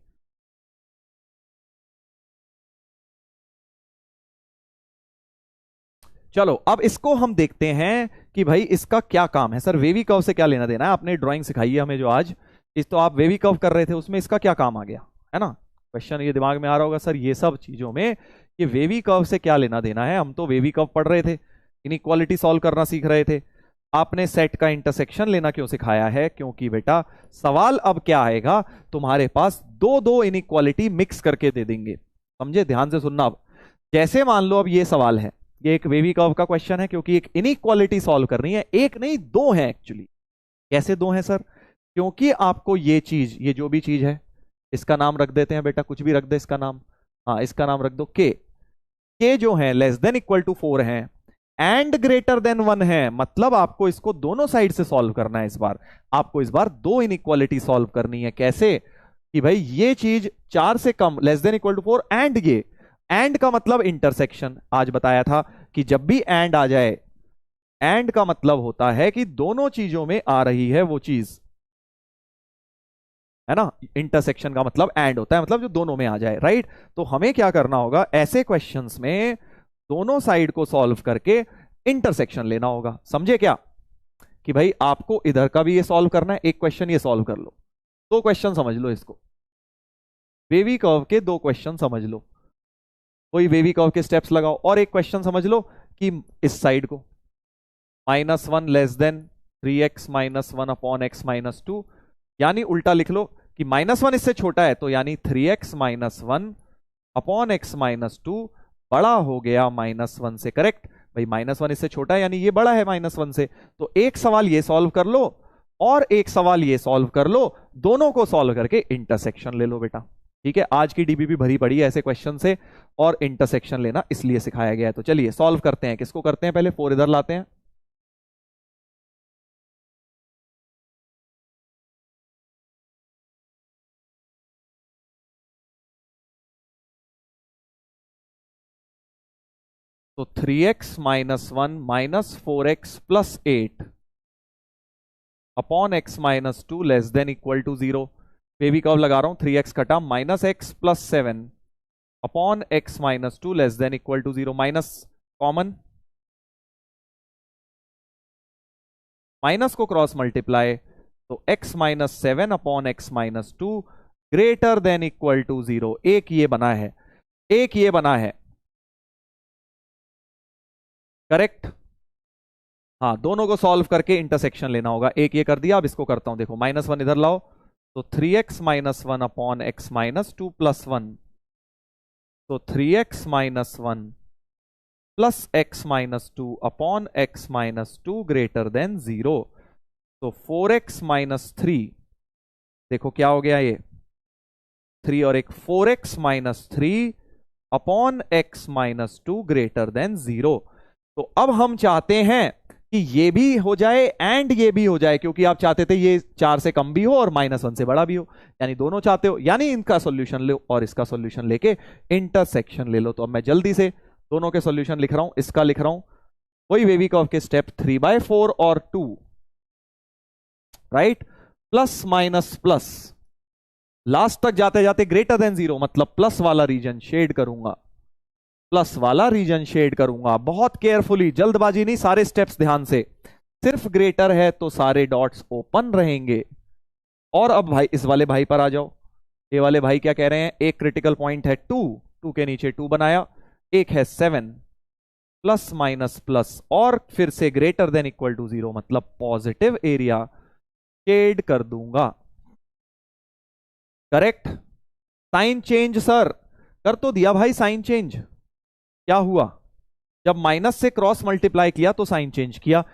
चलो अब इसको हम देखते हैं कि भाई इसका क्या काम है। सर वेवी कर्व से क्या लेना देना है? आपने ड्राइंग सिखाई है हमें जो आज, इस तो आप वेवी कर्व कर रहे थे, उसमें इसका क्या काम आ गया है ना? क्वेश्चन ये दिमाग में आ रहा होगा सर ये सब चीजों में कि वेवी कर्व से क्या लेना देना है। हम तो वेवी कर्व पढ़ रहे थे, इनइक्वालिटी सॉल्व करना सीख रहे थे। आपने सेट का इंटरसेक्शन लेना क्यों सिखाया है? क्योंकि बेटा सवाल अब क्या आएगा, तुम्हारे पास दो दो इनइक्वालिटी मिक्स करके दे देंगे। समझे? ध्यान से सुनना। अब जैसे मान लो अब ये सवाल है, ये एक वेवी कर्व का क्वेश्चन है, क्योंकि एक इनइक्वालिटी सॉल्व करनी है, एक नहीं दो है एक्चुअली। कैसे दो हैं सर? क्योंकि आपको ये चीज, ये जो भी चीज है, इसका नाम रख देते हैं बेटा, कुछ भी रख दे इसका नाम। हाँ इसका नाम रख दो के जो है लेस देन इक्वल टू 4 है एंड ग्रेटर देन 1 है। मतलब आपको इसको दोनों साइड से सॉल्व करना है। इस बार आपको इस बार दो इनइक्वालिटी सॉल्व करनी है। कैसे? कि भाई ये चीज 4 से कम, less than equal to 4 and ये, एंड का मतलब इंटरसेक्शन। आज बताया था कि जब भी एंड आ जाए, एंड का मतलब होता है कि दोनों चीजों में आ रही है वो चीज, है ना? इंटरसेक्शन का मतलब एंड होता है, मतलब जो दोनों में आ जाए, राइट? तो हमें क्या करना होगा ऐसे क्वेश्चंस में, दोनों साइड को सॉल्व करके इंटरसेक्शन लेना होगा। समझे क्या? कि भाई आपको इधर का भी ये सॉल्व करना है, एक क्वेश्चन ये सॉल्व कर लो, दो क्वेश्चन समझ लो इसको, वेवी कर्व के दो क्वेश्चन समझ लो, कोई वेवी कर्व के स्टेप्स लगाओ, और एक क्वेश्चन समझ लो कि इस साइड को -1 less then 3x - 1 upon x - 2, यानी उल्टा लिख लो कि -1 इससे छोटा है तो यानी 3x - 1 अपॉन x - 2 बड़ा हो गया -1 से। करेक्ट भाई, -1 इससे छोटा है यानी ये बड़ा है -1 से। तो एक सवाल ये सॉल्व कर लो और एक सवाल ये सॉल्व कर लो, दोनों को सॉल्व करके इंटरसेक्शन ले लो बेटा। ठीक है, आज की डीबीबी भरी पड़ी है ऐसे क्वेश्चन से, और इंटरसेक्शन लेना इसलिए सिखाया गया है। तो चलिए सॉल्व करते हैं। किसको करते हैं? पहले 4 इधर लाते हैं। तो 3x - 1 - 4x + 8 upon x - 2 less than equal to 0। Wavy curve लगा रहा हूं, 3x कटा -x + 7 upon x - 2 less than equal to 0। Minus common, minus को क्रॉस मल्टीप्लाई, तो x - 7 upon x - 2 greater than equal to 0। एक ये बना है, एक ये बना है। करेक्ट? हाँ, दोनों को सॉल्व करके इंटरसेक्शन लेना होगा। एक ये कर दिया, अब इसको करता हूं। देखो -1 इधर लाओ, तो 3x - 1 अपॉन x - 2 + 1, तो 3x - 1 plus x - 2 upon x - 2 greater then 0। तो 4x - 3, देखो क्या हो गया ये 3 और एक 4x - 3 upon x - 2 greater then 0। तो अब हम चाहते हैं कि ये भी हो जाए एंड ये भी हो जाए, क्योंकि आप चाहते थे ये 4 से कम भी हो और -1 से बड़ा भी हो, यानी दोनों चाहते हो, यानी इनका सॉल्यूशन लो और इसका सॉल्यूशन लेके इंटरसेक्शन ले लो। तो अब मैं जल्दी से दोनों के सॉल्यूशन लिख रहा हूं, इसका लिख रहा हूं वही वेवी कर्व के स्टेप 3/4 और 2, right? Plus minus plus, last तक जाते जाते ग्रेटर देन 0, मतलब प्लस वाला रीजन शेड करूंगा, प्लस वाला रीजन शेड करूंगा। बहुत केयरफुली, जल्दबाजी नहीं, सारे स्टेप्स ध्यान से। सिर्फ ग्रेटर है तो सारे डॉट्स ओपन रहेंगे। और अब भाई इस वाले भाई पर आ जाओ। ये वाले भाई क्या कह रहे हैं? एक क्रिटिकल पॉइंट है 2, 2 के नीचे 2 बनाया, एक है 7, प्लस माइनस प्लस और फिर से ग्रेटर देन इक्वल टू 0 मतलब पॉजिटिव एरिया शेड कर दूंगा। करेक्ट। साइन चेंज सर, कर तो दिया भाई साइन चेंज। क्या हुआ, जब माइनस से क्रॉस मल्टीप्लाई किया तो साइन चेंज किया,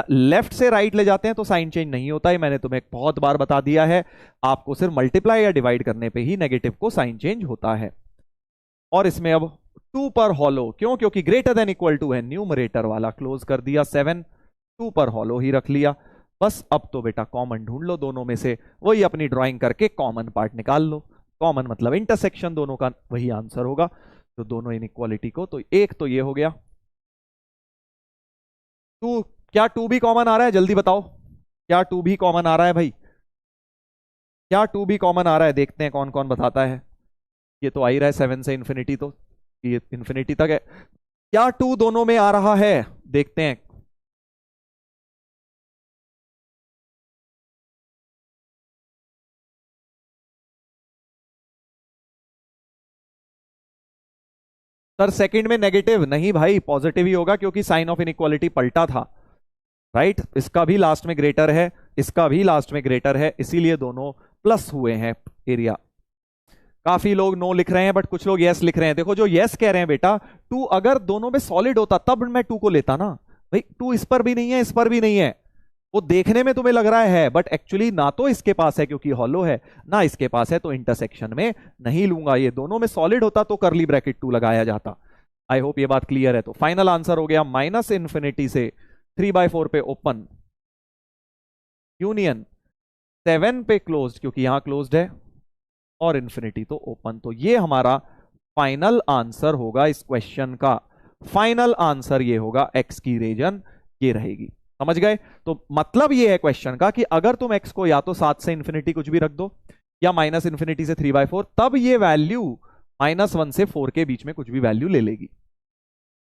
लेफ्ट से राइट ले जाते हैं तो साइन चेंज नहीं होता है। मैंने तुम्हें बहुत बार बता दिया है, आपको सिर्फ मल्टीप्लाई या डिवाइड करने पे ही नेगेटिव को साइन चेंज होता है। और इसमें अब 2 पर हॉलो, क्यों, क्योंकि ग्रेटर देन इक्वल टू है, न्यूमरेटर वाला क्लोज कर दिया, 7 2 पर हॉलो ही रख लिया। बस अब तो बेटा कॉमन ढूंढ लो दोनों में से, वही अपनी ड्राइंग करके कॉमन पार्ट निकाल लो। कॉमन मतलब इंटरसेक्शन दोनों का, वही आंसर होगा। तो दोनों इनइक्वालिटी को, तो एक तो ये हो गया। टू, क्या 2 भी कॉमन आ रहा है, जल्दी बताओ, क्या 2 भी कॉमन आ रहा है भाई, क्या 2 भी कॉमन आ रहा है, देखते हैं कौन कौन बताता है। ये तो आ ही रहा है 7 से इंफिनिटी, तो ये इंफिनिटी तक है। क्या 2 दोनों में आ रहा है, देखते हैं। सर सेकंड में नेगेटिव नहीं भाई, पॉजिटिव ही होगा क्योंकि साइन ऑफ इनइक्वालिटी पलटा था, राइट। इसका भी लास्ट में ग्रेटर है, इसका भी लास्ट में ग्रेटर है, इसीलिए दोनों प्लस हुए हैं एरिया। काफी लोग नो लिख रहे हैं बट कुछ लोग यस लिख रहे हैं। देखो जो यस कह रहे हैं बेटा, 2 अगर दोनों में सॉलिड होता तब मैं 2 को लेता ना भाई। 2 इस पर भी नहीं है, इस पर भी नहीं है, वो देखने में तुम्हें लग रहा है बट एक्चुअली ना तो इसके पास है क्योंकि हॉलो है, ना इसके पास है, तो इंटरसेक्शन में नहीं लूंगा। ये दोनों में सॉलिड होता तो करली ब्रैकेट 2 लगाया जाता। आई होप ये बात क्लियर है। तो फाइनल आंसर हो गया माइनस इन्फिनिटी से 3/4 पे ओपन, यूनियन 7 पे क्लोज्ड क्योंकि यहां क्लोज्ड है, और इन्फिनिटी तो ओपन। तो ये हमारा फाइनल आंसर होगा इस क्वेश्चन का। फाइनल आंसर ये होगा, एक्स की रीजन ये रहेगी। समझ गए। तो मतलब ये है क्वेश्चन का कि अगर तुम एक्स को या तो 7 से इंफिनिटी कुछ भी रख दो या माइनस इन्फिनिटी से 3/4, तब ये वैल्यू -1 से 4 के बीच में कुछ भी वैल्यू ले लेगी।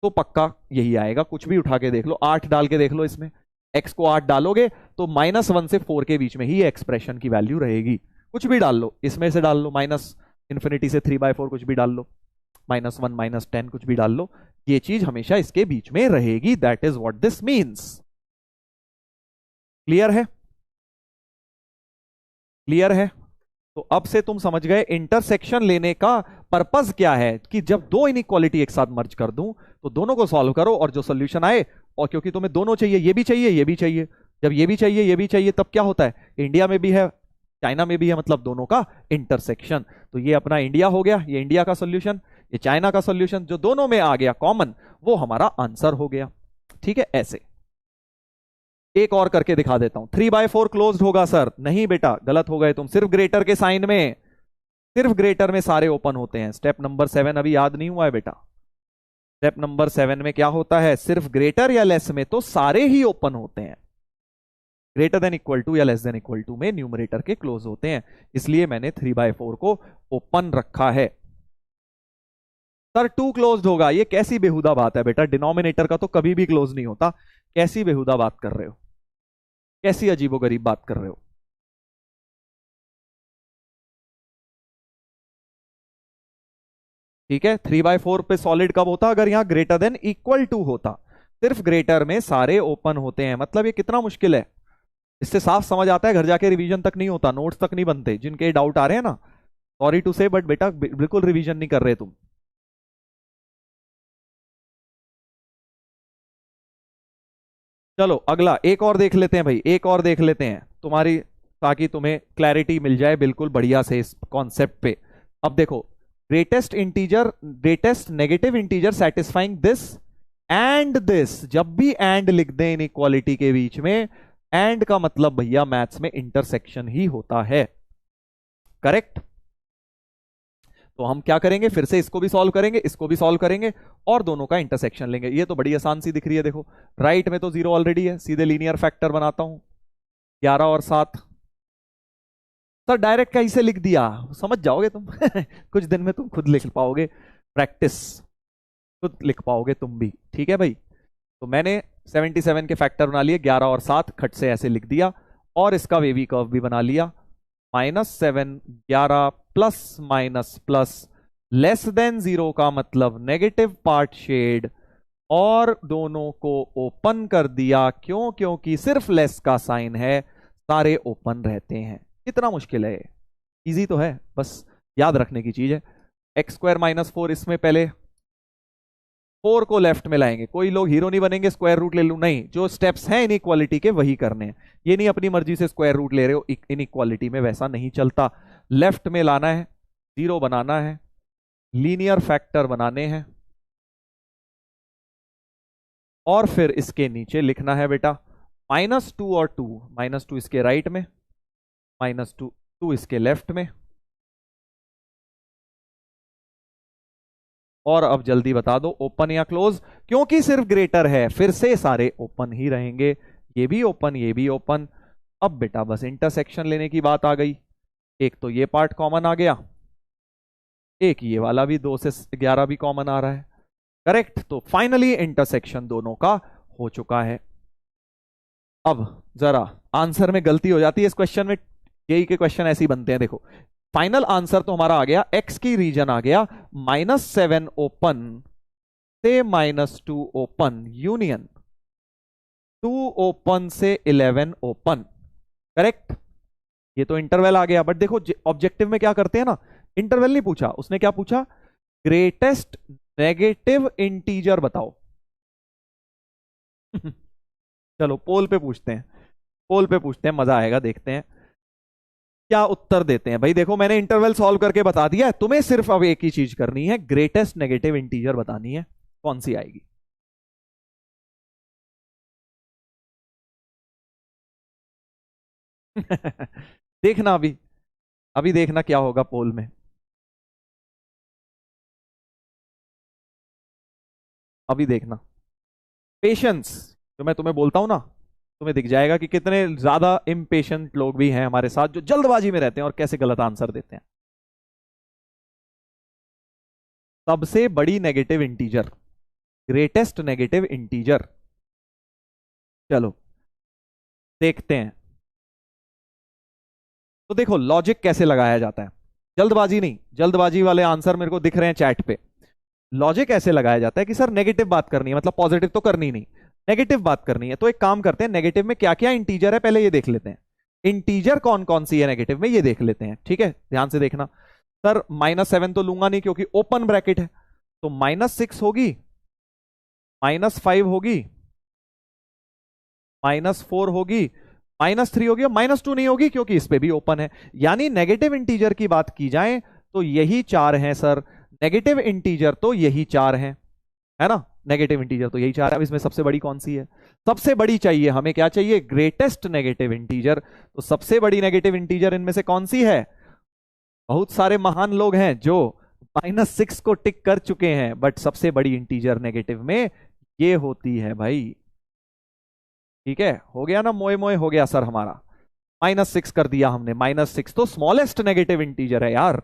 तो पक्का यही आएगा, कुछ भी उठा के देख लो, 8 डाल के देख लो, इसमें एक्स को 8 डालोगे तो -1 से 4 के बीच में ही एक्सप्रेशन की वैल्यू रहेगी। कुछ भी डाल लो, इसमें से डाल लो, माइनस इन्फिनिटी से 3/4 कुछ भी डाल लो, -1 -10 कुछ भी डाल लो, ये चीज हमेशा इसके बीच में रहेगी। That is what this means. Clear है, क्लियर है। तो अब से तुम समझ गए इंटरसेक्शन लेने का पर्पस क्या है, कि जब दो इनइक्वालिटी एक साथ मर्ज कर दूं तो दोनों को सॉल्व करो और जो सोल्यूशन आए, और क्योंकि तुम्हें दोनों चाहिए, ये भी चाहिए ये भी चाहिए, जब ये भी चाहिए ये भी चाहिए, तब क्या होता है, इंडिया में भी है चाइना में भी है, मतलब दोनों का इंटरसेक्शन। तो ये अपना इंडिया हो गया, ये इंडिया का सोल्यूशन, ये चाइना का सोल्यूशन, जो दोनों में आ गया कॉमन वो हमारा आंसर हो गया। ठीक है, ऐसे एक और करके दिखा देता हूं। 3/4 क्लोज्ड होगा सर, नहीं बेटा गलत हो गए तुम, सिर्फ ग्रेटर के साइन में, सिर्फ ग्रेटर में सारे ओपन होते हैं। स्टेप नंबर 7 अभी याद नहीं हुआ है बेटा। स्टेप नंबर 7 में क्या होता है, सिर्फ ग्रेटर या लेस में तो सारे ही ओपन होते हैं, ग्रेटर देन इक्वल टू या लेस देन इक्वल टू में न्यूमरेटर के क्लोज होते हैं, इसलिए मैंने 3/4 को ओपन रखा है। सर 2 क्लोज्ड होगा, ये कैसी बेहुदा बात है बेटा, डिनोमिनेटर का तो कभी भी क्लोज नहीं होता, कैसी बेहुदा बात कर रहे हो, कैसी अजीबोगरीब बात कर रहे हो। ठीक है, 3/4 पे सॉलिड कब होता, अगर यहां ग्रेटर देन इक्वल टू होता, सिर्फ ग्रेटर में सारे ओपन होते हैं। मतलब ये कितना मुश्किल है, इससे साफ समझ आता है, घर जाके रिवीजन तक नहीं होता, नोट्स तक नहीं बनते। जिनके डाउट आ रहे हैं ना, सॉरी टू से बट बेटा बिल्कुल रिवीजन नहीं कर रहे तुम। चलो अगला एक और देख लेते हैं भाई, एक और देख लेते हैं तुम्हारी, ताकि तुम्हें क्लैरिटी मिल जाए बिल्कुल बढ़िया से इस कॉन्सेप्ट पे। अब देखो, greatest integer, greatest negative integer satisfying this and this, जब भी एंड लिख दें इन इक्वालिटी के बीच में, एंड का मतलब भैया मैथ्स में इंटरसेक्शन ही होता है। करेक्ट। तो हम क्या करेंगे, फिर से इसको भी सॉल्व करेंगे, इसको भी सॉल्व करेंगे और दोनों का इंटरसेक्शन लेंगे। ये तो बड़ी आसान सी दिख रही है, देखो राइट में तो 0 ऑलरेडी है, सीधे लीनियर फैक्टर बनाता हूं, 11 और 7। सर डायरेक्ट कैसे लिख दिया, समझ जाओगे तुम कुछ दिन में तुम खुद लिख पाओगे, प्रैक्टिस, खुद लिख पाओगे तुम भी। ठीक है भाई, तो मैंने 77 के फैक्टर बना लिए, 11 और 7 खट से ऐसे लिख दिया, और इसका वेवी कर्व भी बना लिया, -7 11 plus minus plus less than 0 का मतलब नेगेटिव पार्ट शेड, और दोनों को ओपन कर दिया। क्यों? क्योंकि सिर्फ लेस का साइन है, सारे ओपन रहते हैं। कितना मुश्किल है, इजी तो है, बस याद रखने की चीज है। एक्स स्क्वायर माइनस 4, इसमें पहले 4 को लेफ्ट में लाएंगे। कोई लोग हीरो नहीं बनेंगे स्क्वायर रूट ले लूं, नहीं, जो स्टेप्स हैं इनइक्वालिटी के वही करने हैं। ये नहीं अपनी मर्जी से स्क्वायर रूट ले रहे हो, इनइक्वालिटी में वैसा नहीं चलता। लेफ्ट में लाना है, जीरो बनाना है, लीनियर फैक्टर बनाने हैं, और फिर इसके नीचे लिखना है बेटा -2 और 2, -2 इसके राइट में, -2 2 इसके लेफ्ट में। और अब जल्दी बता दो ओपन या क्लोज, क्योंकि सिर्फ ग्रेटर है, फिर से सारे ओपन ही रहेंगे। ये भी ओपन, ये भी ओपन। अब बेटा बस इंटरसेक्शन लेने की बात आ गई। एक तो ये पार्ट कॉमन आ गया, एक ये वाला भी 2 से 11 भी कॉमन आ रहा है, करेक्ट। तो फाइनली इंटरसेक्शन दोनों का हो चुका है। अब जरा आंसर में गलती हो जाती है इस क्वेश्चन में, यही के क्वेश्चन ऐसे ही बनते हैं। देखो फाइनल आंसर तो हमारा आ गया, एक्स की रीजन आ गया -7 ओपन से -2 ओपन यूनियन 2 ओपन से 11 ओपन, करेक्ट। ये तो इंटरवल आ गया, बट देखो ऑब्जेक्टिव में क्या करते हैं ना, इंटरवल नहीं पूछा उसने, क्या पूछा? ग्रेटेस्ट नेगेटिव इंटीजर बताओ। चलो पोल पे पूछते हैं, पोल पे पूछते हैं, मजा आएगा, देखते हैं क्या उत्तर देते हैं। भाई देखो मैंने इंटरवल सॉल्व करके बता दिया है, तुम्हें सिर्फ अब एक ही चीज करनी है, ग्रेटेस्ट नेगेटिव इंटीजर बतानी है, कौन सी आएगी। देखना अभी, अभी देखना क्या होगा पोल में। अभी देखना, पेशेंस, जो मैं तुम्हें बोलता हूं ना, तुम्हें दिख जाएगा कि कितने ज्यादा इम्पेशेंट लोग भी हैं हमारे साथ, जो जल्दबाजी में रहते हैं और कैसे गलत आंसर देते हैं। सबसे बड़ी negative integer, greatest negative integer, चलो देखते हैं। तो देखो लॉजिक कैसे लगाया जाता है, जल्दबाजी नहीं, जल्दबाजी वाले आंसर मेरे को दिख रहे हैं चैट पे। लॉजिक ऐसे लगाया जाता है कि सर नेगेटिव बात करनी है, मतलब पॉजिटिव तो करनी नहीं, नेगेटिव बात करनी है। तो एक काम करते हैं, नेगेटिव में क्या क्या इंटीजर है पहले ये देख लेते हैं। इंटीजर कौन कौन सी है नेगेटिव में, ये देख लेते हैं, ठीक है, ध्यान से देखना। सर -7 तो लूंगा नहीं क्योंकि ओपन ब्रैकेट है, तो -6 होगी, -5 होगी, -4 होगी, -3 होगी, और -2 नहीं होगी क्योंकि इस पे भी ओपन है। यानी नेगेटिव इंटीजर की बात की जाए तो यही 4 हैं सर, नेगेटिव इंटीजर तो यही 4 हैं, है ना, नेगेटिव इंटीजर तो यही 4 है। अब इसमें सबसे बड़ी कौन सी है? सबसे बड़ी चाहिए हमें, क्या चाहिए? Greatest negative integer. तो सबसे बड़ी नेगेटिव इंटीजर इनमें से कौन सी है? बहुत सारे महान लोग हैं जो -6 को टिक कर चुके हैं, बट सबसे बड़ी इंटीजर नेगेटिव में ये होती है भाई। ठीक है, हो गया ना, मोए मोए हो गया सर हमारा। -6 कर दिया हमने, -6 तो स्मॉलेस्ट नेगेटिव इंटीजर है यार,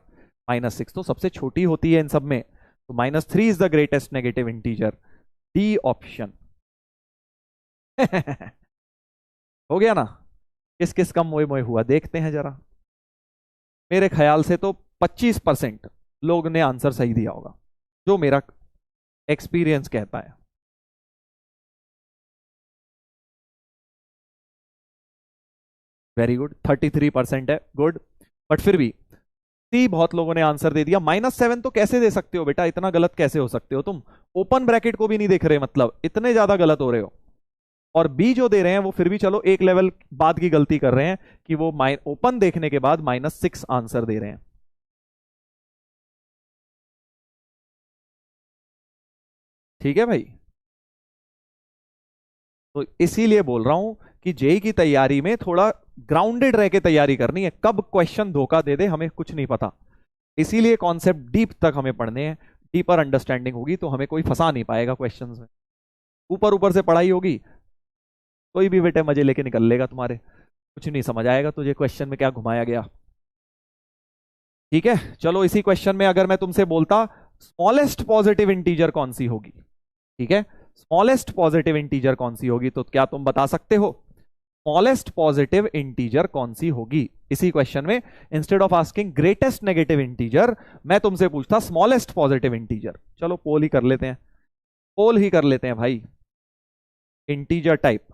-6 तो सबसे छोटी होती है इन सब में। तो -3 is the greatest negative integer, D option. हो गया ना? किस किस का मोए मोए हुआ देखते हैं जरा। मेरे ख्याल से तो 25% लोग ने आंसर सही दिया होगा, जो मेरा एक्सपीरियंस कहता है। वेरी गुड, 33% है, गुड। बट फिर भी सी बहुत लोगों ने आंसर दे दिया। -7 तो कैसे दे सकते हो बेटा, इतना गलत कैसे हो सकते हो तुम? ओपन ब्रैकेट को भी नहीं देख रहे, मतलब इतने ज्यादा गलत हो रहे हो। और बी जो दे रहे हैं वो फिर भी चलो एक लेवल बाद की गलती कर रहे हैं कि वो ओपन देखने के बाद -6 आंसर दे रहे हैं। ठीक है भाई, तो इसीलिए बोल रहा हूं कि जेई की तैयारी में थोड़ा ग्राउंडेड रह के तैयारी करनी है, कब क्वेश्चन धोखा दे दे हमें कुछ नहीं पता। इसीलिए कॉन्सेप्ट डीप तक हमें पढ़ने हैं, डीपर अंडरस्टैंडिंग होगी तो हमें कोई फंसा नहीं पाएगा क्वेश्चंस में। ऊपर ऊपर से पढ़ाई होगी, कोई भी बेटे मजे लेके निकल लेगा तुम्हारे, कुछ नहीं समझ आएगा तुझे क्वेश्चन में क्या घुमाया गया। ठीक है, चलो इसी क्वेश्चन में अगर मैं तुमसे बोलता स्मॉलेस्ट पॉजिटिव इंटीजर कौन सी होगी, ठीक है, स्मॉलेस्ट पॉजिटिव इंटीजर कौन सी होगी, तो क्या तुम बता सकते हो स्मॉलेस्ट पॉजिटिव इंटीजर कौन सी होगी? इसी क्वेश्चन में instead of asking greatest negative integer मैं तुमसे पूछता स्मॉलेस्ट पॉजिटिव इंटीजर। चलो पोल ही कर लेते हैं, पोल ही कर लेते हैं भाई, इंटीजर टाइप।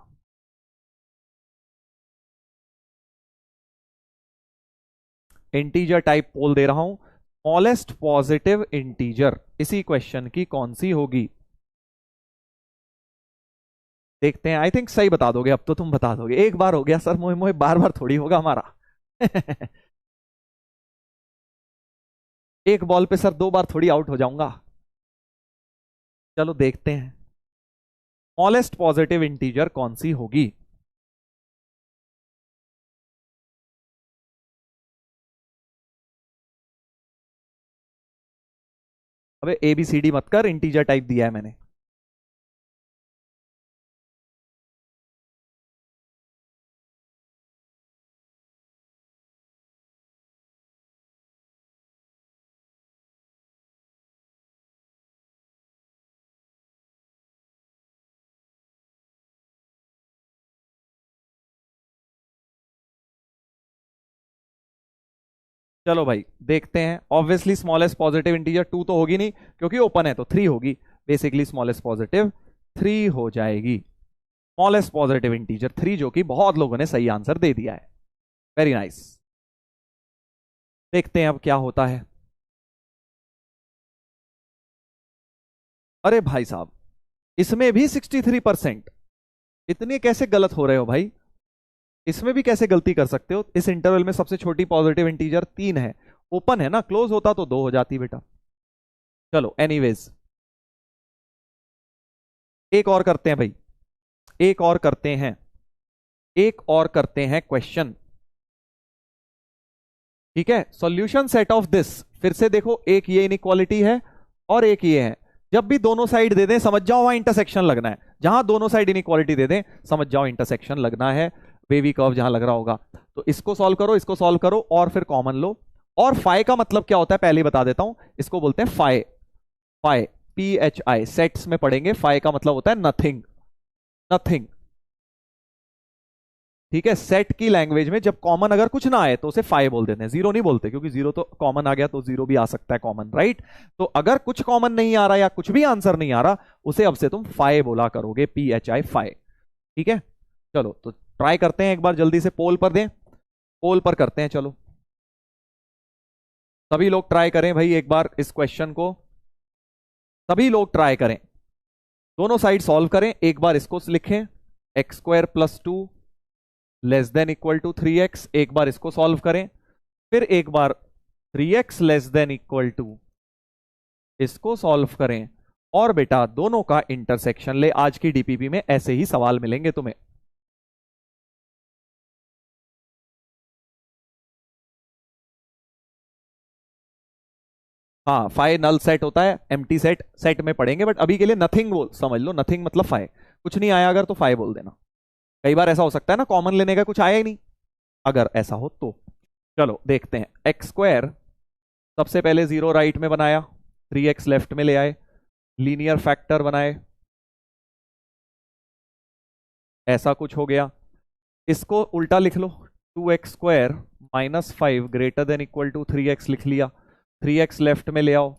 इंटीजर टाइप पोल दे रहा हूं, स्मॉलेस्ट पॉजिटिव इंटीजर इसी क्वेश्चन की कौन सी होगी? देखते हैं। आई थिंक सही बता दोगे, अब तो तुम बता दोगे। एक बार हो गया सर, मोहे मोहे बार बार थोड़ी होगा हमारा। एक बॉल पे सर 2 बार थोड़ी आउट हो जाऊंगा। चलो देखते हैं, स्मॉलेस्ट पॉजिटिव इंटीजर कौन सी होगी? अबे ABCD मत कर, इंटीजर टाइप दिया है मैंने। चलो भाई देखते हैं। ऑब्वियसली स्मॉलेस्ट पॉजिटिव इंटीजर 2 तो होगी नहीं, क्योंकि ओपन है, तो 3 होगी। बेसिकली स्मॉलेस्ट पॉजिटिव 3 हो जाएगी। स्मॉलेस्ट पॉजिटिव इंटीजर 3, जो कि बहुत लोगों ने सही आंसर दे दिया है। Very nice. देखते हैं अब क्या होता है। अरे भाई साहब, इसमें भी 63%। इतने कैसे गलत हो रहे हो भाई? इसमें भी कैसे गलती कर सकते हो? इस इंटरवल में सबसे छोटी पॉजिटिव इंटीजर 3 है, ओपन है ना, क्लोज होता तो 2 हो जाती बेटा। चलो एनीवेज, एक और करते हैं भाई, एक और करते हैं, एक और करते हैं क्वेश्चन। ठीक है, सॉल्यूशन सेट ऑफ दिस। फिर से देखो, एक ये इनइक्वालिटी है और एक ये है। जब भी दोनों साइड दे दें, समझ जाओ वहां इंटरसेक्शन लगना है। जहां दोनों साइड इनइक्वालिटी दे दें, समझ जाओ इंटरसेक्शन लगना है। वेवी कर्व जहां लग रहा होगा, तो इसको सॉल्व करो, इसको सॉल्व करो, और फिर कॉमन लो। और फाई का मतलब क्या होता है पहले ही बता देता हूं, इसको बोलते हैं फाई। फाई, PHI, सेट्स में पढ़ेंगे। फाई का मतलब होता है नथिंग, नथिंग। ठीक है, सेट की लैंग्वेज में जब कॉमन अगर कुछ ना आए तो उसे फाई बोल देते हैं, जीरो नहीं बोलते, क्योंकि जीरो तो कॉमन आ गया तो जीरो भी आ सकता है कॉमन, राइट? तो अगर कुछ कॉमन नहीं आ रहा या कुछ भी आंसर नहीं आ रहा, उसे अब से तुम फाई बोला करोगे, PHI, फाई। ठीक है, चलो तो ट्राई करते हैं एक बार, जल्दी से पोल पर दें, पोल पर करते हैं। चलो सभी लोग ट्राई करें भाई एक बार इस क्वेश्चन को, सभी लोग ट्राई करें, दोनों साइड सॉल्व करें। एक बार इसको लिखें, x² + 2 less than equal to 3x। एक बार इसको सॉल्व करें, फिर एक बार 3x less than equal to, इसको सॉल्व करें, और बेटा दोनों का इंटरसेक्शन ले। आज की DPP में ऐसे ही सवाल मिलेंगे तुम्हें। हाँ, फाई नल सेट होता है, एम्प्टी सेट सेट में पढ़ेंगे, बट अभी के लिए नथिंग बोल समझ लो। नथिंग मतलब फाई, कुछ नहीं आया अगर तो फाई बोल देना। कई बार ऐसा हो सकता है ना, कॉमन लेने का कुछ आया ही नहीं, अगर ऐसा हो तो। चलो देखते हैं, x² सबसे पहले 0 राइट में बनाया, 3x लेफ्ट में ले आए, लीनियर फैक्टर बनाए, ऐसा कुछ हो गया। इसको उल्टा लिख लो, 2x² - 5 greater than equal to 3x लिख लिया, 3x लेफ्ट में ले आओ,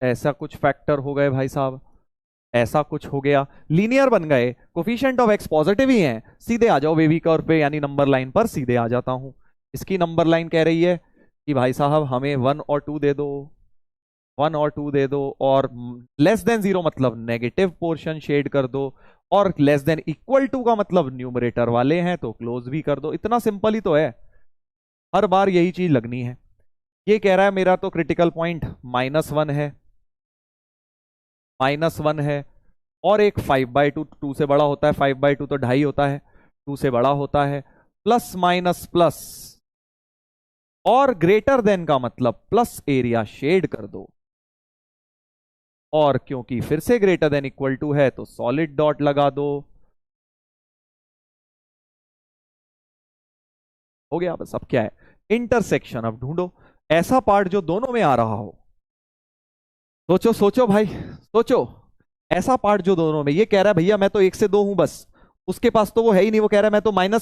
ऐसा कुछ फैक्टर हो गए भाई साहब, ऐसा कुछ हो गया, लीनियर बन गए, कोफिशिएंट ऑफ x पॉजिटिव ही है। सीधे आ जाओ वेवी कर्व पे, यानी नंबर लाइन पर सीधे आ जाता हूं। इसकी नंबर लाइन कह रही है कि भाई साहब हमें 1 और 2 दे दो, 1 और 2 दे दो, और लेस देन 0 मतलब नेगेटिव पोर्शन शेड कर दो, और लेस देन इक्वल टू का मतलब न्यूमरेटर वाले हैं तो क्लोज भी कर दो। इतना सिंपल ही तो है, हर बार यही चीज लगनी है। ये कह रहा है मेरा तो क्रिटिकल पॉइंट -1 है, -1 है, और एक 5/2, 2 से बड़ा होता है, 5/2 तो 2.5 होता है, 2 से बड़ा होता है, प्लस माइनस प्लस, और ग्रेटर देन का मतलब प्लस एरिया शेड कर दो, और क्योंकि फिर से ग्रेटर देन इक्वल टू है तो सॉलिड डॉट लगा दो। हो गया बस। अब क्या है, इंटरसेक्शन अब ढूंढो, ऐसा पार्ट जो दोनों में आ रहा हो। सोचो सोचो भाई, सोचो। ऐसा पार्ट जो दोनों में, ये कह रहा है भैया मैं तो 1 से 2 हूं बस, उसके पास तो वो है ही नहीं, वो कह रहा है मैं तो -∞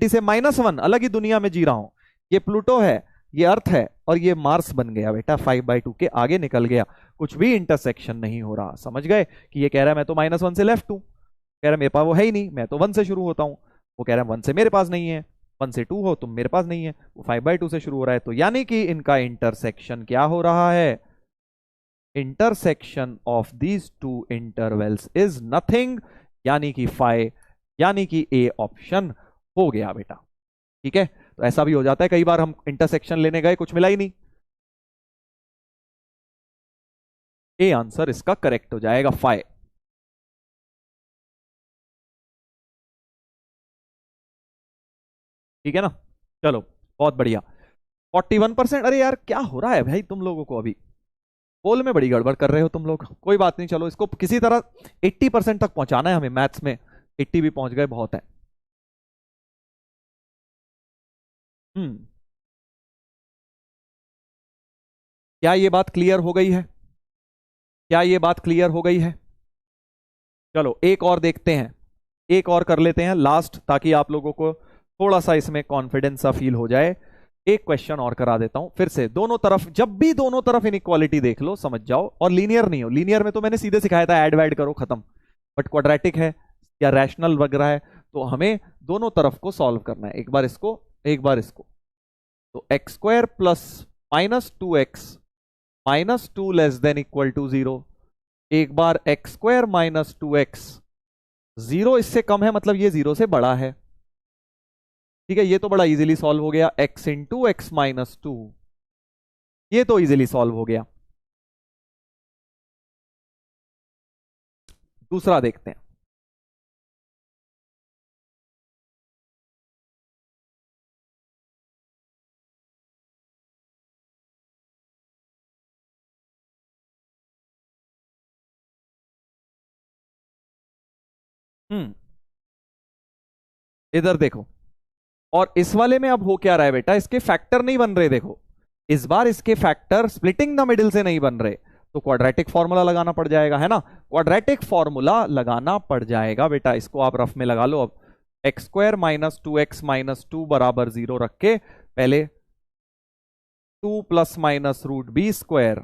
से -1 अलग ही दुनिया में जी रहा हूं। ये प्लूटो है, ये अर्थ है, और ये मार्स बन गया बेटा, 5/2 के आगे निकल गया, कुछ भी इंटरसेक्शन नहीं हो रहा। समझ गए कि ये कह रहा है मैं तो -1 से लेफ्ट हूं, कह रहा है मेरे पास वो है ही नहीं, मैं तो 1 से शुरू होता हूं। वो कह रहा है 1 से मेरे पास नहीं है, 1 से 2 हो तुम मेरे पास नहीं है, वो 5/2 से शुरू हो रहा है। तो यानी कि इनका इंटरसेक्शन क्या हो रहा है, intersection of these two intervals is nothing, यानी कि फाइ, यानी कि ए ऑप्शन हो गया बेटा। ठीक है, तो ऐसा भी हो जाता है कई बार, हम इंटरसेक्शन लेने गए कुछ मिला ही नहीं, ए आंसर इसका करेक्ट हो जाएगा फाइ। ठीक है ना, चलो बहुत बढ़िया। 41%, अरे यार क्या हो रहा है भाई तुम लोगों को, अभी पोल में बड़ी गड़बड़ कर रहे हो तुम लोग, कोई बात नहीं, चलो इसको किसी तरह 80% तक पहुंचाना है हमें, मैथ्स में 80 भी पहुंच गए बहुत है। हम्म, क्या ये बात क्लियर हो गई है, क्या ये बात क्लियर हो गई है? चलो एक और देखते हैं, एक और कर लेते हैं लास्ट, ताकि आप लोगों को थोड़ा सा इसमें कॉन्फिडेंस सा फील हो जाए। एक क्वेश्चन और करा देता हूं फिर से, दोनों तरफ, जब भी दोनों तरफ इनइक्वालिटी देख लो समझ जाओ, और लीनियर नहीं हो, लीनियर में तो मैंने सीधे सिखाया था ऐड वैड करो खत्म, बट क्वाड्रेटिक है या रैशनल वगैरह है, तो हमें दोनों तरफ को सॉल्व करना है, एक बार इसको एक बार इसको। तो x² plus -2x -2 less than equal to 0, एक बार x² -2x, 0 इससे कम है मतलब ये 0 से बड़ा है। ठीक है, ये तो बड़ा इजीली सॉल्व हो गया, x इंटू एक्स -2, ये तो इजीली सॉल्व हो गया। दूसरा देखते हैं, हम्म, इधर देखो, और इस वाले में अब हो क्या रहा है बेटा, इसके फैक्टर नहीं बन रहे, देखो इस बार इसके फैक्टर स्प्लिटिंग द मिडिल से नहीं बन रहे, तो क्वाड्रेटिक फॉर्मूला लगाना पड़ जाएगा, है ना, क्वाड्रेटिक फॉर्मूला लगाना पड़ जाएगा बेटा, इसको आप रफ में लगा लो अब। x² -2x -2 बराबर 0 रख के पहले 2 ± √b²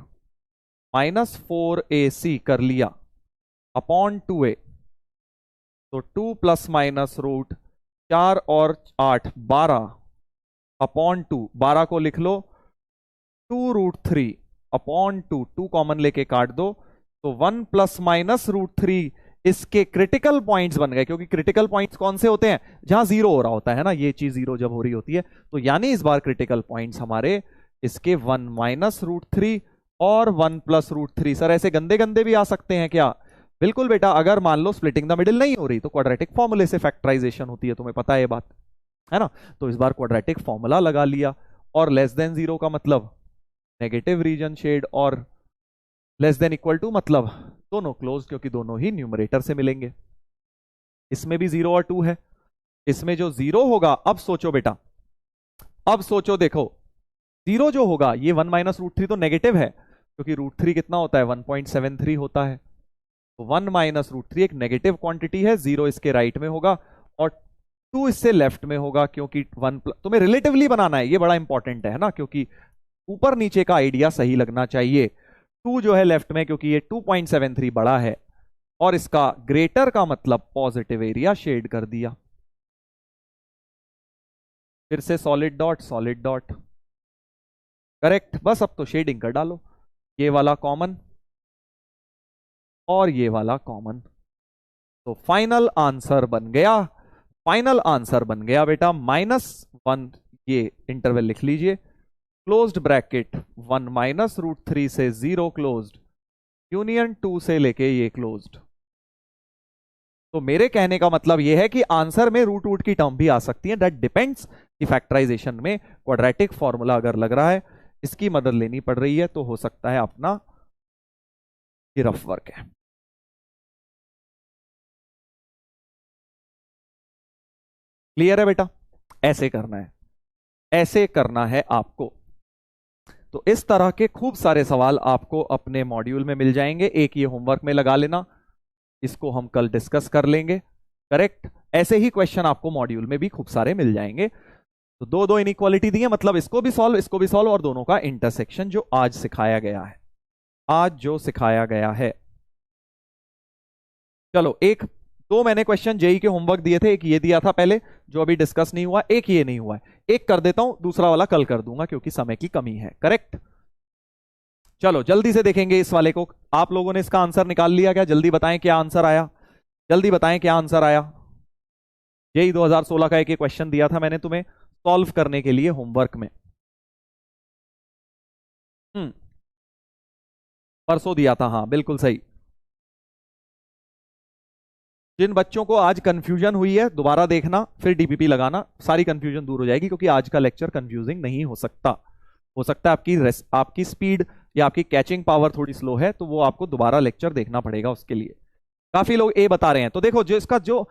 -4ac कर लिया अपॉन 2a, तो 2 ±√4 और 8 12 अपॉन 2, 12 को लिख लो 2√3 अपॉन 2, 2 कॉमन लेके काट दो, तो 1 ±√3 इसके क्रिटिकल पॉइंट्स बन गए, क्योंकि क्रिटिकल पॉइंट्स कौन से होते हैं, जहां जीरो हो रहा होता है ना, ये चीज जीरो जब हो रही होती है, तो यानी इस बार क्रिटिकल पॉइंट्स हमारे इसके 1 -√3 और 1 +√3। सर ऐसे गंदे गंदे भी आ सकते हैं क्या? बिल्कुल बेटा, अगर मान लो स्प्लिटिंग द मिडिल नहीं हो रही तो क्वाड्रेटिक फॉर्मूले से फैक्टराइजेशन होती है, तुम्हें पता है ये बात, है ना, तो इस बार क्वाड्रेटिक फॉर्मूला लगा लिया, और लेस देन 0 का मतलब नेगेटिव रीजन शेड, और लेस देन इक्वल टू मतलब दोनों क्लोज, क्योंकि दोनों ही न्यूमरेटर से मिलेंगे। इसमें भी 0 और 2 है, इसमें जो 0 होगा, अब सोचो बेटा, अब सोचो, देखो 0 जो होगा ये 1 -√3 तो नेगेटिव है, क्योंकि √3 कितना होता है 1.73 होता है, तो 1 -√3 एक नेगेटिव क्वांटिटी है, 0 इसके राइट में होगा और 2 इससे लेफ्ट में होगा, क्योंकि 1 तुम्हें रिलेटिवली बनाना है, ये बड़ा इंपॉर्टेंट है ना, क्योंकि ऊपर नीचे का आइडिया सही लगना चाहिए। 2 जो है लेफ्ट में, क्योंकि ये 2.73 बड़ा है, और इसका ग्रेटर का मतलब पॉजिटिव एरिया शेड कर दिया, फिर से solid dot solid dot, correct, बस अब तो शेडिंग कर डालो, ये वाला कॉमन और ये वाला कॉमन, तो फाइनल आंसर बन गया, फाइनल आंसर बन गया बेटा -1, ये इंटरवल लिख लीजिए, क्लोज्ड ब्रैकेट 1 -√3 से 0 क्लोज्ड, यूनियन 2 से लेके ये क्लोज्ड। तो मेरे कहने का मतलब यह है कि आंसर में रूट रूट की टर्म भी आ सकती है, दैट डिपेंड्स कि फैक्टराइजेशन में क्वाड्रेटिक फॉर्मूला अगर लग रहा है, इसकी मदद लेनी पड़ रही है, तो हो सकता है अपना ये रफ वर्क है। क्लियर है बेटा? ऐसे करना है, ऐसे करना है आपको। तो इस तरह के खूब सारे सवाल आपको अपने मॉड्यूल में मिल जाएंगे, एक ये होमवर्क में लगा लेना, इसको हम कल डिस्कस कर लेंगे। करेक्ट। ऐसे ही क्वेश्चन आपको मॉड्यूल में भी खूब सारे मिल जाएंगे। तो दो दो इनइक्वालिटी दी है, मतलब इसको भी सॉल्व, इसको भी सॉल्व, और दोनों का इंटरसेक्शन जो आज सिखाया गया है, आज जो सिखाया गया है। चलो, एक दो मैंने क्वेश्चन जेई के होमवर्क दिए थे, एक ये दिया था पहले जो अभी डिस्कस नहीं हुआ, एक ये नहीं हुआ है, एक कर देता हूं, दूसरा वाला कल कर दूंगा क्योंकि समय की कमी है। करेक्ट। चलो जल्दी से देखेंगे इस वाले को। आप लोगों ने इसका आंसर निकाल लिया क्या? जल्दी बताएं क्या आंसर आया, जल्दी बताएं क्या आंसर आया। जेई 2016 का एक क्वेश्चन दिया था मैंने तुम्हें सॉल्व करने के लिए होमवर्क में। परसों दिया था, हाँ बिल्कुल सही। जिन बच्चों को आज कंफ्यूजन हुई है दोबारा देखना, फिर डीपीपी लगाना, सारी कंफ्यूजन दूर हो जाएगी, क्योंकि आज का लेक्चर कंफ्यूजिंग नहीं हो सकता। हो सकता है आपकी स्पीड या आपकी कैचिंग पावर थोड़ी स्लो है, तो वो आपको दोबारा लेक्चर देखना पड़ेगा उसके लिए। काफी लोग ए बता रहे हैं, तो देखो जो इसका जो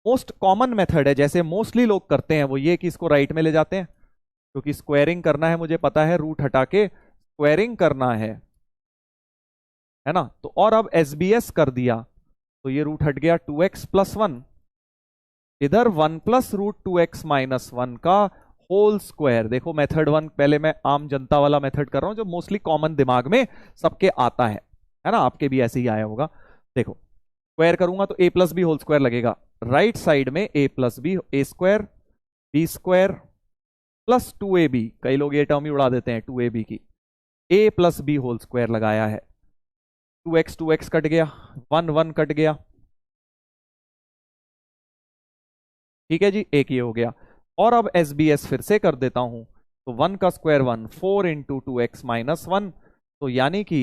मोस्ट कॉमन मेथड है, जैसे मोस्टली लोग करते हैं, वो ये कि इसको राइट में ले जाते हैं, क्योंकि स्क्वायरिंग करना है, मुझे पता है, रूट हटा के स्क्वायरिंग करना है ना। तो और अब एसबीएस कर दिया, तो ये रूट हट गया 2x प्लस 1, इधर 1 प्लस रूट 2x माइनस 1 का होल स्क्वायर। देखो मेथड 1 पहले मैं आम जनता वाला मेथड कर रहा हूं, जो मोस्टली कॉमन दिमाग में सबके आता है ना, आपके भी ऐसे ही आया होगा। देखो स्क्वायर करूंगा तो a plus B whole square लगेगा, राइट साइड में a plus B, A square B square plus 2ab, कई लोग ये टर्म ही उड़ा देते हैं 2ab की, a plus B whole square लगाया है, 2x कट गया, 1 कट गया, ठीक है जी, एक ये हो गया। और अब एसबीएस फिर से कर देता हूं, तो 1 का स्क्वायर 1, 4 इंटू 2x माइनस 1, तो यानी कि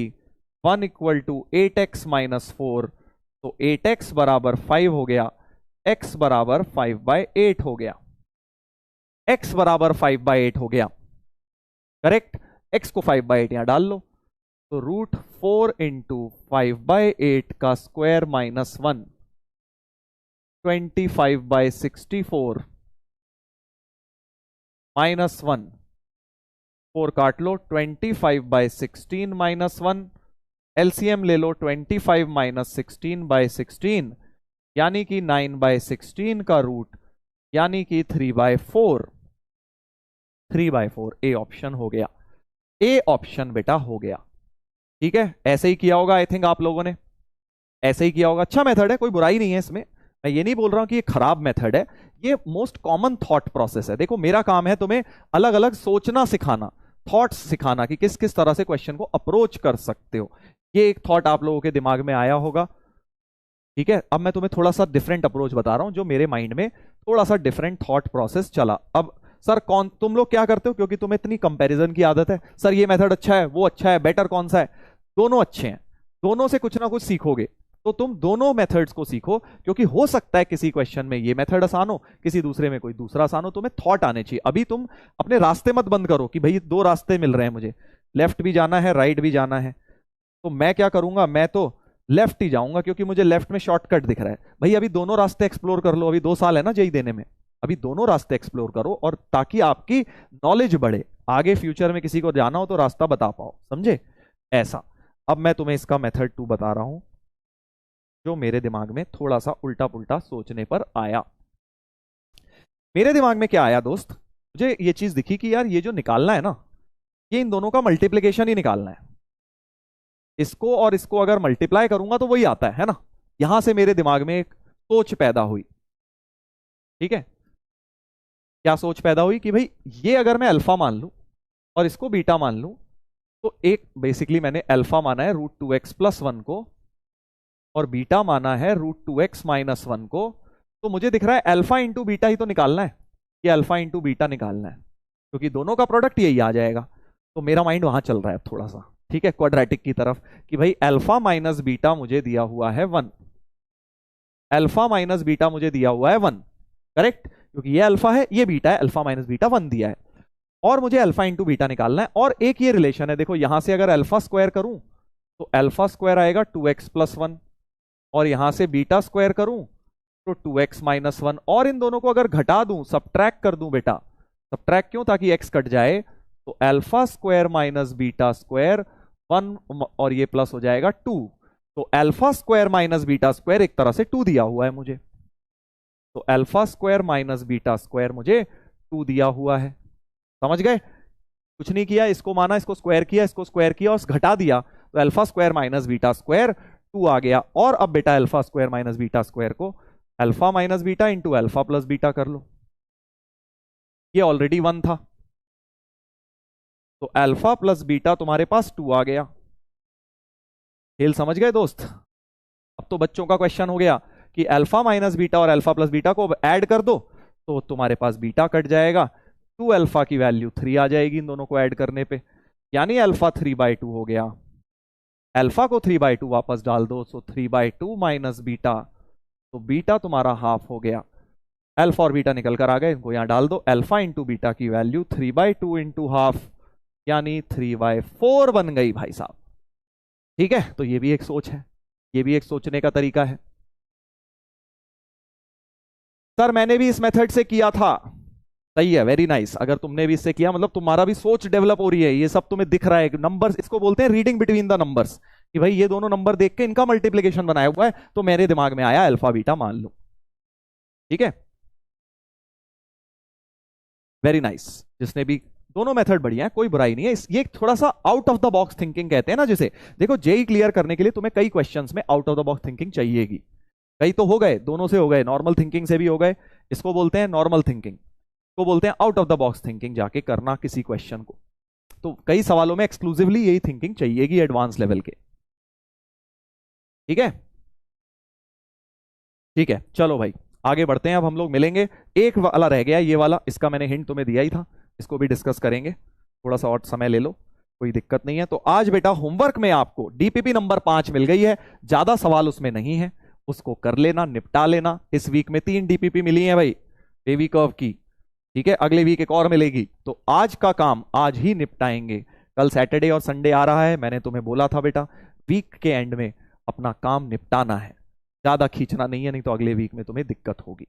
1 इक्वल टू 8x माइनस 4, तो 8x बराबर 5 हो गया, x बराबर 5/8 हो गया, x बराबर 5/8 हो गया। करेक्ट। x को 5/8 यहां डाल लो, तो रूट 4 इंटू 5/8 का स्क्वायर माइनस 1, 25/64 माइनस 1, 4 काट लो, 25/16 माइनस 1, एलसीएम ले लो, 25 माइनस 16/16 यानी कि 9/16 का रूट, यानी कि 3/4, 3/4 ए ऑप्शन हो गया, ए ऑप्शन बेटा हो गया। ठीक है, ऐसे ही किया होगा आई थिंक आप लोगों ने, ऐसे ही किया होगा। अच्छा मेथड है, कोई बुराई नहीं है इसमें, मैं ये नहीं बोल रहा हूं कि ये खराब मेथड है, ये मोस्ट कॉमन थॉट प्रोसेस है। देखो मेरा काम है तुम्हें अलग अलग सोचना सिखाना, थॉट्स सिखाना कि किस किस तरह से क्वेश्चन को अप्रोच कर सकते हो। ये एक थॉट आप लोगों के दिमाग में आया होगा, ठीक है। अब मैं तुम्हें थोड़ा सा डिफरेंट अप्रोच बता रहा हूं, जो मेरे माइंड में थोड़ा सा डिफरेंट थॉट प्रोसेस चला। अब सर कौन तुम लोग क्या करते हो, क्योंकि तुम्हें इतनी कंपैरिजन की आदत है, सर ये मेथड अच्छा है, वो अच्छा है, बेटर कौन सा है, दोनों अच्छे हैं, दोनों से कुछ ना कुछ सीखोगे, तो तुम दोनों मेथड्स को सीखो, क्योंकि हो सकता है किसी क्वेश्चन में ये मेथड आसान हो, किसी दूसरे में कोई दूसरा आसान हो, तुम्हें थॉट आने चाहिए। अभी तुम अपने रास्ते मत बंद करो कि भाई दो रास्ते मिल रहे हैं मुझे, लेफ्ट भी जाना है राइट भी जाना है, तो मैं क्या करूंगा, मैं तो लेफ्ट ही जाऊंगा, क्योंकि मुझे लेफ्ट में शॉर्टकट दिख रहा है। भाई अभी दोनों रास्ते एक्सप्लोर कर लो, अभी 2 साल है ना जेई देने में, अभी दोनों रास्ते एक्सप्लोर करो, और ताकि आपकी नॉलेज बढ़े, आगे फ्यूचर में किसी को जाना हो तो रास्ता बता पाओ, समझे ऐसा। अब मैं तुम्हें इसका मेथड 2 बता रहा हूं, जो मेरे दिमाग में थोड़ा सा उल्टा पुल्टा सोचने पर आया। मेरे दिमाग में क्या आया दोस्त, मुझे ये चीज दिखी कि यार ये जो निकालना है ना, ये इन दोनों का मल्टीप्लीकेशन ही निकालना है। इसको और इसको अगर मल्टीप्लाई करूंगा तो वही आता है ना। यहां से मेरे दिमाग में एक सोच पैदा हुई, ठीक है। क्या सोच पैदा हुई कि भाई ये अगर मैं अल्फा मान लूं और इसको बीटा मान लूं, तो एक बेसिकली मैंने अल्फा माना है रूट 2x प्लस 1 को, और बीटा माना है रूट 2x माइनस 1 को, तो मुझे दिख रहा है अल्फा इंटू बीटा ही तो निकालना है, ये अल्फा इंटू बीटा निकालना है, क्योंकि दोनों का प्रोडक्ट यही आ जाएगा। तो मेरा माइंड वहां चल रहा है थोड़ा सा, ठीक है, क्वाड्रेटिक की तरफ, कि भाई अल्फा माइनस बीटा मुझे दिया हुआ है 1, अल्फा माइनस बीटा मुझे दिया हुआ है 1, करेक्ट, क्योंकि ये अल्फा है ये बीटा है, अल्फा माइनस बीटा 1 दिया है, और मुझे अल्फा इंटू बीटा निकालना है। और एक ये रिलेशन है, देखो यहां से अगर अल्फा स्क्वायर करूं तो अल्फा स्क्वायर आएगा 2x प्लस 1, और यहां से बीटा स्क्वायर करूं तो 2x माइनस 1, और इन दोनों को अगर घटा दूं, सबट्रैक्ट कर दूं बेटा, सबट्रैक्ट क्यों, ताकि x कट जाए, तो alpha square minus beta square 1, और ये प्लस हो जाएगा 2, तो alpha square minus beta square एक तरह से 2 दिया हुआ है मुझे, तो alpha square minus beta square मुझे 2 दिया हुआ है। समझ गए? कुछ नहीं किया, इसको माना, इसको स्क्वायर किया, इसको स्क्वायर किया और घटा दिया, तो alpha square minus beta square 2 आ गया। और अब बेटा alpha square minus beta square को alpha minus beta into alpha plus beta कर लो, ये ऑलरेडी 1 था, तो अल्फा प्लस बीटा तुम्हारे पास 2 आ गया। खेल समझ गए दोस्त? अब तो बच्चों का क्वेश्चन हो गया कि अल्फा माइनस बीटा और अल्फा प्लस बीटा को ऐड कर दो, तो तुम्हारे पास बीटा कट जाएगा, 2 अल्फा की वैल्यू 3 आ जाएगी इन दोनों को ऐड करने पे, यानी अल्फा 3/2 हो गया। अल्फा को 3/2 वापस डाल दो, सो 3/2 माइनस बीटा, तो बीटा तुम्हारा हाफ हो गया। अल्फा और बीटा निकल कर आ गए, इनको यहां डाल दो, अल्फा इंटू बीटा की वैल्यू 3/2 इंटू हाफ, यानी 3/4 बन गई भाई साहब। ठीक है, तो ये भी एक सोच है, ये भी एक सोचने का तरीका है। सर मैंने भी इस मेथड से किया था, सही है, वेरी नाइस। अगर तुमने भी इससे किया, मतलब तुम्हारा भी सोच डेवलप हो रही है, ये सब तुम्हें दिख रहा है। नंबर्स, इसको बोलते हैं रीडिंग बिटवीन द नंबर्स, कि भाई ये दोनों नंबर देख के इनका मल्टीप्लिकेशन बनाया हुआ है, तो मेरे दिमाग में आया अल्फा बीटा मान लो। ठीक है, वेरी नाइस। जिसने भी, दोनों मेथड बढ़िया है, कोई बुराई नहीं है। ये थोड़ा सा out of the box thinking कहते हैं ना जिसे। देखो जेई क्लियर करने के लिए तुम्हें कई क्वेश्चंस में out of the box thinking चाहिएगी। कई तो हो गए, दोनों से हो गए, नॉर्मल थिंकिंग से भी हो गए, इसको बोलते हैं नॉर्मल थिंकिंग, इसको बोलते हैं out of the box thinking, जाके करना किसी क्वेश्चन को। तो कई सवालों में एक्सक्लूसिवली यही थिंकिंग चाहिएगी एडवांस लेवल के। ठीक है, ठीक है, चलो भाई आगे बढ़ते हैं। अब हम लोग मिलेंगे, एक वाला रह गया ये वाला, इसका मैंने हिंट तुम्हें दिया ही था, इसको भी डिस्कस करेंगे, थोड़ा सा और समय ले लो, कोई दिक्कत नहीं है। तो आज बेटा होमवर्क में आपको डीपीपी नंबर 5 मिल गई है, ज्यादा सवाल उसमें नहीं है, उसको कर लेना, निपटा लेना। इस वीक में 3 डीपीपी मिली है भाई बेबी कर्व की, ठीक है, अगले वीक एक और मिलेगी, तो आज का काम आज ही निपटाएंगे। कल सैटरडे और संडे आ रहा है, मैंने तुम्हें बोला था बेटा वीक के एंड में अपना काम निपटाना है, ज्यादा खींचना नहीं है, नहीं तो अगले वीक में तुम्हें दिक्कत होगी।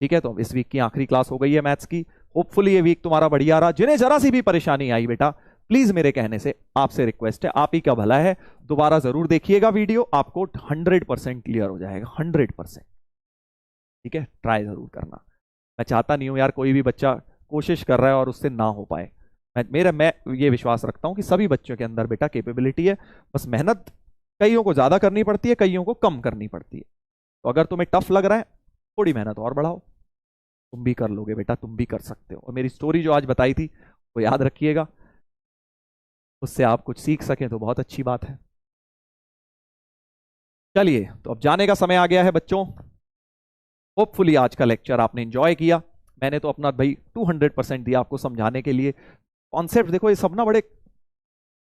ठीक है, तो अब इस वीक की आखिरी क्लास हो गई है मैथ्स की, होपफुली ये वीक तुम्हारा बढ़िया रहा। जिन्हें जरा सी भी परेशानी आई बेटा, प्लीज मेरे कहने से आपसे रिक्वेस्ट है, आप ही का भला है, दोबारा जरूर देखिएगा वीडियो, आपको 100% क्लियर हो जाएगा, 100%। ठीक है, ट्राई जरूर करना। मैं चाहता नहीं हूं यार कोई भी बच्चा कोशिश कर रहा है और उससे ना हो पाए। मैं ये विश्वास रखता हूं कि सभी बच्चों के अंदर बेटा कैपेबिलिटी है, बस मेहनत कईयों को ज्यादा करनी पड़ती है, कईयों को कम करनी पड़ती है। तो अगर तुम्हें टफ लग रहा है, थोड़ी मेहनत और बढ़ाओ, तुम भी कर लोगे बेटा, तुम भी कर सकते हो। और मेरी स्टोरी जो आज बताई थी वो याद रखिएगा, उससे आप कुछ सीख सकें तो बहुत अच्छी बात है। चलिए, तो अब जाने का समय आ गया है बच्चों। होपफुली आज का लेक्चर आपने एंजॉय किया, मैंने तो अपना भाई 200% दिया आपको समझाने के लिए। कॉन्सेप्ट देखो ये सब ना बड़े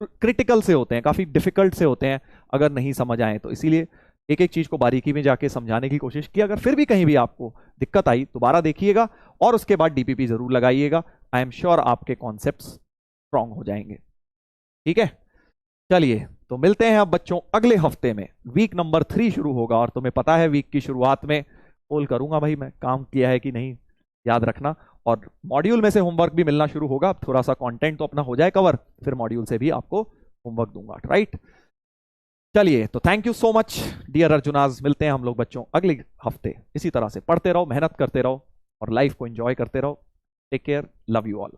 क्रिटिकल से होते हैं, काफी डिफिकल्ट से होते हैं अगर नहीं समझ आए तो, इसीलिए एक एक चीज को बारीकी में जाके समझाने की कोशिश की। अगर फिर भी कहीं भी आपको दिक्कत आई दोबारा देखिएगा और उसके बाद डीपीपी जरूर लगाइएगा, आई एम श्योर आपके कॉन्सेप्ट्स स्ट्रांग हो जाएंगे। ठीक है, चलिए तो मिलते हैं अब बच्चों अगले हफ्ते में, वीक नंबर 3 शुरू होगा। और तुम्हें पता है वीक की शुरुआत में पोल करूंगा भाई मैं, काम किया है कि नहीं याद रखना। और मॉड्यूल में से होमवर्क भी मिलना शुरू होगा, थोड़ा सा कंटेंट तो अपना हो जाए कवर, फिर मॉड्यूल से भी आपको होमवर्क दूंगा, राइट। चलिए, तो thank you so much dear Arjunas, मिलते हैं हम लोग बच्चों अगले हफ्ते। इसी तरह से पढ़ते रहो, मेहनत करते रहो और लाइफ को एंजॉय करते रहो। Take care, love you all.